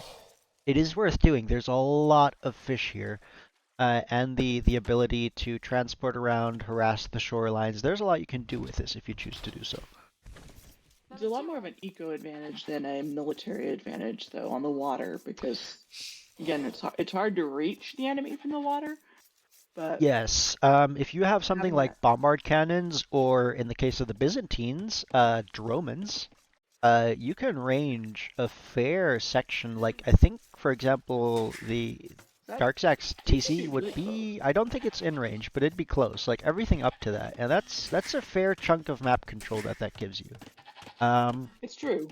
it is worth doing. There's a lot of fish here, and the ability to transport around, harass the shorelines. There's a lot you can do with this if you choose to do so. It's a lot more of an eco advantage than a military advantage, though, on the water, because again, it's hard to reach the enemy from the water. But yes, if you have something like bombard cannons, or in the case of the Byzantines, dromons, you can range a fair section. Like, I think, for example, Darksack's It should TC be would really be, I don't think it's in range, but it'd be close. Like everything up to that, and that's a fair chunk of map control that gives you. It's true.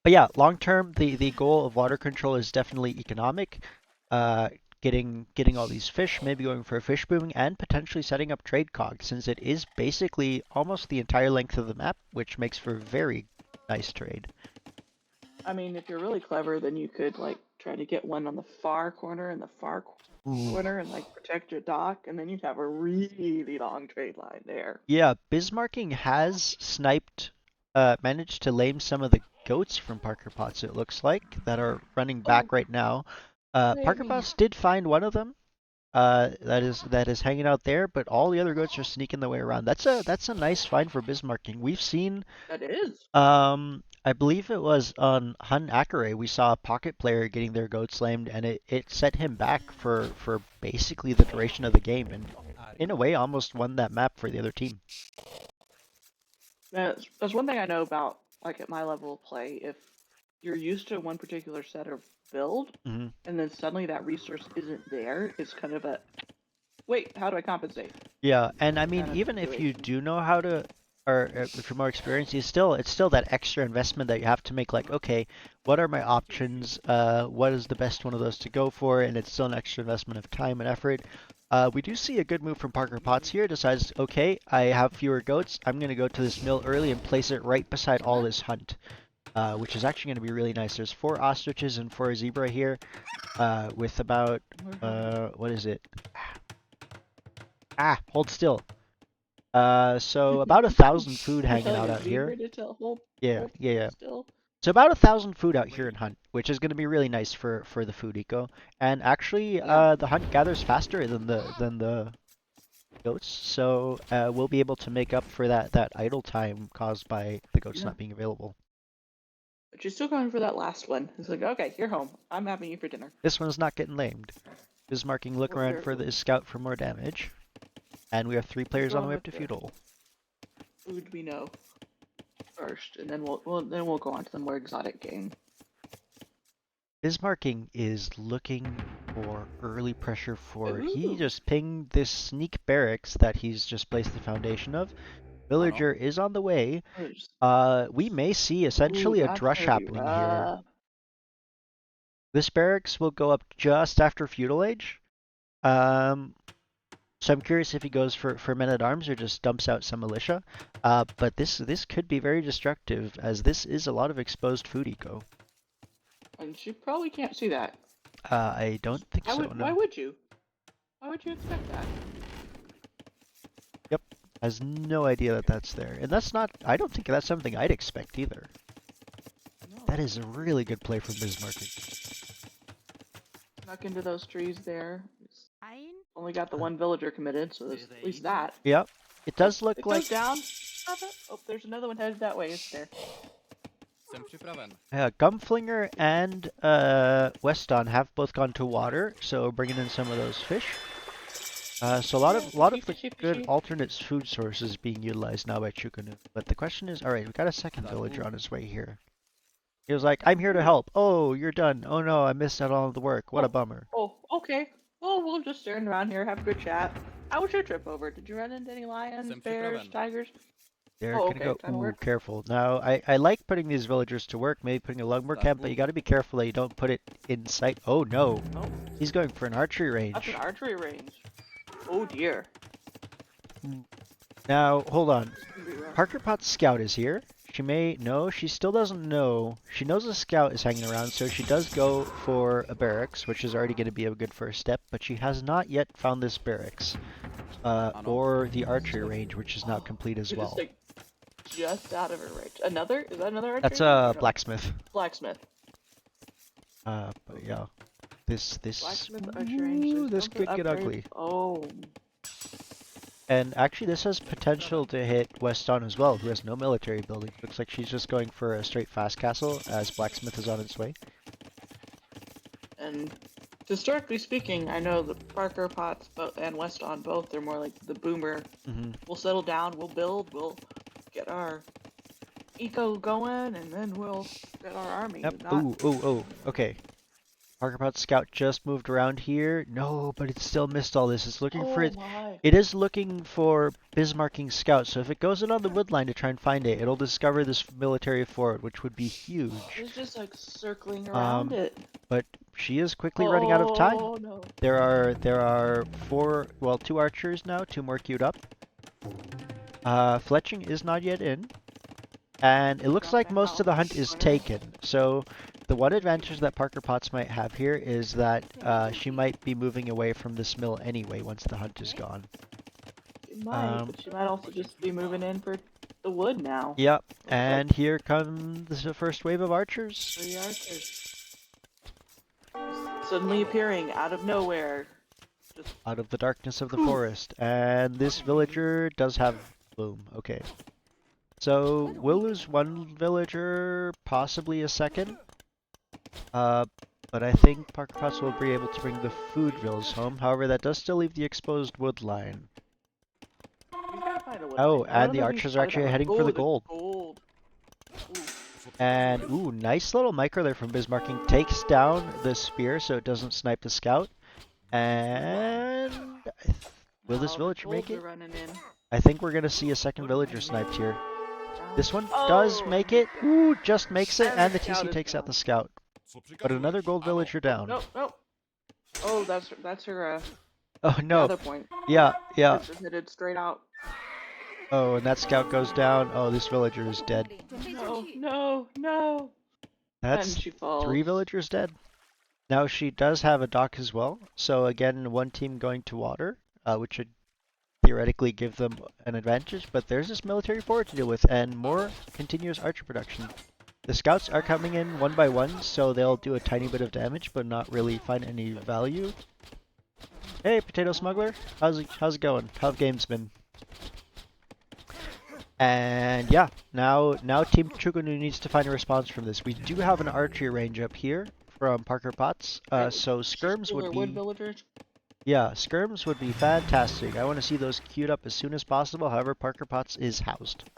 But yeah, long term, the goal of water control is definitely economic. Uh, getting all these fish, maybe going for a fish booming, and potentially setting up trade cogs, since it is basically almost the entire length of the map, which makes for very nice trade. I mean, if you're really clever, then you could like try to get one on the far corner and the far Ooh. corner and like protect your dock, and then you'd have a really long trade line there. Yeah, Bismarcking has managed to lame some of the goats from Parker Potts, it looks like, that are running Oh, back right now. Parker yay. Potts did find one of them, that is hanging out there, but all the other goats are sneaking their way around. That's a nice find for Bismarcking. We've seen, That is. I believe it was on Hun Akare, we saw a pocket player getting their goats lamed, and it set him back for basically the duration of the game, and in a way almost won that map for the other team. That's one thing I know about like at my level of play. If you're used to one particular set of build, Hmm. and then suddenly that resource isn't there, it's kind of a wait. How do I compensate? Yeah, and I mean, Kind of even if you situation. do know how to, or if you're more experienced, it's still that extra investment that you have to make. Like, okay, what are my options? What is the best one of those to go for? And it's still an extra investment of time and effort. We do see a good move from Parker Potts here. Decides, okay, I have fewer goats. I'm gonna go to this mill early and place it right beside all this hunt, which is actually gonna be really nice. There's 4 ostriches and 4 zebra here, with about what is it? Hold still. So about 1,000 food You're hanging telling out a here. zebra to tell Yeah, hold yeah, yeah. still. So about 1,000 food out here in Hunt, which is going to be really nice for the food eco. And actually, Yeah. the hunt gathers faster than the goats, so we'll be able to make up for that idle time caused by the goats Yeah. not being available. But you're still going for that last one. It's like, okay, you're home. I'm having you for dinner. This one's not getting lamed. Bismarcking look around for the scout for more damage, and we have 3 Let's players go on the on way up with to the feudal. food we know first, and then we'll go on to the more exotic game. Bismarcking is looking for early pressure forward. He Ooh. just pinged this sneak barracks that he's just placed the foundation of. Villager is on the way. We may see Ooh, essentially a that's drush gonna be happening here. rough. This barracks will go up just after feudal age. So I'm curious if he goes for men-at-arms or just dumps out some militia. But this could be very destructive, as this is a lot of exposed food eco. And she probably can't see that. I don't think Why so, would no. why would you? Why would you expect that? Yep, has no idea that that's there. And that's not, I don't think that's something I'd expect either. No. That is a really good play from Bismarck. Snuck into those trees there. It's only got the one villager committed, so there's at least that. Yep, it does look It like... goes down. Oh, there's another one headed that way. It's there. Yeah, Gumflinger and Weston have both gone to water, so bringing in some of those fish. So a lot of the good alternate food sources being utilized now by Chukunu. But the question is, all right, we got a second villager on his way here. He was like, "I'm here to help." Oh, you're done. Oh no, I missed out on all the work. What a bummer. Oh, okay. Well, we'll just stand around here, have a good chat. How was your trip over? Did you run into any lions, bears, tigers? They're Oh, gonna okay. go. Time to Ooh, work. careful. Now, I like putting these villagers to work, maybe putting a lugmore camp, but you got to be careful that you don't put it in sight. Oh no, Oh, he's going for an archery that's range. an archery range. Oh dear. Now, hold on. This could be rough. Parker Potts' scout is here. She still doesn't know. She knows a scout is hanging around, so she does go for a barracks, which is already going to be a good first step, but she has not yet found this barracks. Or the archery range, which is not complete as You're well. just out of her range. Is that another archery That's range or a no? blacksmith. Blacksmith. But yeah. This Blacksmith archery range. ooh, There's this could get upgrades. ugly. Oh. And actually, this has potential to hit Weston as well, who has no military building. Looks like she's just going for a straight fast castle, as Blacksmith is on its way. And historically speaking, I know that Parker, Potts, and Weston both, they're more like the boomer. We'll settle down, we'll build, we'll get our eco going, and then we'll get our army. Yep. Not... Ooh. Okay. Parker Pot's scout just moved around here. No, but it still missed all this. It's looking for Oh it. my. It is looking for Bismarcking scouts. So if it goes in on the wood line to try and find it, it'll discover this military fort, which would be huge. It's just like circling around it. But she is quickly running out of time. Oh no. There are two archers now, two more queued up. Fletching is not yet in. And it looks like most of the hunt is taken. So the one advantage that Parker Potts might have here is that she might be moving away from this mill anyway once the hunt is gone. She might, but she might also just be moving in for the wood now. Yep, and here comes the first wave of archers. 3 archers. Suddenly appearing out of nowhere. Just Out of the darkness of the forest. And this villager does have bloom. Okay. So we'll lose one villager, possibly a second. But I think Parker Potts will be able to bring the food villas home. However, that does still leave the exposed wood line. we gotta find a wood Oh, line. I and don't the know if archers you are saw actually that. heading for the Oh, gold. gold. Ooh. And, ooh, nice little micro there from Bismarcking. Takes down the spear so it doesn't snipe the scout. And will this Oh, the villager make golds it? are running in. I think we're going to see a second villager sniped here. This one does make it. Ooh, just makes it. And the scout TC is takes out down. the scout. But another gold villager down. Nope, nope. Oh, that's her Oh, the no. other point. Yeah, yeah. It's just headed straight out. Oh, and that scout goes down. Oh, this villager is dead. No, no, no. That's And she falls. 3 villagers dead. Now she does have a dock as well. So again, one team going to water, which should theoretically give them an advantage. But there's this military fort to deal with and more continuous archer production. The scouts are coming in one by one, so they'll do a tiny bit of damage, but not really find any value. Hey, potato smuggler, how's it going? How have games been? And yeah, now Team Chugunu needs to find a response from this. We do have an archery range up here from Parker Potts, so skirms would wood be villagers. yeah, skirms would be fantastic. I want to see those queued up as soon as possible. However, Parker Potts is housed.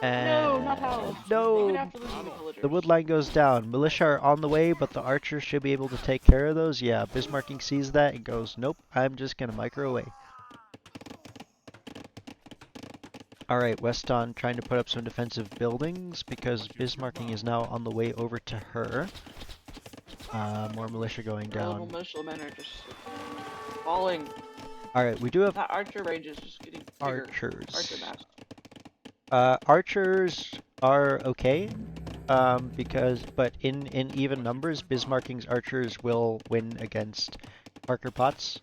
And No, not housed. no, Even after losing the villagers. the wood line goes down. Militia are on the way, but the archers should be able to take care of those. Yeah, Bismarcking sees that and goes, nope, I'm just gonna micro away. Alright, Weston trying to put up some defensive buildings because Bismarcking is now on the way over to her. More militia going Our little down. militiamen are just falling. Alright, we do have That archer range is just getting bigger. Archer archers. mass. Archers are okay, but in even numbers, Bismarcking's archers will win against Parker Potts'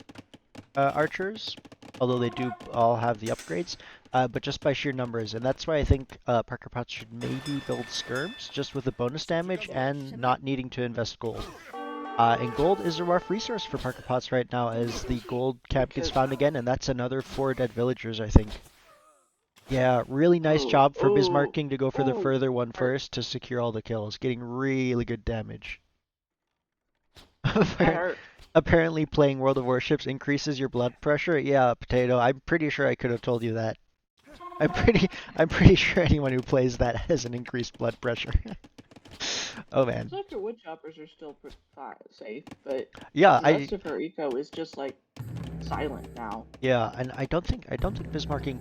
archers, although they do all have the upgrades, but just by sheer numbers, and that's why I think Parker Potts should maybe build skirms, just with the bonus damage and not needing to invest gold. And gold is a rough resource for Parker Potts right now, as the gold camp gets found again, and that's another 4 dead villagers, I think. Yeah, really nice job for Bismarcking to go for the further one first to secure all the kills, getting really good damage. That hurt. Apparently playing World of Warships increases your blood pressure. Yeah, Potato, I'm pretty sure I could have told you that. I'm pretty sure anyone who plays that has an increased blood pressure. Oh man. So your wood choppers are still safe, but Yeah, the rest of her eco is just like silent now. Yeah, and I don't think Bismarcking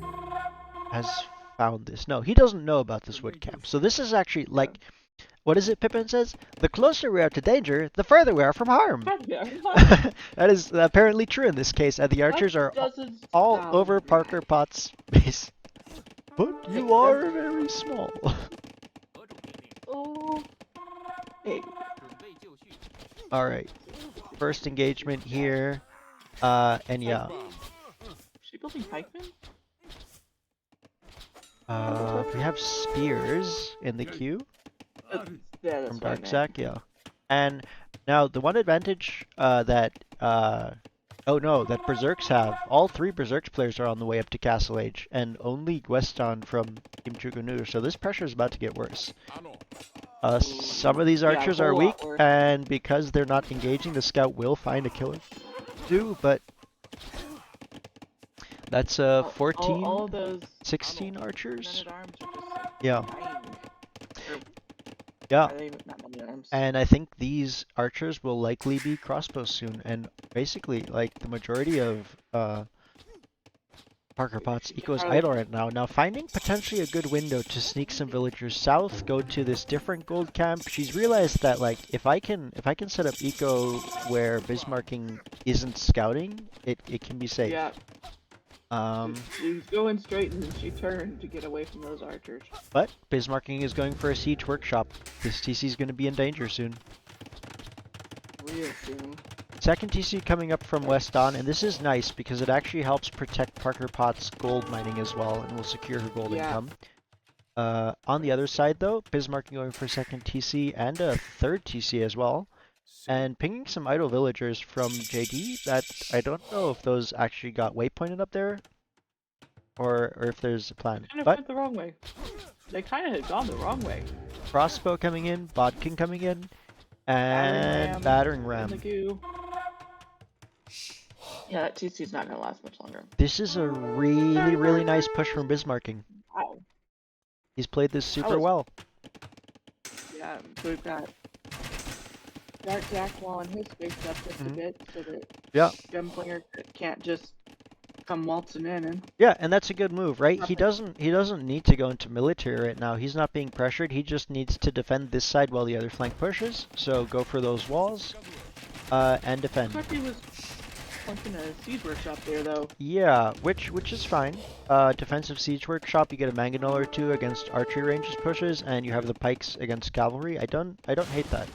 has found this. No, he doesn't know about this wood camp. So this is actually like, what is it Pippin says? The closer we are to danger, the further we are from harm. That is apparently true in this case, and the archers are all over Parker Potts' base. But you are very small. Oh. Hey. Alright. First engagement here. And yeah. Is she building pikemen? We have spears in the queue. Yeah, that's From what I meant. Darksack, yeah. And now the one advantage that that Berserks have, all 3 Berserks players are on the way up to Castle Age, and only Gweston from Team Chugunur, so this pressure is about to get worse. Some of these archers are weak, and because they're not engaging, the scout will find a killer. But that's 14, all of those 16 archers. men-at-arms are just, like, Yeah. dying. Yeah, Are they not many arms? and I think these archers will likely be crossbows soon. And basically, like the majority of Parker Potts You could eco is probably idle right now. Now finding potentially a good window to sneak some villagers south, go to this different gold camp. She's realized that like if I can set up eco where Bismarcking isn't scouting, it can be safe. yeah. Um, She's going straight and then she turned to get away from those archers. but Bismarcking is going for a siege workshop. This TC is going to be in danger soon. Real soon. Second TC coming up from West Dawn, and this is nice because it actually helps protect Parker Potts' gold mining as well, and will secure her gold Yeah. income. On the other side, though, Bismarck going for second TC and a third TC as well, and pinging some idle villagers from JD that I don't know if those actually got waypointed up there, or if there's a plan. Kind of But went the wrong way. They kind of had gone the wrong way. crossbow coming in, bodkin coming in, and battering In the ram. goo. Yeah, that TC's not gonna last much longer. This is a really, really nice push from Bismarcking. Wow. He's played this super was- well. Yeah, so we've got Dark Jackwall and his spaced up just a bit so that Yeah. Gunflinger can't just come waltzing in and Yeah, and that's a good move, right? He Nothing. doesn't need to go into military right now. He's not being pressured. He just needs to defend this side while the other flank pushes. So go for those walls, and defend. Looks like he was plunking a siege workshop there though. Yeah, which is fine. Defensive siege workshop. You get a mangonel or two against archery ranges pushes, and you have the pikes against cavalry. I don't hate that.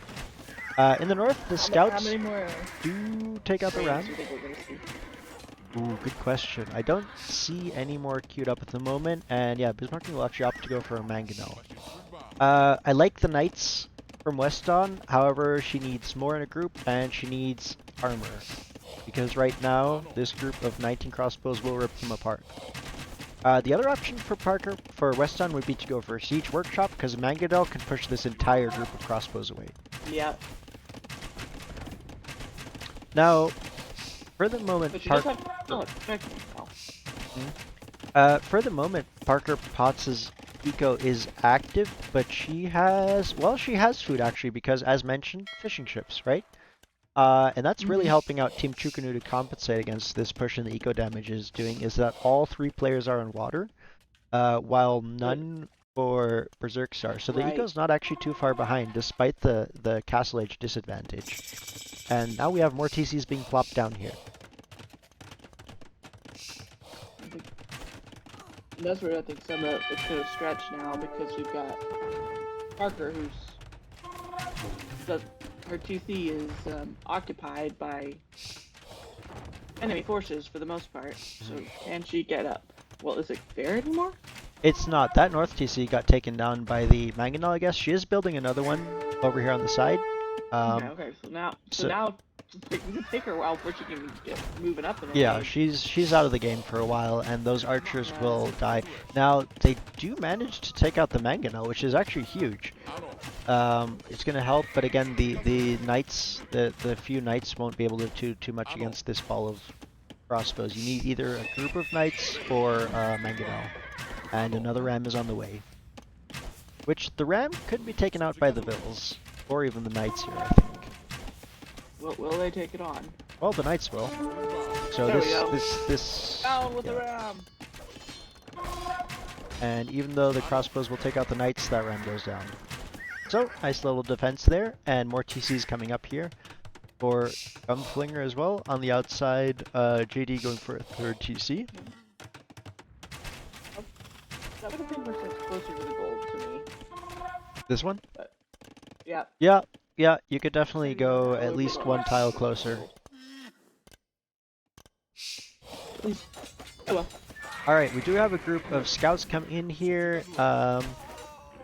In the north, the How scouts many more do take out the ram. do you think we're gonna see? Ooh, good question. I don't see any more queued up at the moment, and yeah, Bismarck will actually opt to go for a mangonel. I like the knights from West Dawn, however, she needs more in a group, and she needs armor. Because right now, this group of 19 crossbows will rip them apart. The other option for West Dawn would be to go for a siege workshop, because a mangonel can push this entire group of crossbows away. Yeah, Now, for the moment, but she does have expecting For the moment, Parker Potts' eco is active, but she has food actually, because as mentioned, fishing ships, right? And that's really helping out Team Chukunu to compensate against this push and the eco damage is doing, is that all three players are on water, while none for Berserk Star. So the Right. eco's not actually too far behind, despite the Castle Age disadvantage. And now we have more TCs being plopped down here. And that's where I think some of it's going to stretch now because you've got Parker, her TC is occupied by enemy forces for the most part. So can she get up? Well, is it there anymore? It's not. That North TC got taken down by the Mangonel, I guess. She is building another one over here on the side. Okay. So now it can take her a while before she can get moving up. Yeah, she's out of the game for a while, and those archers will die. Now, they do manage to take out the Mangonel, which is actually huge. It's going to help, but again, the knights, the few knights won't be able to do too much against this ball of crossbows. You need either a group of knights or Mangonel, and another ram is on the way. Which, the ram could be taken out by the vills, or even the knights here, I think. Will they take it on? Well, the knights will. So There we go. this Down with the yeah. ram. And even though the crossbows will take out the knights, that ram goes down. So, nice little defense there, and more TCs coming up here for Gunflinger as well. On the outside, JD going for a third TC. That would have been much closer to the gold to me. This one? Yeah. Yeah, you could definitely go at least one tile closer. Oh well. Alright, we do have a group of scouts come in here.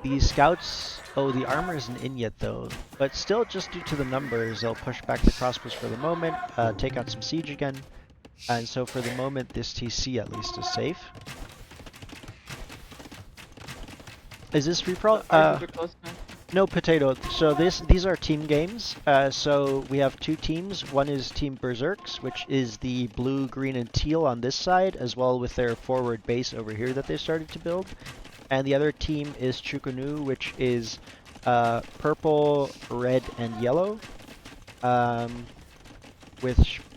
These scouts... Oh, the armor isn't in yet though. But still, just due to the numbers, they'll push back the crossbows for the moment, take out some siege again. And so for the moment, this TC at least is safe. Is this free pro? Archers are close enough. No, potato. So these are team games. So we have two teams. One is Team Berserks, which is the blue, green, and teal on this side, as well with their forward base over here that they started to build. And the other team is Chukunu, which is purple, red, and yellow.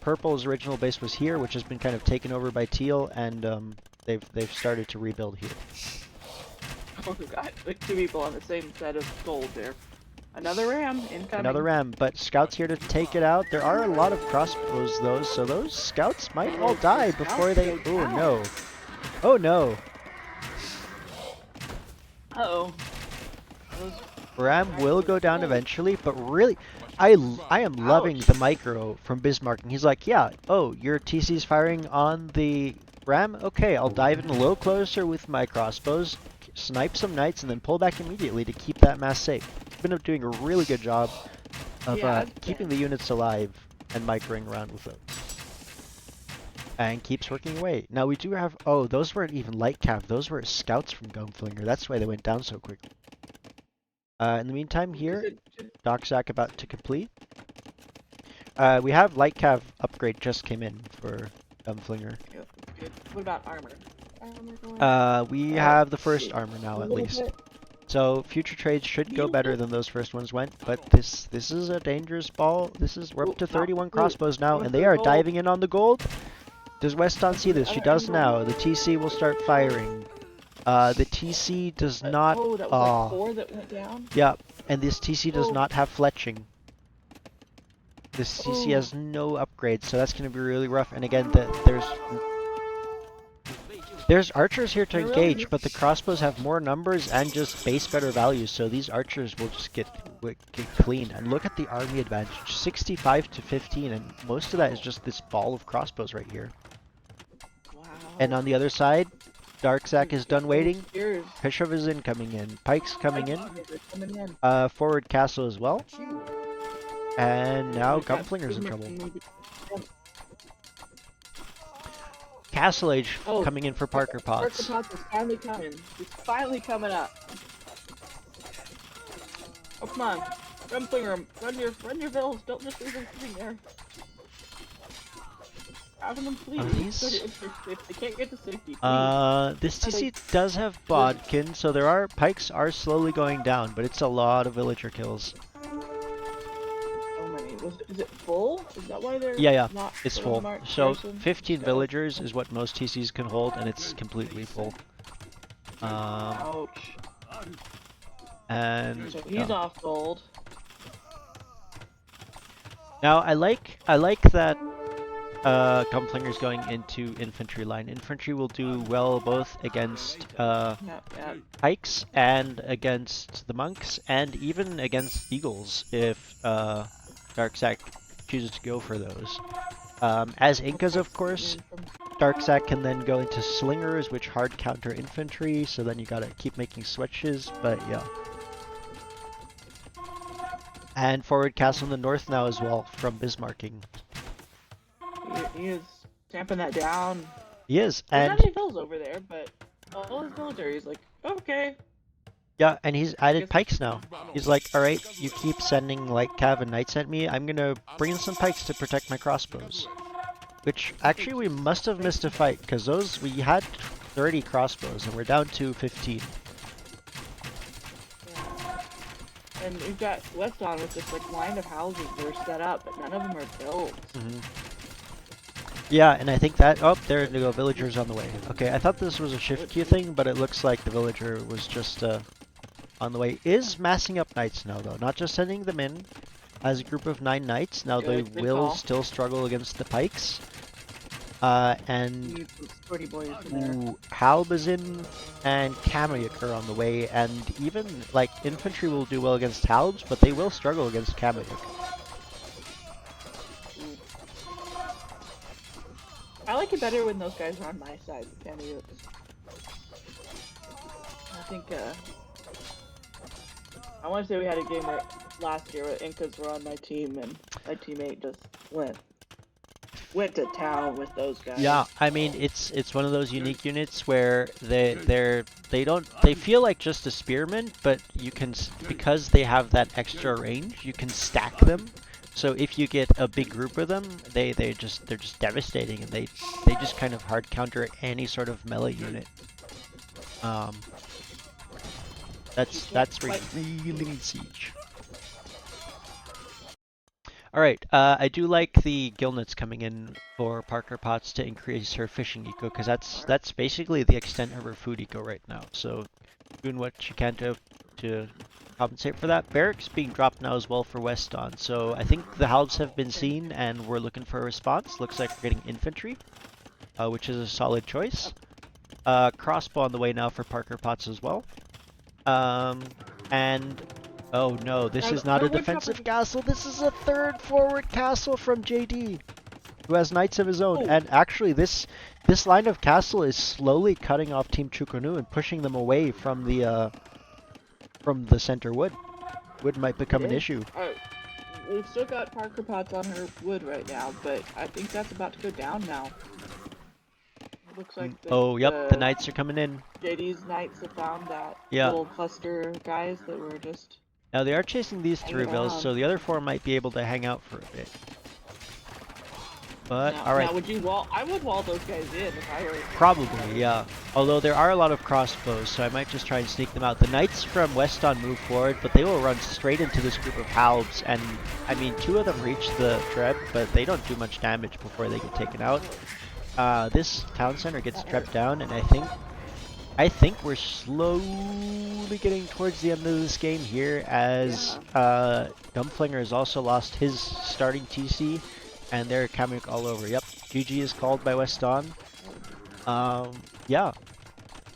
Purple's original base was here, which has been kind of taken over by teal, and they've started to rebuild here. Oh, we got like 2 people on the same set of gold there. Another ram incoming. Another ram, but scouts here to take it out. There are a lot of crossbows though, so those scouts might all die before they. Oh no! Oh no! Uh-oh. Ram will go down eventually, but really, I am loving the micro from Bismarck. And he's like, yeah, oh, your TC's firing on the ram? Okay, I'll dive in a little closer with my crossbows, snipe some knights, and then pull back immediately to keep that mass safe. He's been doing a really good job of keeping the units alive and microing around with those. And keeps working away. Now we do have, oh, those weren't even light cav, those were scouts from Gunflinger. That's why they went down so quickly. In the meantime here, Docksack about to complete. We have light cav upgrade just came in for Gunflinger. Good. What about armor? We have the first armor now at least. So future trades should go better than those first ones went, but this is a dangerous ball. We're up to 31 crossbows now, and they are diving in on the gold. Does Weston see this? She does now. The TC will start firing. The TC does not. Oh, that was like 4 that went down? Yeah, and this TC does not have fletching. This TC has no upgrades, so that's going to be really rough. And again, there's archers here to engage, but the crossbows have more numbers and just base better values, so these archers will just get cleaned. And look at the army advantage, 65 to 15, and most of that is just this ball of crossbows right here. Wow. And on the other side, Darksack is done waiting. Pishov is coming in. Pike's coming in. Forward castle as well. And now Gunflinger's in trouble. Castle Age coming in for Parker Potts. Parker Potts is finally coming. He's finally coming up. Oh, come on. Gunflinger, run your bills. Don't just leave them sitting there. Have them please. If they can't get to safety, please. This TC does have Bodkin, so pikes are slowly going down, but it's a lot of villager kills. So many. Is it full? Is that why they're not it's full. So 15 villagers is what most TCs can hold, and it's completely full. Ouch. And so he's off gold. Now I like that Gunflinger's going into infantry line. Infantry will do well both against pikes and against the monks, and even against eagles if Darksack chooses to go for those. As Incas, of course, Darksack can then go into slingers, which hard counter infantry, so then you gotta keep making switches, but yeah. And forward castle in the north now as well, from Bismarcking. He is tamping that down. He is, There's and not many vills over there, but all his military is like, okay. yeah, and he's added pikes now. He's like, alright, you keep sending like cav and knights at me, I'm gonna bring in some pikes to protect my crossbows. Which, actually, we must have missed a fight, because we had 30 crossbows, and we're down to 15. And we've got Weston with this like line of houses that are set up, but none of them are built. Yeah, and I think that... Oh, there go villagers on the way. Okay, I thought this was a shift queue thing, but it looks like the villager was just on the way. Is massing up knights now, though. Not just sending them in as a group of 9 knights. Now they will still struggle against the pikes. And Halb is in, and Kamayak are on the way, and even, like, infantry will do well against Halbs, but they will struggle against Kamayak. I like it better when those guys are on my side than Kamayak. I think, I want to say we had a game last year where Incas were on my team, and my teammate just went to town with those guys. Yeah, I mean it's one of those unique units where they feel like just a spearman, but you can, because they have that extra range, you can stack them. So if you get a big group of them, they're just devastating, and they just kind of hard counter any sort of melee unit. She can't That's where you quite. really need siege. All right, I do like the gillnets coming in for Parker Potts to increase her fishing eco, because that's basically the extent of her food eco right now. So doing what she can to compensate for that. Barracks being dropped now as well for Weston. So I think the halves have been Okay. seen, and we're looking for a response. Looks like we're getting infantry, which is a solid choice. Crossbow on the way now for Parker Potts as well. Um, and oh no, this is not Our a wood chopper defensive just. castle. This is a third forward castle from JD, who has knights of his own. Oh, And actually, this line of castle is slowly cutting off Team Chukunu and pushing them away from the center wood. Wood might it become an is. issue. We've still got Parker Potts on her wood right now, but I think that's about to go down now. It looks like Oh, yep, the the knights are coming in. JD's knights have found that Yeah. little cluster of guys that were just Now they are chasing these hanging three bills, around. so the other four might be able to hang out for a bit. But all Now right, would you wall? I would wall those guys in if I were. probably, yeah. Although there are a lot of crossbows, so I might just try and sneak them out. The knights from Weston move forward, but they will run straight into this group of halbs. And I mean, two of them reach the treb, but they don't do much damage before they get taken out. This town center gets That trebbed hurt. down, and I think we're slowly getting towards the end of this game here, as Yeah. Dumbflinger has also lost his starting TC, and they're coming all over. Yep, GG is called by Weston. Yeah,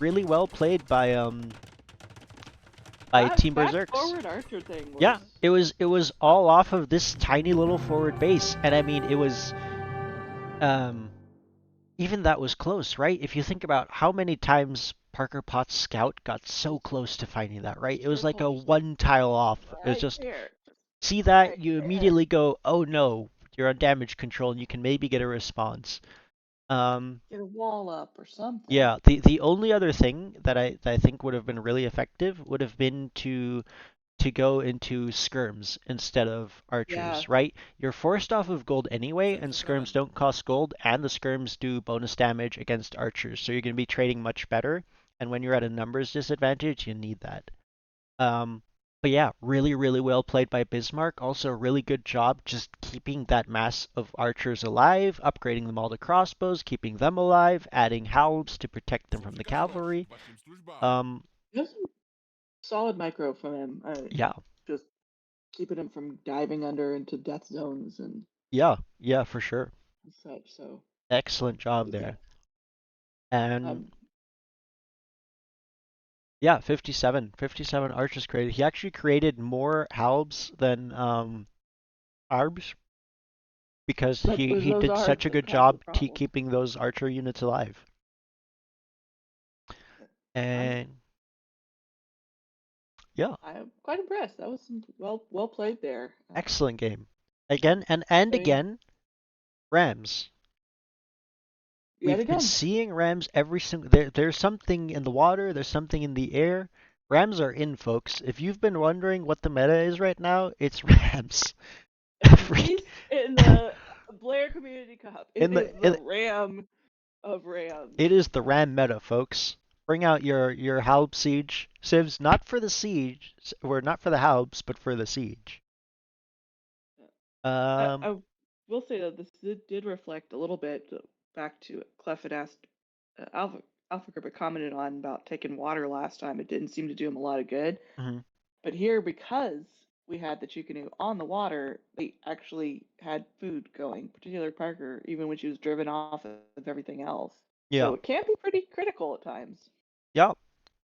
really well played by Team That Berserks. forward archer thing was. Yeah, it was all off of this tiny little forward base, and I mean it was um even that was close, right? If you think about how many times Parker Potts' scout got so close to finding that, right? It was So like a close, like one tile off. It was right just there, see that, right you there. immediately go, oh no, you're on damage control, and you can maybe get a response. Um, Get a wall up or something. yeah, the only other thing that I think would have been really effective would have been to go into skirms instead of Yeah. archers, right? You're forced off of gold anyway, and skirms don't cost gold, and the skirms do bonus damage against archers, so you're going to be trading much better. And when you're at a numbers disadvantage, you need that. Um, but yeah, really, really well played by Bismarck. Also, really good job just keeping that mass of archers alive, upgrading them all to crossbows, keeping them alive, adding halberds to protect them from the cavalry. Um, There's some solid micro from him. yeah, Just keeping him from diving under into death zones and yeah, for sure. such. So Excellent job yeah. there. And Um. yeah, 57 archers created. He actually created more halbs than arbs, because But he those did are such a good kind of the job problem. keeping those archer units alive. I'm And yeah, I'm quite impressed. That was some well played there. excellent game. Again and I mean, again, Rams. yet We've been again, seeing Rams every single. There's something in the water. There's something in the air. Rams are in, folks. If you've been wondering what the meta is right now, it's Rams. at least in the Blair Community Cup, in it the is the in, Ram of Rams. It is the Ram meta, folks. Bring out your Halb siege civs, not for the siege, or not for the Halbs, but for the siege. Um, I will say that this did reflect a little bit back to Clef had asked Alpha Group had commented on about taking water last time. It didn't seem to do him a lot of good. mhm. But here, because we had the Chukanu on the water, they actually had food going, particularly Parker, even when she was driven off of everything else. Yeah, So it can be pretty critical at times. yeah,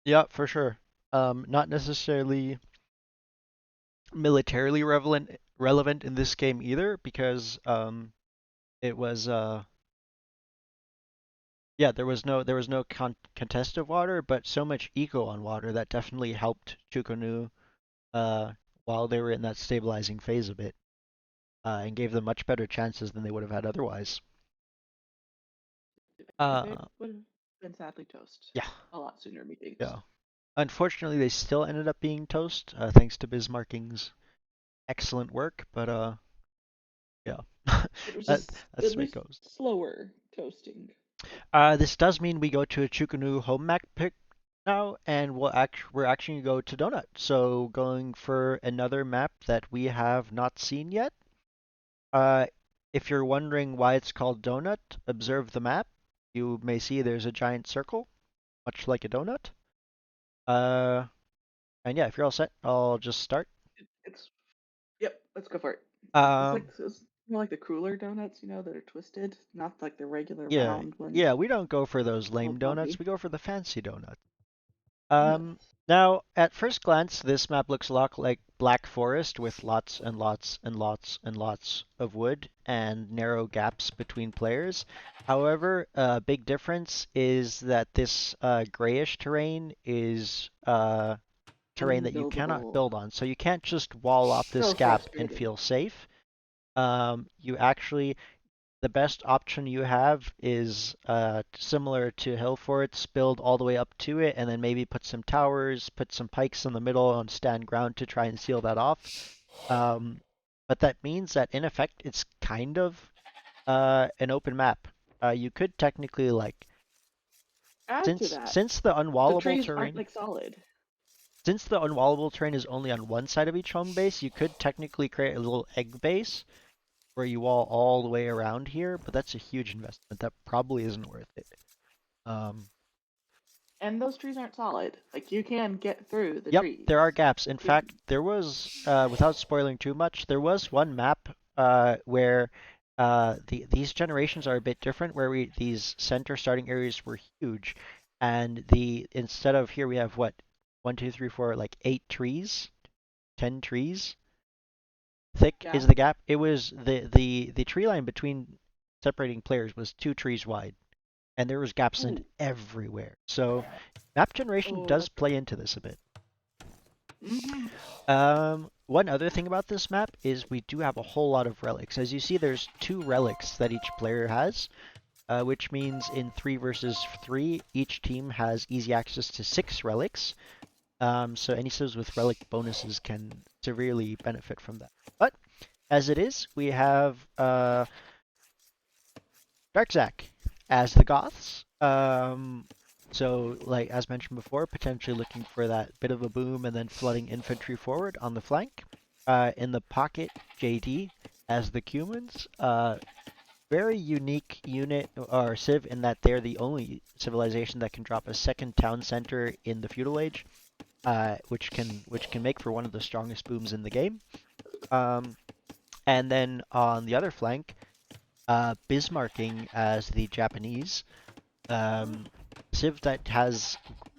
yeah, for sure. Not necessarily militarily relevant in this game either, because it was yeah, there was no contested water, but so much eco on water that definitely helped Chukonu uh while they were in that stabilizing phase of it, and gave them much better chances than they would have had otherwise. They Uh, would have been sadly toast yeah, a lot sooner, methinks. yeah. Unfortunately, they still ended up being toast, thanks to Bismarcking's excellent work. But yeah, It was that just that's at the way it least goes. slower toasting. This does mean we go to a Chukunu home map pick. now, and we're actually going to go to Donut. So going for another map that we have not seen yet. Uh, if you're wondering why it's called Donut, observe the map. You may see there's a giant circle, much like a donut. Uh, and yeah, if you're all set, I'll just start. It's yep. Let's go for it. Um, It's more like the cruller donuts, that are twisted, not like the regular yeah, round yeah, ones. we don't go for those A little lame donuts. bumpy. We go for the fancy donuts. Yes. Now, at first glance, this map looks a lot like Black Forest with lots and lots and lots and lots of wood and narrow gaps between players. However, a big difference is that this grayish terrain is terrain that you cannot Unbuildable. build on. So you can't just wall off this So gap and frustrating. feel safe. You actually the best option you have is similar to hill forts, build all the way up to it, and then maybe put some towers, put some pikes in the middle, and stand ground to try and seal that off. Um, but that means that in effect, it's kind of an open map. You could technically like Add to since that, since the the unwallable trees aren't terrain like solid. since the unwallable terrain is only on one side of each home base, you could technically create a little egg base where you wall all the way around here, but that's a huge investment. That probably isn't worth it. Um, And those trees aren't solid. Like you can get through the yep, trees. there are gaps. In Yeah. fact, there was, without spoiling too much, there was one map where these generations are a bit different, where these center starting areas were huge, and instead of here we have what, one, two, three, four, like 8 trees, 10 trees thick Yeah. is the gap. It was the tree line between separating players was 2 trees wide, and there was gaps in Ooh. everywhere. So map generation Oh, does that's rough. play into this a bit. Mhm. One other thing about this map is we do have a whole lot of relics. As you see, there's 2 relics that each player has, which means in 3 versus 3, each team has easy access to 6 relics. So any civs with relic bonuses can severely benefit from that. But as it is, we have Darkzak as the Goths. So, like as mentioned before, potentially looking for that bit of a boom and then flooding infantry forward on the flank. In the pocket, JD as the Cumans. Very unique unit or civ in that they're the only civilization that can drop a second town center in the feudal age, which can make for one of the strongest booms in the game. Um, and then on the other flank, Bismarcking as the Japanese civ that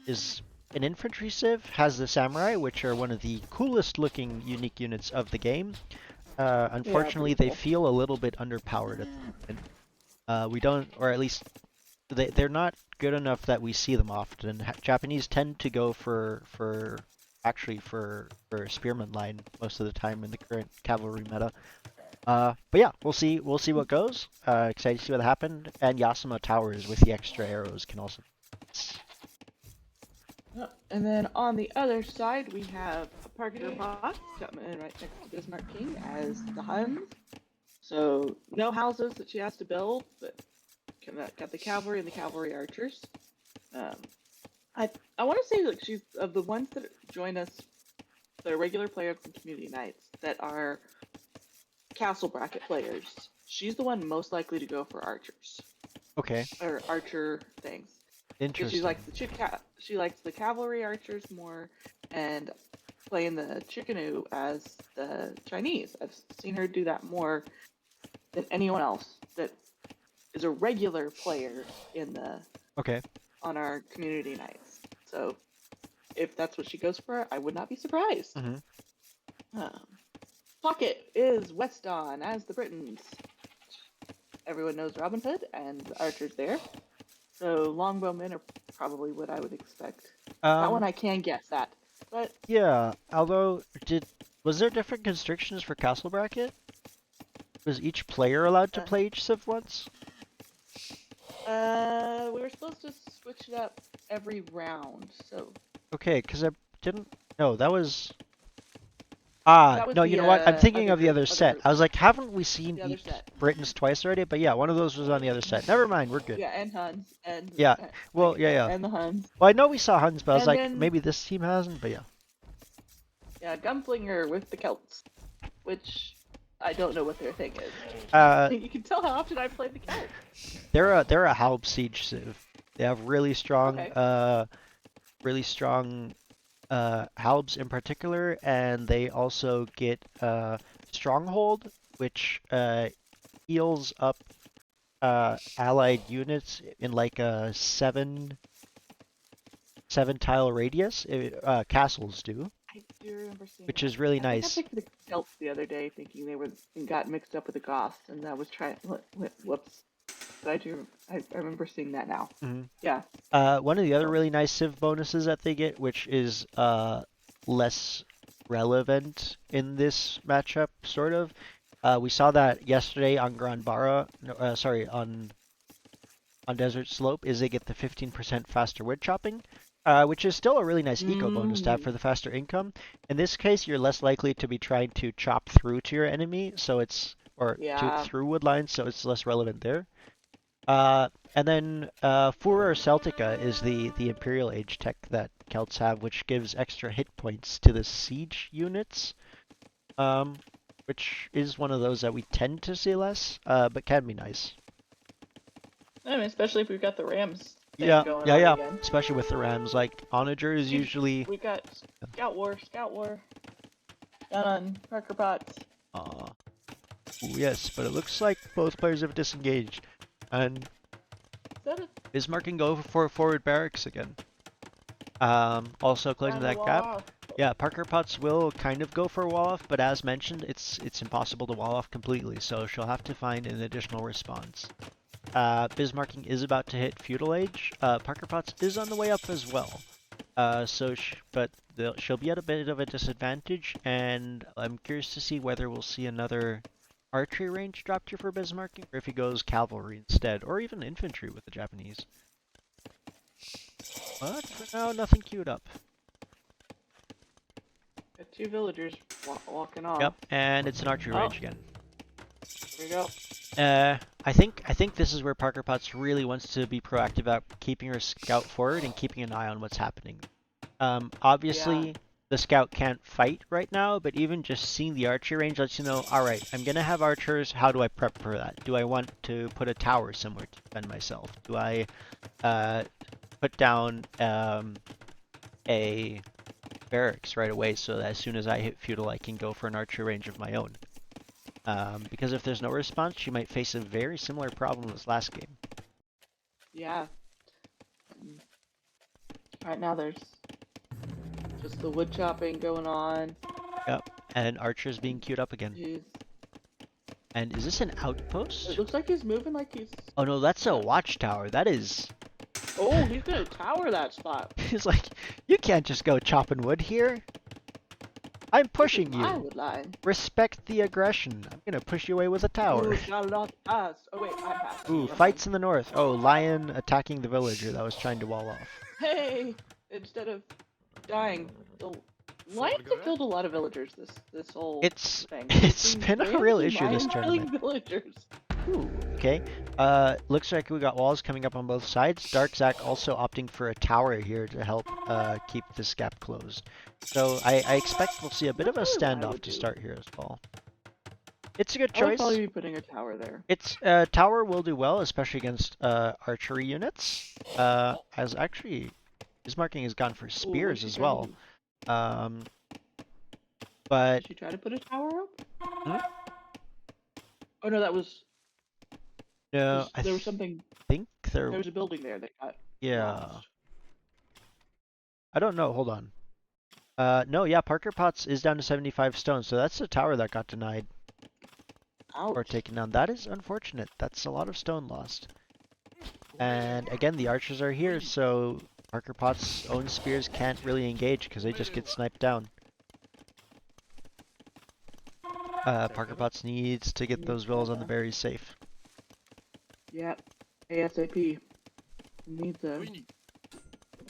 is an infantry civ, has the samurai, which are one of the coolest looking unique units of the game. They are pretty Unfortunately, they cool. feel a little bit underpowered at the moment. We don't, or at least they're not good enough that we see them often. Japanese tend to go for actually for spearman line most of the time in the current cavalry meta. But yeah, we'll see what goes. Excited to see what happened. And Yasuma Towers with the extra arrows can also. Yep. And then on the other side, we have a Parker box coming in right next to Bismarck King as the Huns. So no houses that she has to build, but got the cavalry and the cavalry archers. Um, I want to say like she's of the ones that join us, the regular players and community nights that are castle bracket players. She's the one most likely to go for archers Okay, or archer things because she interesting. likes she likes the cavalry archers more, and playing the chickenu as the Chinese. I've seen her do that more than anyone else that is a regular player in the Okay. on our community nights. So if that's what she goes for, I would not be surprised. Mm-hmm. Um, Pocket is Weston as the Britons. Everyone knows Robin Hood and the archers there. So longbowmen are probably what I would expect. That one Um. I can guess at. But Yeah. Although, was there different constrictions for Castle Bracket? Was each player allowed to uh, play each civ once? we were supposed to switch it up every round. So Okay, because I didn't. No, that was. Ah, That was no, you the know what? I'm thinking other of the group. other Other set. group. I was like, haven't we seen The other Eat set. Britons twice already? But yeah, one of those was on the other set. Never mind, we're good. Yeah, and Huns and Yeah. Well, like yeah, yeah. and the Huns. Well, I know we saw Huns, but I was And like, then maybe this team hasn't. But yeah. yeah, Gunslinger with the Celts, which I don't know what their thing is. Uh, You can tell how often I've played the Celts. they're a Halb siege civ. They have Okay. really strong Halbs in particular, and they also get Stronghold, which heals up allied units in like a seven tile radius. Castles do, I do remember seeing which that. is really I think I nice. picked the Celts the other day, thinking they were and got mixed up with the Goths, and I was trying. Whoops. But I remember seeing that now. Hmm. Yeah. One of the other So, really nice civ bonuses that they get, which is less relevant in this matchup, sort of. We saw that yesterday on Granbara, no, sorry, on Desert Slope, is they get the 15% faster wood chopping, which is still a really nice eco bonus to have for mm, the faster income. In this case, you're less likely to be trying to chop through to your enemy, so it's or to yeah. through wood lines, so it's less relevant there. And then Furor Celtica is the Imperial Age tech that Celts have, which gives extra hit points to the siege units, um, which is one of those that we tend to see less, but can be nice. I mean, especially if we've got the Rams thing Yeah, going yeah, on yeah. again. Especially with the Rams, like Onager is usually. We've got Scout War down on Parker Potts. Uh, yes, but it looks like both players have disengaged, and Is that a Bismarck can go for forward barracks again. Also closing round the that wall gap. off? Yeah, Parker Potts will kind of go for a wall off, but as mentioned, it's impossible to wall off completely, so she'll have to find an additional response. Bismarcking is about to hit Feudal Age. Parker Potts is on the way up as well. But she'll be at a bit of a disadvantage, and I'm curious to see whether we'll see another archery range dropped here for Bismarcking, or if he goes cavalry instead, or even infantry with the Japanese. But for now, nothing queued up. Got two villagers walking Yep, off. and it's an archery Oh, range again. here we go. I think this is where Parker Potts really wants to be proactive about keeping her scout forward and keeping an eye on what's happening. Yeah. Obviously, the scout can't fight right now, but even just seeing the archery range lets you know, all right, I'm gonna have archers. How do I prep for that? Do I want to put a tower somewhere to defend myself? Do I put down a barracks right away so that as soon as I hit feudal, I can go for an archery range of my own? Because if there's no response, she might face a very similar problem as last game. Yeah. Right now there's just the wood chopping going on. Yep, and archers being queued up again. He's, And is this an it outpost? looks like he's moving like he's. Oh no, that's a watchtower. That is. Oh, he's gonna tower that spot. He's like, you can't just go chopping wood here. I'm pushing My you. wood line. Respect the aggression. I'm gonna push you away with a tower. You shall not pass. Oh wait, I'm passing. Ooh, Never fights mind. in the north. Oh, lion attacking the villager that was trying to wall off. Hey, instead of dying, the lions have killed a lot of villagers this whole It's thing. it's been a Rams real and issue this lions killing tournament. villagers. Ooh, okay. Looks like we got walls coming up on both sides. Darkzak also opting for a tower here to help keep this gap closed. So I expect we'll see a bit of a That's probably what I standoff would to do. start here as well. It's a good I would choice. probably be putting a tower there. It's tower will do well, especially against archery units. As actually, his marking has gone for Ooh, spears what's she as trying to well. do? But Did she try to put a tower up? hmm? Oh no, that was No, I there was something. think There there. was a building there that got Yeah, lost. I don't know. Hold on. No, yeah, Parker Potts is down to 75 stone, so that's the tower that got denied or Ouch. taken down. That is unfortunate. That's a lot of stone lost. And again, the archers are here, so Parker Potts' own spears can't really engage because they just get sniped down. Parker Potts needs to get those villas on the berries safe. Yep. ASAP. Needs a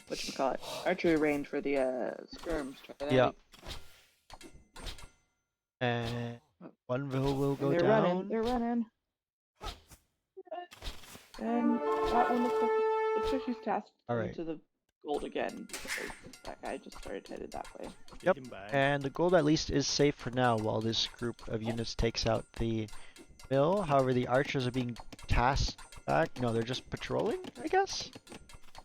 whatchamacallit, archery range for the skirms. Try that. Yeah. And one will And go they're running. down. They're running. And that one looks like looks like she's tasked All right. into the gold again because that guy just started headed that way. Yep. And the gold at least is safe for now while this group of units takes out the mill. However, the archers are being tasked back. No, they're just patrolling, I guess.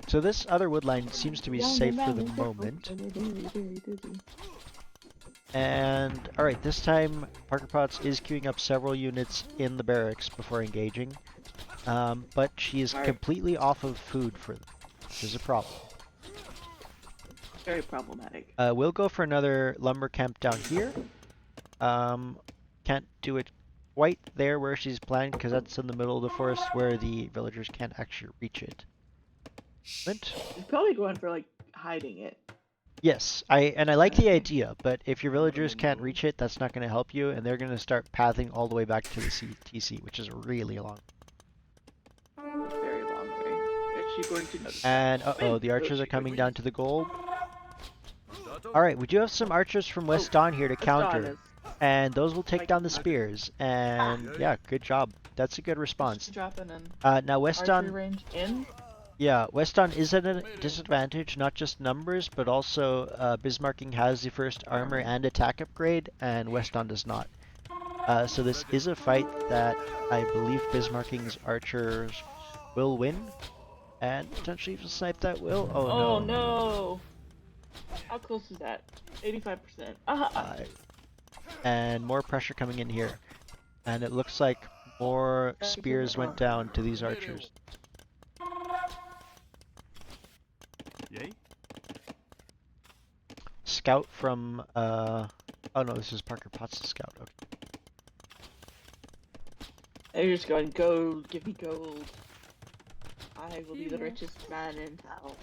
So this other wood line seems to be safe for the moment. And alright, this time Parker Potts is queuing up several units in the barracks before engaging. But she is completely off of food for them, which is a problem. Very problematic. We'll go for another lumber camp down here. Can't do it quite there where she's planned because that's in the middle of the forest where the villagers can't actually reach it. She's probably going for like hiding it. Yes, I like the idea, but if your villagers can't reach it, that's not going to help you, and they're going to start pathing all the way back to the TC, which is really long. Very long way. Is she going to notice? And uh-oh, the archers are coming down to the gold. Alright, we do have some archers from West Dawn here to counter, and those will take down the spears, and yeah, good job. That's a good response. Dropping in now West Dawn... range in? Yeah, West Dawn is at a disadvantage, not just numbers, but also Bismarcking has the first armor and attack upgrade, and West Dawn does not. So this is a fight that I believe Bismarcking's archers will win, and potentially snipe that will. Oh no. Oh no! How close is that? 85%. And more pressure coming in here. And it looks like more spears went down to these archers. Scout from, oh no, this is Parker Potts' scout, okay. They're just going, gold, give me gold. I will be the richest man in town.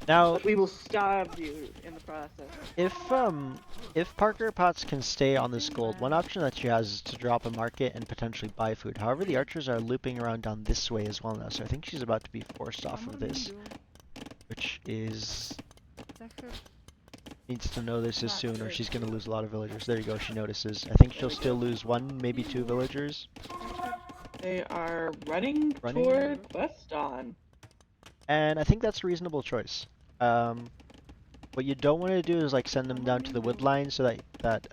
Now, but we will starve you in the process. If Parker Potts can stay on this gold, one option that she has is to drop a market and potentially buy food. However, the archers are looping around down this way as well now, so I think she's about to be forced off of this, which is... needs to know this as soon or she's going to lose a lot of villagers. There you go, she notices. I think she'll still lose one, maybe two villagers. They are running toward West Dawn. And I think that's a reasonable choice. What you don't want to do is like send them down to the wood line so that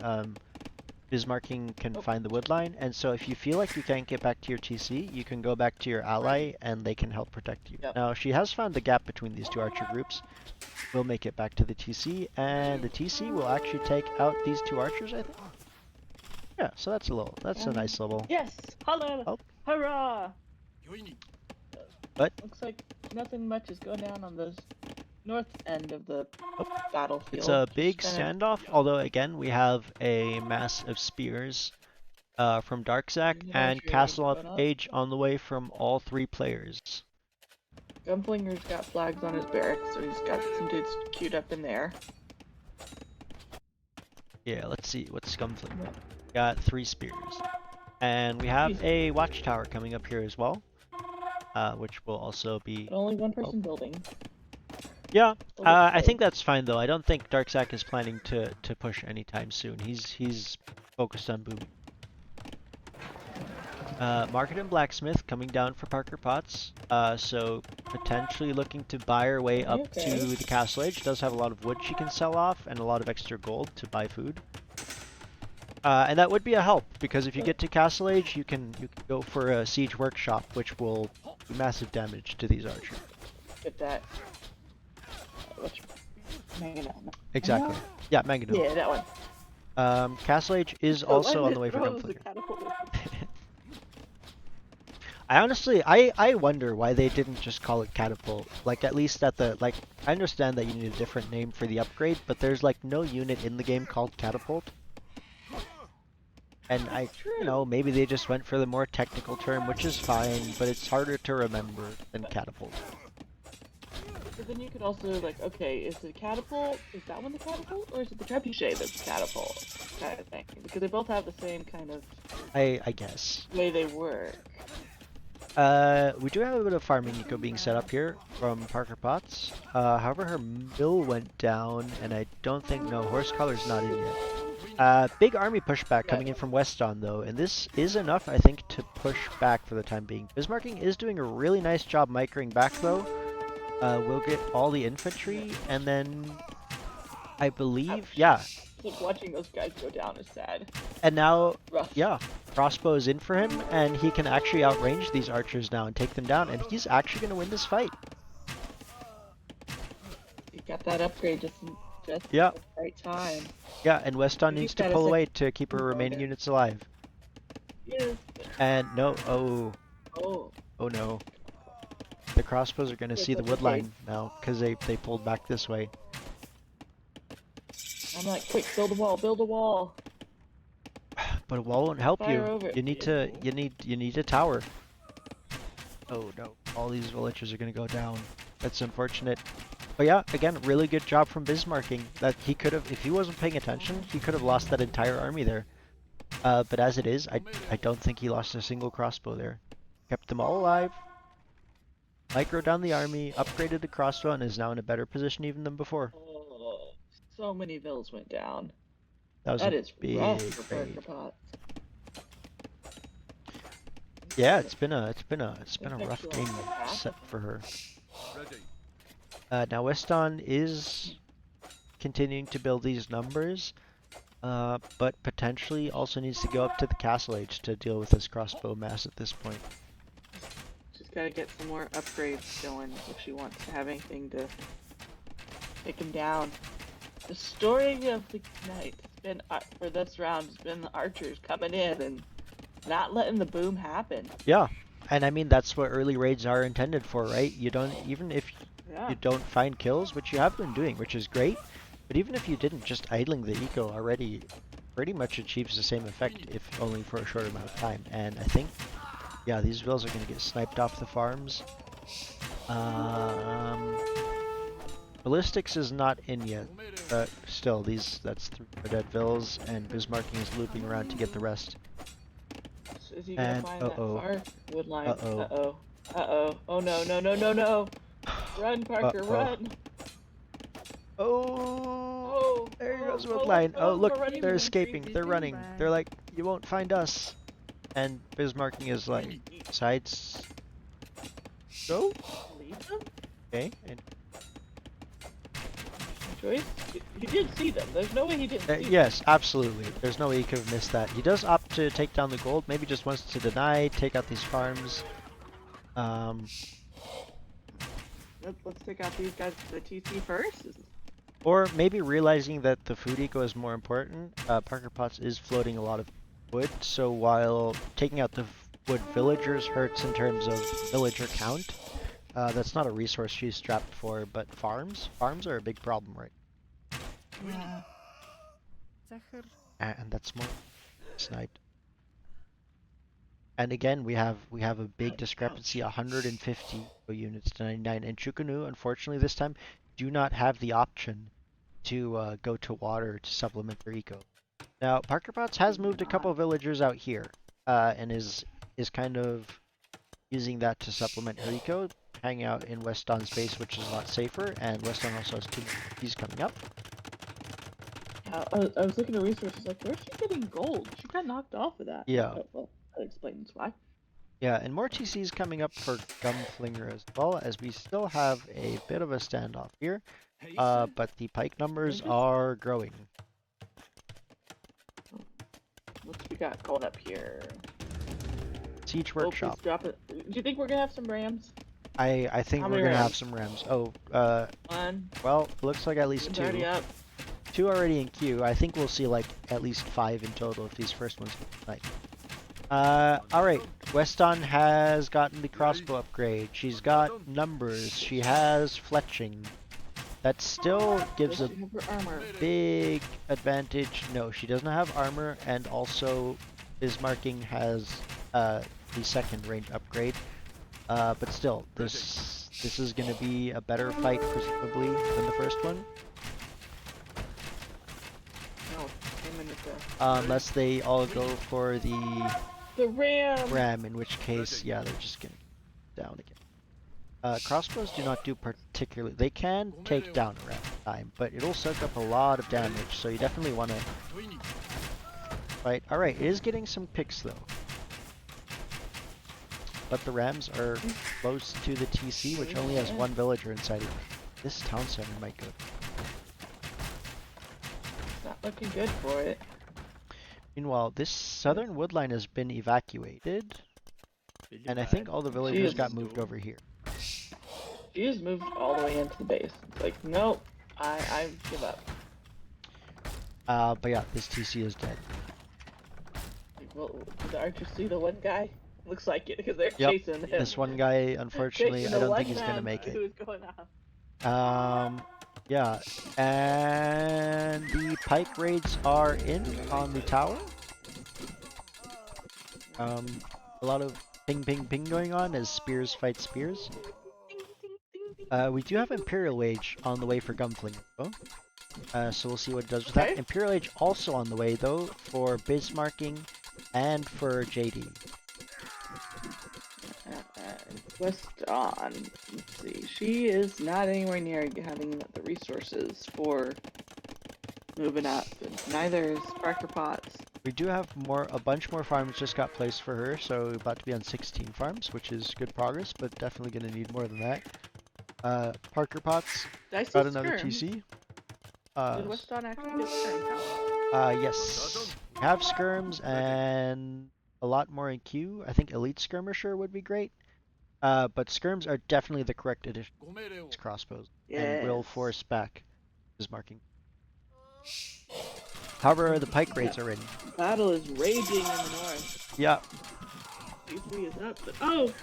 Bismarcking can find the wood line. And so if you feel like you can't get back to your TC, you can go back to your ally and they can help protect you. Now she has found the gap between these two archer groups. We'll make it back to the TC, and the TC will actually take out these two archers, I think. Yeah, so that's a nice level. Yes! Holla! Oh. Hurrah! But looks like nothing much is going down on the north end of the battlefield. It's a big standoff, although again we have a mass of spears from Darksack and Castle of Age on the way from all three players. Gunflinger's got flags on his barracks, so he's got some dudes queued up in there. Yeah, let's see, what's Gunflinger? Got 3 spears. And we have a watchtower coming up here as well, which will also be... But only one person building. Yeah, I think that's fine though. I don't think Darksack is planning to push anytime soon. He's focused on booming. Market and Blacksmith coming down for Parker Potts. So potentially looking to buy her way up to the Castle Age. Does have a lot of wood she can sell off and a lot of extra gold to buy food. And that would be a help because if you get to Castle Age, you can go for a siege workshop, which will do massive damage to these archers. Get that. Mangonel. Exactly. Yeah, Mangonel. Yeah, that one. Castle Age is also on the way for Gunflinger. I honestly, I wonder why they didn't just call it Catapult. Like, at least at the, like, I understand that you need a different name for the upgrade, but there's, like, no unit in the game called Catapult. And you know, maybe they just went for the more technical term, which is fine, but it's harder to remember than Catapult. But then you could also, like, okay, is the Catapult, is that one the Catapult, or is it the Trebuchet that's the Catapult, kind of thing? Because they both have the same kind of... I guess. way they work. We do have a bit of farming eco being set up here from Parker Potts. However, her mill went down, and I don't think, no, horse collar's not in yet. Big army pushback Yeah. coming in from Weston though, and this is enough, I think, to push back for the time being. Bismarcking is doing a really nice job microing back though. We'll get all the infantry, and then I believe, Ouch. yeah. Like watching those guys go down is sad. And now, Rough. yeah, crossbow is in for him, and he can actually outrange these archers now and take them down, and he's actually going to win this fight. You got that upgrade just Yeah. at the right time. Yeah, and Weston Maybe needs to that is pull a- away to keep her remaining units alive. Yes. And no, oh Oh. no. The crossbows are going to Yes, see the that's wood okay. line now, because they pulled back this way. I'm like, quick, build a wall, build a wall. But a wall won't help Fire you. over it. You need a tower. Oh no, all these villagers are gonna go down. That's unfortunate. But yeah, again, really good job from Bismarcking. That he could have, if he wasn't paying attention, he could have lost that entire army there. But as it is, I don't think he lost a single crossbow there. Kept them all alive. Micro down the army, upgraded the crossbow, and is now in a better position even than before. Oh, so many vills went down. That was That a is big rough for raid. Parker Potts. Yeah, it's been a rough actually game like half set of for her. Now Weston is continuing to build these numbers, but potentially also needs to go up to the castle age to deal with this crossbow mass at this point. She's got to get some more upgrades going if she wants to have anything to take him down. The story of the night has been, for this round, has been the archers coming in and not letting the boom happen. Yeah, and I mean that's what early raids are intended for, right? You don't, even if Yeah. you don't find kills, which you have been doing, which is great, but even if you didn't, just idling the eco already pretty much achieves the same effect, if only for a short amount of time. And I think, yeah, these vills are going to get sniped off the farms. Ballistics is not in yet, but still, that's 3 dead vills, and Bismarcking is looping around to get the rest. Is he gonna And find uh-oh. that far wood line? Uh-oh. Uh-oh. Uh-oh. Oh no, no, no, no, no! Run, Parker, Uh-oh. run! Oh, there goes oh, Woodline. oh, Oh, look, we're running, they're we're escaping. crazy. They're running. They're like, you won't find us. And Bismarcking is like, sides. Go? Leave them? Okay. And, Joyce? He did see them. There's no way he didn't see them. yes, absolutely. There's no way he could have missed that. He does opt to take down the gold. Maybe just wants to deny, take out these farms. Let's take out these guys, the TC first. Or maybe realizing that the food eco is more important. Parker Potts is floating a lot of wood, so while taking out the wood villagers hurts in terms of villager count, that's not a resource she's strapped for, but farms are a big problem, right? Yeah. And that's more sniped. And again, we have a big discrepancy, 150 units to 99. And Chukunu, unfortunately, this time do not have the option to go to water to supplement their eco. Now, Parker Potts has moved a couple villagers out here, and is kind of using that to supplement her eco, hanging out in Weston's base, which is a lot safer, and Weston also has 2 he's coming up. I was looking at resources like, where's she getting gold? She got knocked off of that. Yeah. Oh, well, that explains why. Yeah, and more TCs coming up for Gumflinger as well, as we still have a bit of a standoff here, but the pike numbers are growing. What's we got going up here? Siege Oh, Workshop. please drop it. Do you think we're gonna have some rams? I think How we're many gonna have rams? some rams. Oh, One. well, looks like at least One's 2. already up. 2 already in queue. I think we'll see like at least 5 in total if these first ones get tonight. Alright. Weston has gotten the crossbow upgrade. She's got numbers. She has fletching. That still gives Does a she have her armor? big advantage. No, she doesn't have armor, and also Bismarcking has the second range upgrade. But still, this is going to be a better fight, presumably, than the first one. No, came in with Unless they all go for the the ram. ram, in which case, yeah, they're just going to down again. Crossbows do not do particularly... They can take down a ram at a time, but it'll soak up a lot of damage, so you definitely want to fight. Alright, it is getting some picks though. But the Rams are close to the TC, which only has one villager inside it. This town center might go. Not looking good for it. Meanwhile, this southern wood line has been evacuated. And I think all the villagers got moved over here. She just moved all the way into the base. It's like, nope, I give up. But yeah, this TC is dead. Like, well, did the archers see the one guy? Looks like it, because they're Yep, chasing him. this one guy, unfortunately, Chasing I the don't think one he's gonna man make it. who's going off. Yeah, and the pike raids are in on the tower. A lot of ping ping ping going on as spears fight spears. We do have Imperial Wage on the way for Gunflinger though. So we'll see what it does with that. Imperial Age also on the way though for Bismarcking and for JD. West on. Let's see. She is not anywhere near having the resources for moving up. And neither is Parker Potts. We do have a bunch more farms just got placed for her, so about to be on 16 farms, which is good progress, but definitely going to need more than that. Parker Potts got another TC. Did West on actually get skirm? Yes. We have skirms and a lot more in queue. I think Elite Skirmisher would be great. But skirms are definitely the correct addition to crossbows and will force back his marking. However, the pike raids are in. Battle is raging in the north. Yeah. P3 is up, but oh!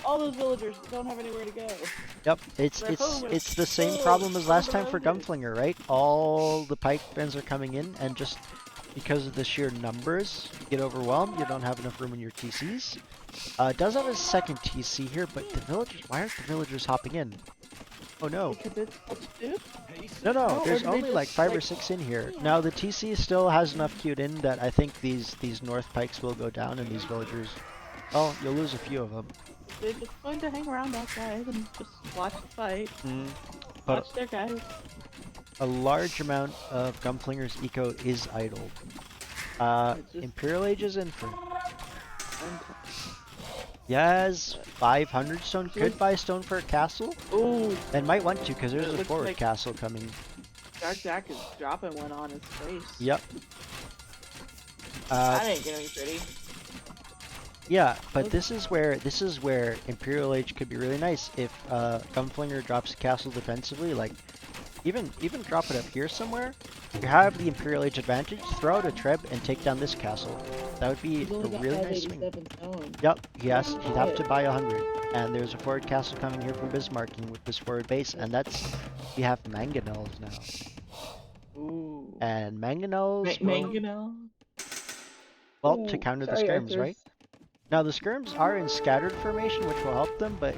All those villagers don't have anywhere to go. Yep, it's the same problem as last time for Gunflinger, right? All the pike bands are coming in, and just because of the sheer numbers, you get overwhelmed. You don't have enough room in your TCs. It does have a second TC here, but the villagers. Why aren't the villagers hopping in? Oh no. Because it's what to do? No, there's or they only like just, 5 or 6 in here. Now the TC still has enough queued in that I think these north pikes will go down and these villagers, well, you'll lose a few of them. They're just going to hang around outside and just watch the fight. But Watch their guys. a large amount of Gunflinger's eco is idle. Imperial Age is in for. Yes, 500 stone. Could buy stone for a castle. Ooh. And might want to because there's It a looks forward like castle coming. Dark Jack is dropping one on his face. Yep. That ain't gonna be pretty. Yeah, but this is where Imperial Age could be really nice if Gunflinger drops a castle defensively, like even drop it up here somewhere. You have the Imperial Age advantage, throw out a Treb and take down this castle. That would be a really nice swing. Yep, he'd have to buy 100. And there's a forward castle coming here from Bismarcking with this forward base, and we have Mangonels now. Ooh. And Mangonels Mangonel? well, to counter the skirms, right? Now the skirms are in scattered formation, which will help them, but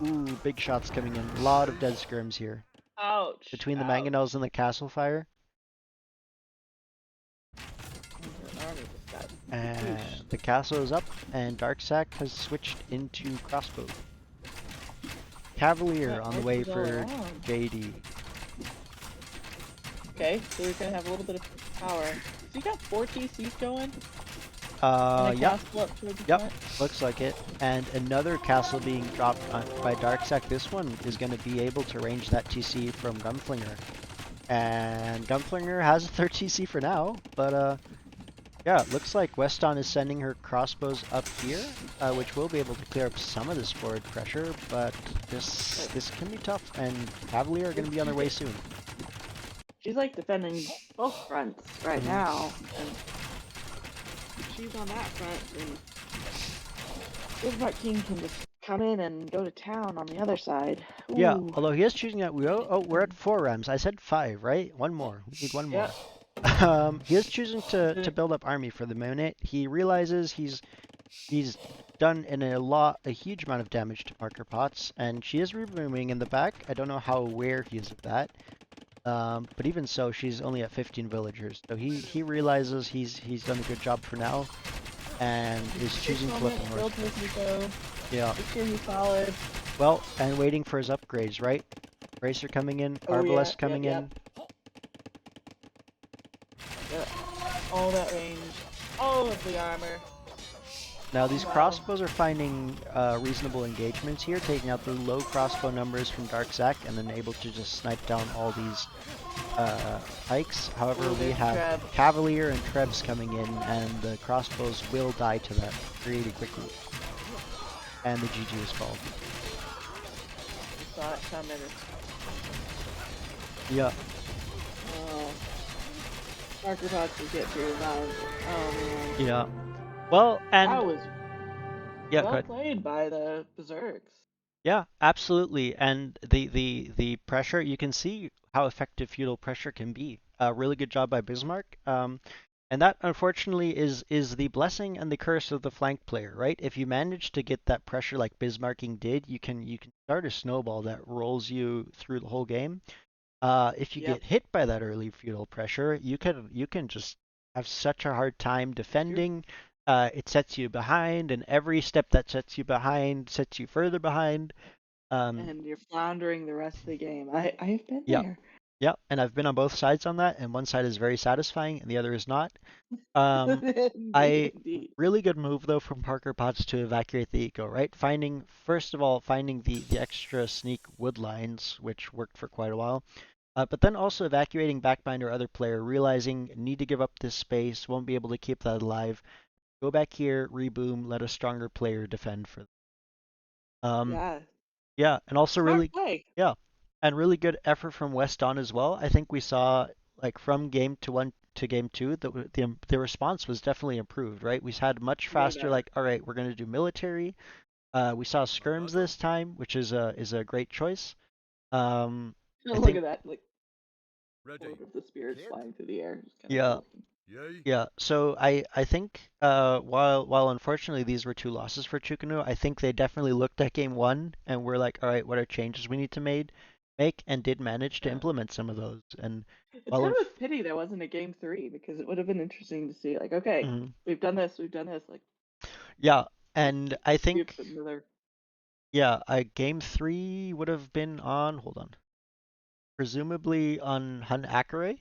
ooh, big shots coming in. A lot of dead skirms here. Ouch. Between the Mangonels and the castle fire. And the castle is up, and Darksack has switched into crossbow. Cavalier on the way for JD. Okay, so we're gonna have a little bit of power. So you got 4 TCs going? Yep, looks like it. And another castle being dropped by Darksack. This one is going to be able to range that TC from Gunflinger. And Gunflinger has a third TC for now, but yeah, it looks like Weston is sending her crossbows up here, which will be able to clear up some of this forward pressure, but this can be tough, and Cavalier are going to be on their way soon. She's like defending both fronts right now, and she's on that front, and Bismarck King can just come in and go to town on the other side. Ooh. Yeah, although he is choosing that. We're at 4 Rams. I said 5, right? One more. We need one more. He is choosing to build up army for the minute. He realizes he's done a huge amount of damage to Parker Potts, and she is removing in the back. I don't know how aware he is of that. But even so, she's only at 15 villagers. So he realizes he's done a good job for now, and is choosing to flip north. Yeah. Make sure he's solid. Well, and waiting for his upgrades, right? Racer coming in, Arbalest coming in. all that range, all of the armor. Now Oh these no. crossbows are finding reasonable engagements here, taking out the low crossbow numbers from Dark Zac and then able to just snipe down all these pikes. However, Oh, we there's a have trap. Cavalier and Trebs coming in, and the crossbows will die to that really quickly. And the GG is called. You saw it coming. Yeah, Oh, Parker Potts will get through that. Oh man. yeah. Well, and That was yeah, go well ahead. played by the Berserks. Yeah, absolutely. And the pressure, you can see how effective feudal pressure can be. Really good job by Bismarck. And that unfortunately is the blessing and the curse of the flank player, right? If you manage to get that pressure like Bismarcking did, you can start a snowball that rolls you through the whole game. If you Yep. get hit by that early feudal pressure, you can just have such a hard time You're defending. It sets you behind, and every step that sets you behind sets you further behind. Um, and you're floundering the rest of the game. I've been yeah, there. yeah, and I've been on both sides on that, and one side is very satisfying, and the other is not. Um, Indeed, I indeed. really good move though from Parker Potts to evacuate the eco, right? Finding first of all finding the extra sneak wood lines, which worked for quite a while. But then also evacuating backbind or other player, realizing need to give up this space, won't be able to keep that alive. Go back here, reboom, let a stronger player defend for them. Yeah. Yeah, and also Smart really, play. yeah, and really good effort from West on as well. I think we saw like from game to one to game two, the response was definitely improved, right? We had much Way faster, better. like, all right, we're gonna do military. We saw skirms this time, which is a great choice. Um, I Look think, at that, like Ready. horde of the spirits Kit? flying through the air. It's kind of yeah, cool. Yay. yeah. So I think while unfortunately these were two losses for Chukunu, I think they definitely looked at game one and were like, all right, what are changes we need to make, and did manage to Yeah. implement some of those. And It's while kind of a pity there wasn't a game three because it would have been interesting to see. Like, okay, mhm. we've done this, we've done this. Like, Yeah, let's and I see if think another. yeah, game three would have been on, hold on, presumably on Hun Akare,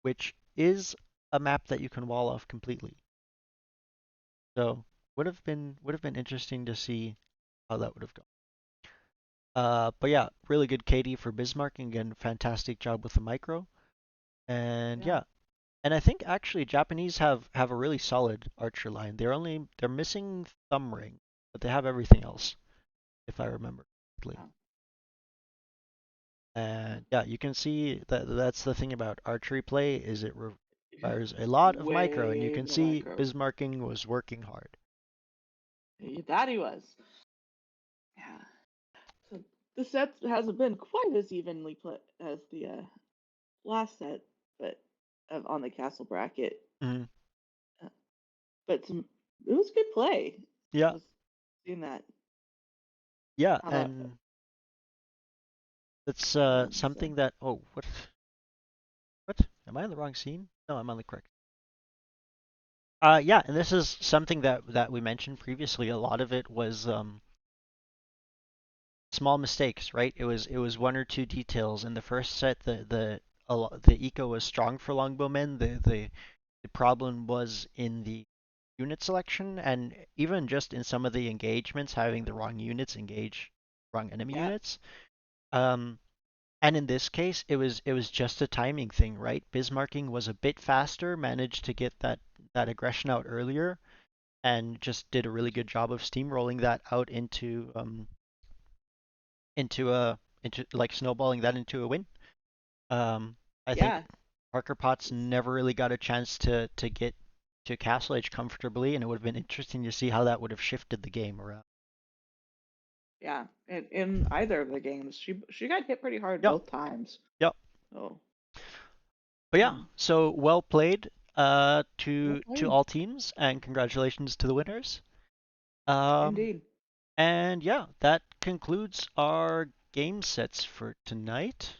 which is a map that you can wall off completely. So would have been interesting to see how that would have gone. But yeah, really good KD for Bismarck, and again, fantastic job with the micro. And Yeah. yeah, and I think actually Japanese have a really solid archer line. They're missing thumb ring, but they have everything else, if I remember correctly. Wow. And yeah, you can see that that's the thing about archery play is it requires a lot of micro, and you Way can more see micro. Bismarcking was working hard. That he was. Yeah. So the set hasn't been quite as evenly played as the last set, but on the castle bracket. Mhm. Uh, but it was good play. Yeah, Was seeing that. yeah, How about and that's so something that what am I on the wrong scene? No, I'm on the correct. Yeah, and this is something that we mentioned previously. A lot of it was small mistakes, right? It was one or two details. In the first set, the eco was strong for longbowmen. The problem was in the unit selection, and even just in some of the engagements, having the wrong units engage wrong enemy yeah, units. Um, and in this case, it was just a timing thing, right? Bismarcking was a bit faster, managed to get that aggression out earlier, and just did a really good job of steamrolling that out into like snowballing that into a win. Um, I think yeah, Parker Potts never really got a chance to get to Castle Age comfortably, and it would have been interesting to see how that would have shifted the game around. yeah. And in either of the games, she got hit pretty hard Yep, both times. yep. Oh, But yeah, hmm. so well played Well to played. all teams, and congratulations to the winners. Um, Indeed. and yeah, that concludes our game sets for tonight.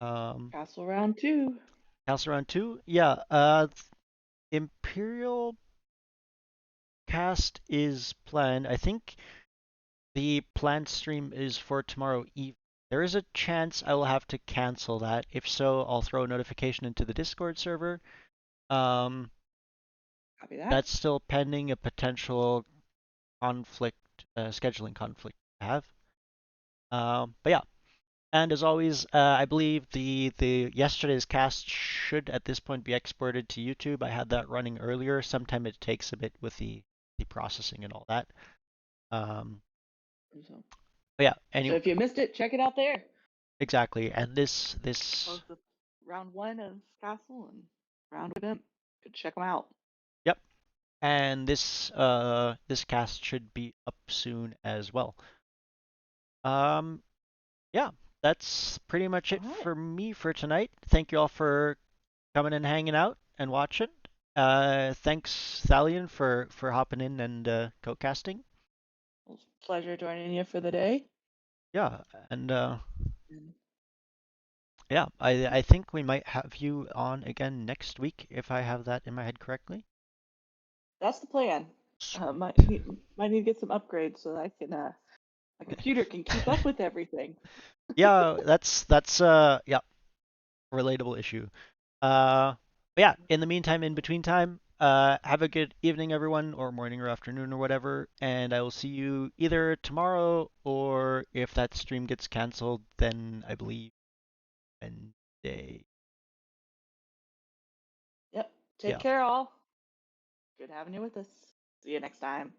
Um, Castle round two. Castle round two, yeah. Imperial cast is planned. I think the planned stream is for tomorrow evening. There is a chance I will have to cancel that. If so, I'll throw a notification into the Discord server. Um, Copy that. That's still pending a potential conflict, scheduling conflict to have. But yeah, and as always, I believe the yesterday's cast should at this point be exported to YouTube. I had that running earlier. Sometime it takes a bit with the processing and all that. Um, So, but yeah, so anyway, if you missed it, check it out there. exactly. And this Both with round 1 of Castle and round of Imp. Could check them out. yep, and this cast should be up soon as well. Um, yeah, that's pretty much All it right. for me for tonight. Thank you all for coming and hanging out and watching. Thanks, Thalion, for hopping in and co-casting. Well, pleasure joining you for the day. Yeah, and And yeah, I think we might have you on again next week if I have that in my head correctly. that's the plan. Sweet. Might need to get some upgrades so that I can my computer can keep up with everything. Yeah, that's yeah, relatable issue. But yeah, in the meantime, in between time, have a good evening, everyone, or morning or afternoon or whatever, and I will see you either tomorrow or if that stream gets canceled, then I believe Wednesday. Yep. Take Yeah. care, all. Good having you with us. See you next time.